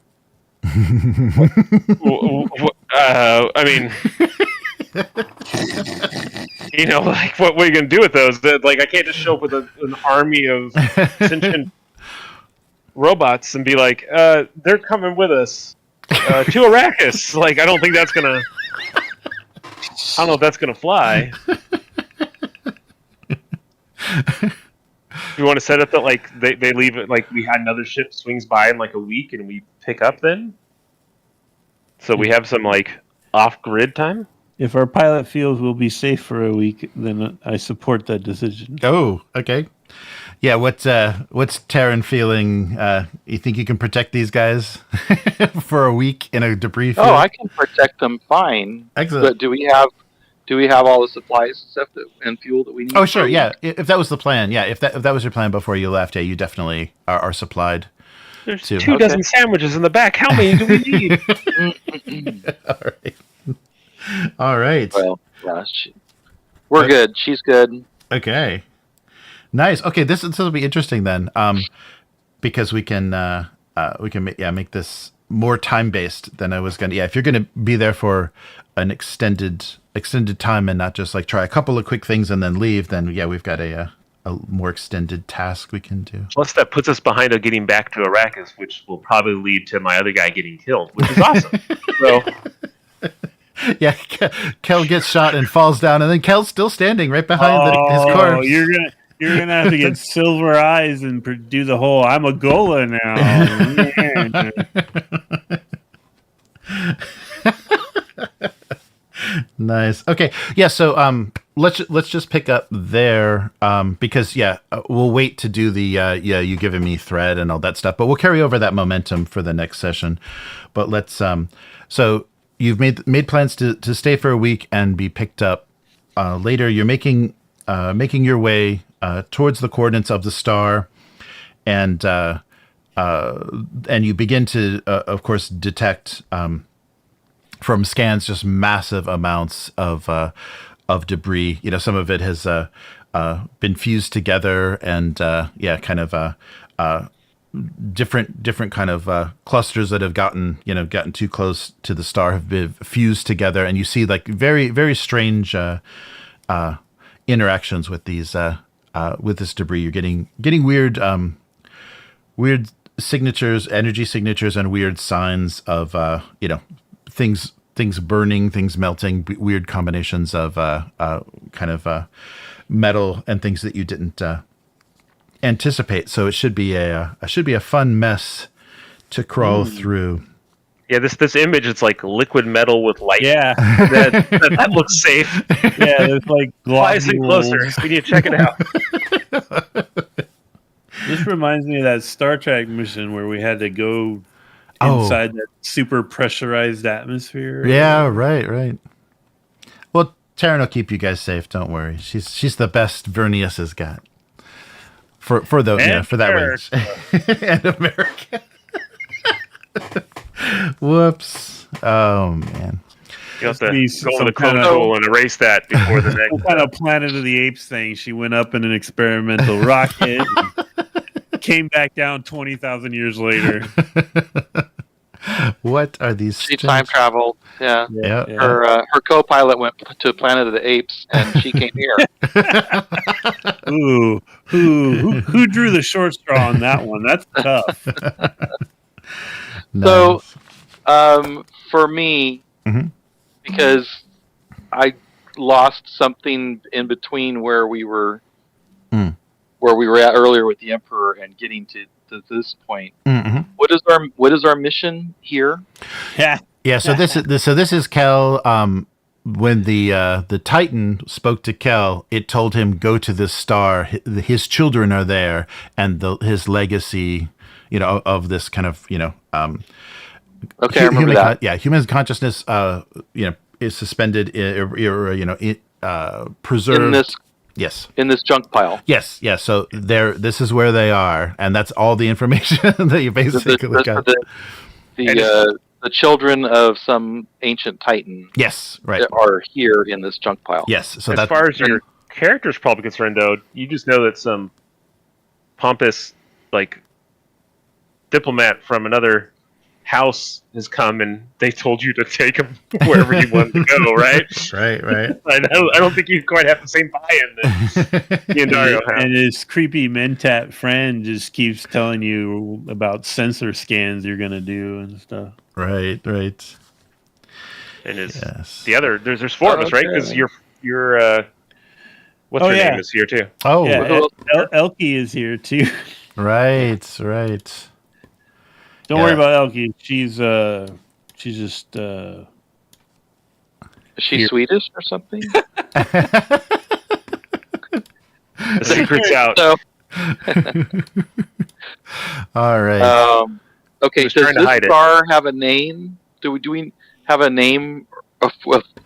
I mean, what are you gonna do with those? I can't just show up with an army of sentient robots and be they're coming with us to Arrakis. I don't think that's gonna. I don't know if that's gonna fly. You want to set it that like they leave it like we had another ship swings by in like a week and we pick up then? So we have some like off-grid time? If our pilot feels we'll be safe for a week, then I support that decision. Oh, okay. Yeah, what's Terran feeling? You think you can protect these guys for a week in a debris field? Oh, I can protect them fine. Excellent. But do we have all the supplies and stuff and fuel that we need? Oh, sure. Yeah, if that was the plan. Yeah, if that was your plan before you left, yeah, you definitely are supplied. There's 2 dozen sandwiches in the back. How many do we need? All right. Well, yeah, we're good. She's good. Okay. Nice. Okay, this will be interesting then, because we can make this more time based than I was gonna. Yeah, if you're gonna be there for an extended time and not just like try a couple of quick things and then leave, then yeah, we've got a more extended task we can do. Plus, that puts us behind on getting back to Arrakis, which will probably lead to my other guy getting killed, which is awesome. So. Yeah, Kel gets shot and falls down, and then Kel's still standing right behind his corpse. You're gonna have to get silver eyes and do the whole "I'm a Gola now." Nice. Okay. Yeah. So let's just pick up there because we'll wait to do the you giving me thread and all that stuff, but we'll carry over that momentum for the next session. But let's so. You've made plans to stay for a week and be picked up later. You're making your way towards the coordinates of the star, and you begin to, of course, detect from scans just massive amounts of debris. You know, some of it has been fused together, and kind of. Different kind of clusters that have gotten too close to the star have been fused together, and you see like very, very strange interactions with these with this debris. You're getting weird signatures, energy signatures, and weird signs of things burning, things melting, weird combinations of metal and things that you didn't anticipate. So it should be a fun mess to crawl through. Yeah, this image, it's like liquid metal with light. Yeah, that looks safe. Yeah, there's like fly us in closer. We need to check it out. This reminds me of that Star Trek mission where we had to go inside that super pressurized atmosphere. Yeah, right. Well, Taryn will keep you guys safe. Don't worry. She's the best Vernius has got. For that range. And America. Whoops. Oh man. You have to go in the console and erase that before the next. Some kind of Planet of the Apes thing. She went up in an experimental rocket and came back down 20,000 years later. What are these? She time traveled. Yeah. Yeah. Her co-pilot went to Planet of the Apes, and she came here. Ooh, who drew the short straw on that one? That's tough. Nice. So, for me, because I lost something in between where we were at earlier with the Emperor and getting to this point. What is our mission here? Yeah. So this is Kel. When the Titan spoke to Kel, it told him go to this star. His children are there, and his legacy, of this kind of Okay, I remember that. Human consciousness, is suspended, preserved. Yes. In this junk pile. Yes. So this is where they are, and that's all the information that you basically got. The children of some ancient titan. Yes, right. Are here in this junk pile. Yes. So as far as your character's probably concerned, though, you just know that some pompous, diplomat from another house has come and they told you to take him wherever you wanted to go, right? Right. I don't think you quite have the same buy-in that the Dario have. And his creepy Mentat friend just keeps telling you about sensor scans you're going to do and stuff. Right. And the other, there's four of us, right? Because you're what's her name is here too. Oh, yeah, Elkie is here too. Right. Don't worry about Elkie. She's just. Is she Swedish or something? Secret's out. So, all right. Okay, does this star have a name? Do we have a name of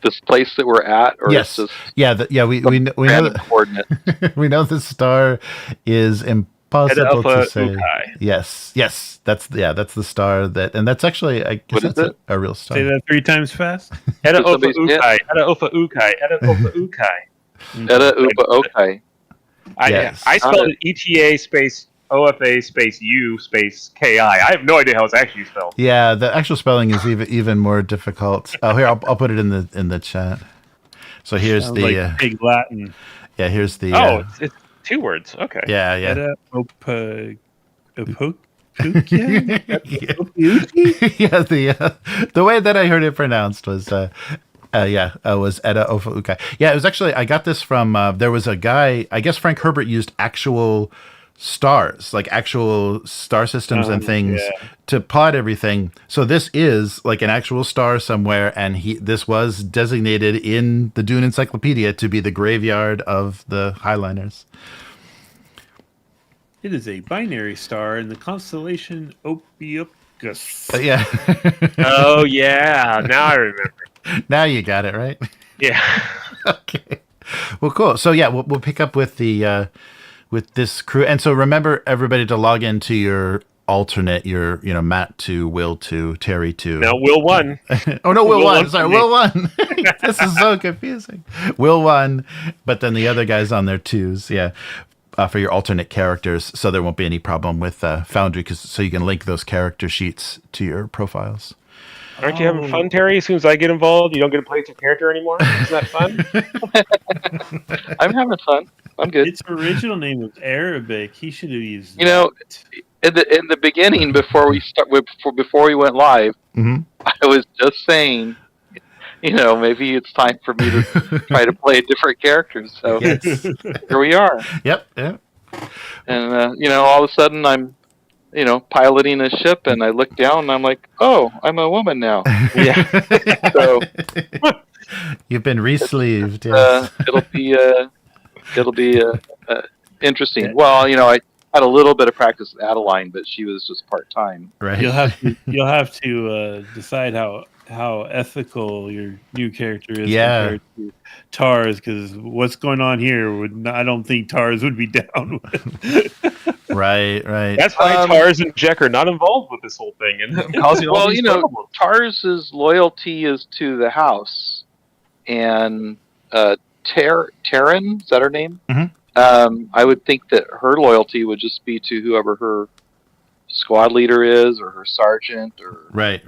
this place that we're at? Or yes. Is we know coordinate. we know the star is impossible to say. Yes, that's the star and that's actually I guess that's a real star. Say that 3 times fast. Eda Ofa Ukai. Eda Ofa Ukai. Eda Ofa Ukai. Eda Ofa Ukai. I spelled it ETA space OFA space U space KI. I have no idea how it's actually spelled. Yeah, the actual spelling is even more difficult. Oh, here I'll put it in the chat. So here's Sounds like big Latin. Yeah, here's the. It's 2 words. Okay. Yeah. Yeah, the way that I heard it pronounced was was Eda Ofa Ukai. Yeah, it was actually I got this from there was a guy, I guess Frank Herbert used actual stars, like actual star systems and things to plot everything. So this is like an actual star somewhere, and this was designated in the Dune Encyclopedia to be the graveyard of the Highliners. It is a binary star in the constellation Ophiuchus. Yeah. Oh yeah, now I remember. Now you got it right. Yeah. Okay. Well, cool. So yeah, we'll pick up with the with this crew, and so remember everybody to log into your alternate, your Matt 2, Will 2, Terry 2. No, Will 1. Oh no, Will 1. Sorry, Will 1. This is so confusing. Will 1, but then the other guys on their 2s. Yeah. For your alternate characters, so there won't be any problem with Foundry, so you can link those character sheets to your profiles. Aren't you having fun, Terry? As soon as I get involved, you don't get to play as your character anymore? Isn't that fun? I'm having fun. I'm good. Its original name was Arabic. He should have used. In the beginning, before we went live, I was just saying, maybe it's time for me to try to play different characters. So here we are. Yep. And all of a sudden I'm, piloting a ship, and I look down and I'm like, oh, I'm a woman now. Yeah. So you've been re-sleeved. It'll be interesting. Well, I had a little bit of practice with Adeline, but she was just part-time. Right. You'll have to decide how ethical your new character is compared to Tars, because what's going on here I don't think Tars would be down with. Right. That's why Tars and Jack are not involved with this whole thing and causing all these problems. Tars' loyalty is to the house, and Taryn, is that her name? Mm-hmm. I would think that her loyalty would just be to whoever her squad leader is, or her sergeant, or right.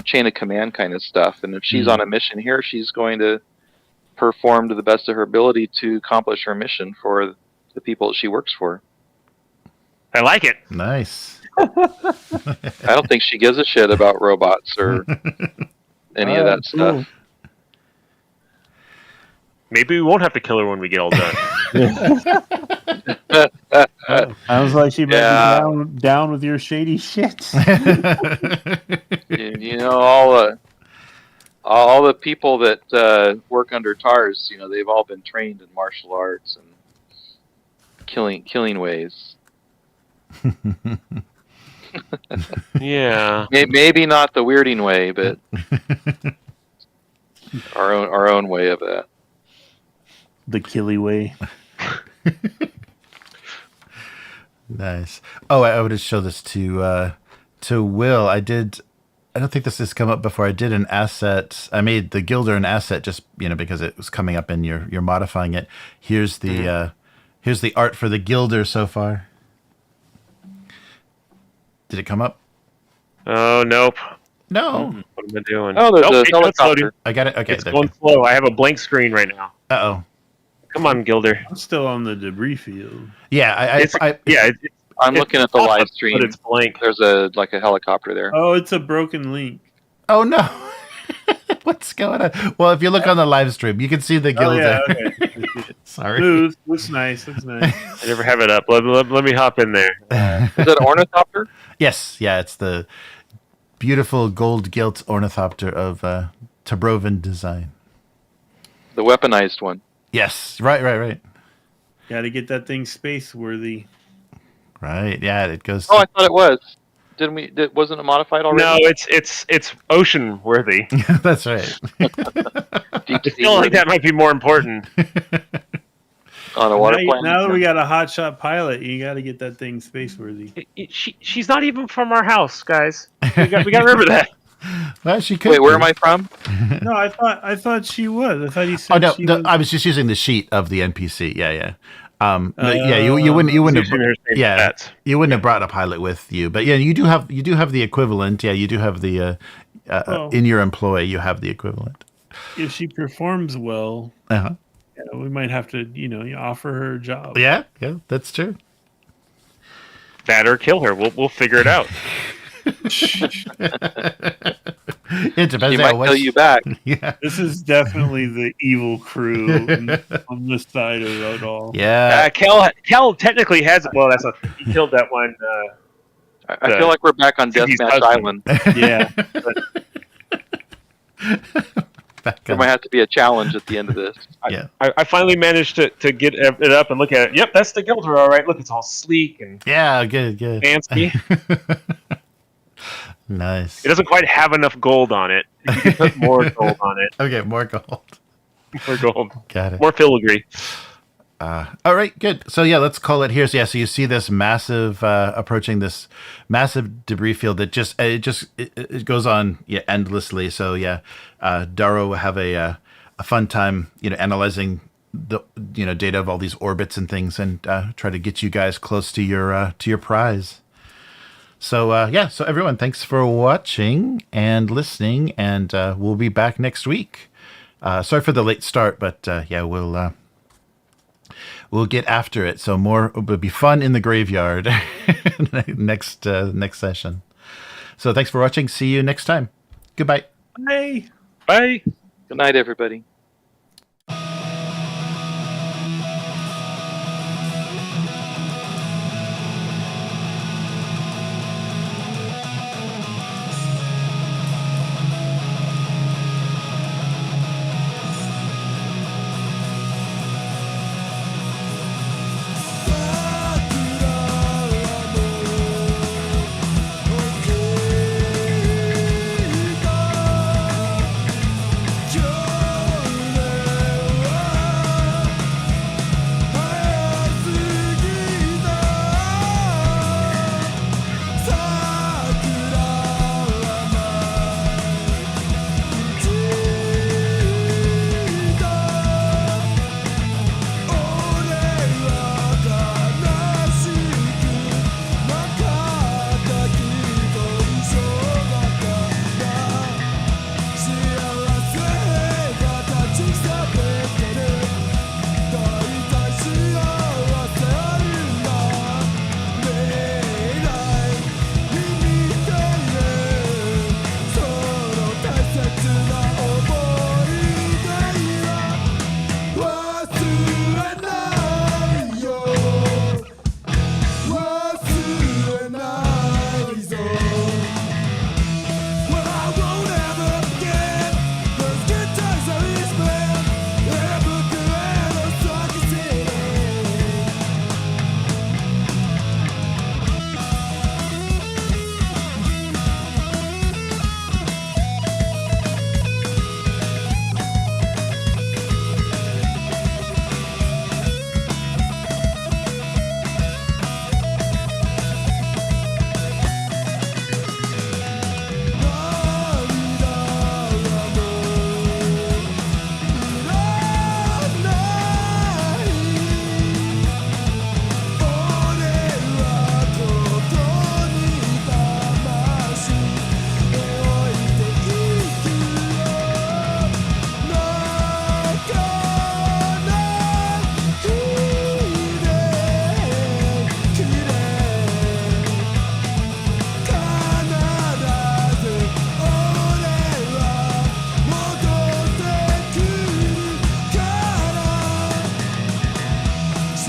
Chain of command kind of stuff. And if she's on a mission here, she's going to perform to the best of her ability to accomplish her mission for the people that she works for. I like it. Nice. I don't think she gives a shit about robots or any of that stuff. Maybe we won't have to kill her when we get all done. Sounds like she might be down with your shady shit. All the people that work under TARS, they've all been trained in martial arts and killing ways. Yeah. Maybe not the weirding way, but our own way of that. The killy way. Nice. Oh, I would show this to Will. I don't think this has come up before. I did an asset. I made the Gilder an asset just because it was coming up and you're modifying it. Here's the here's the art for the Gilder so far. Did it come up? Oh, nope. No. What am I doing? Oh, there's a helicopter. I got it. Okay. It's going slow. I have a blank screen right now. Uh-oh. Come on, Gilder. I'm still on the debris field. Yeah, I'm looking at the live stream. But it's blank. There's a helicopter there. Oh, it's a broken link. Oh no. What's going on? Well, if you look on the live stream, you can see the guild. Okay. Sorry. Smooth. Looks nice. I never have it up. Let me hop in there. Is that Ornithopter? Yes. Yeah, it's the beautiful gold gilt ornithopter of Tabroven design. The weaponized one. Yes. Right. Got to get that thing space worthy. Right. Yeah, it goes. Oh, I thought it was. Didn't we? Wasn't it modified already? No, it's ocean worthy. That's right. Deep I feel like that might be more important. On a water plane. Now that we got a hotshot pilot, you got to get that thing space worthy. She's not even from our house, guys. We got to remember that. Well, she could. Wait, where am I from? No, I thought she was. I thought he said. Oh no, she was. I was just using the sheet of the NPC. Yeah. You wouldn't have you wouldn't have brought a pilot with you, but yeah, you do have the equivalent. Yeah, you do have the in your employ you have the equivalent. If she performs well, we might have to offer her a job. Yeah, that's true. That or kill her. We'll figure it out. It depends. She might kill you back. Yeah, this is definitely the evil crew on this side of it all. Yeah, Kel technically has. Well, he killed that one. I feel like we're back on Deathmatch Island. Yeah. There might have to be a challenge at the end of this. I finally managed to get it up and look at it. Yep, that's the Gilder, all right. Look, it's all sleek and good. Fancy. Nice. It doesn't quite have enough gold on it. You can put more gold on it. Okay, more gold. More gold. Got it. More filigree. All right, good. So yeah, let's call it here. So so you see this massive approaching this massive debris field that it goes on endlessly. So Darrow will have a fun time analyzing the data of all these orbits and things and try to get you guys close to your prize. So so everyone, thanks for watching and listening, and we'll be back next week. Sorry for the late start, but we'll get after it. So it'll be fun in the graveyard next session. So thanks for watching. See you next time. Goodbye. Bye. Bye. Good night, everybody. Yo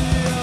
see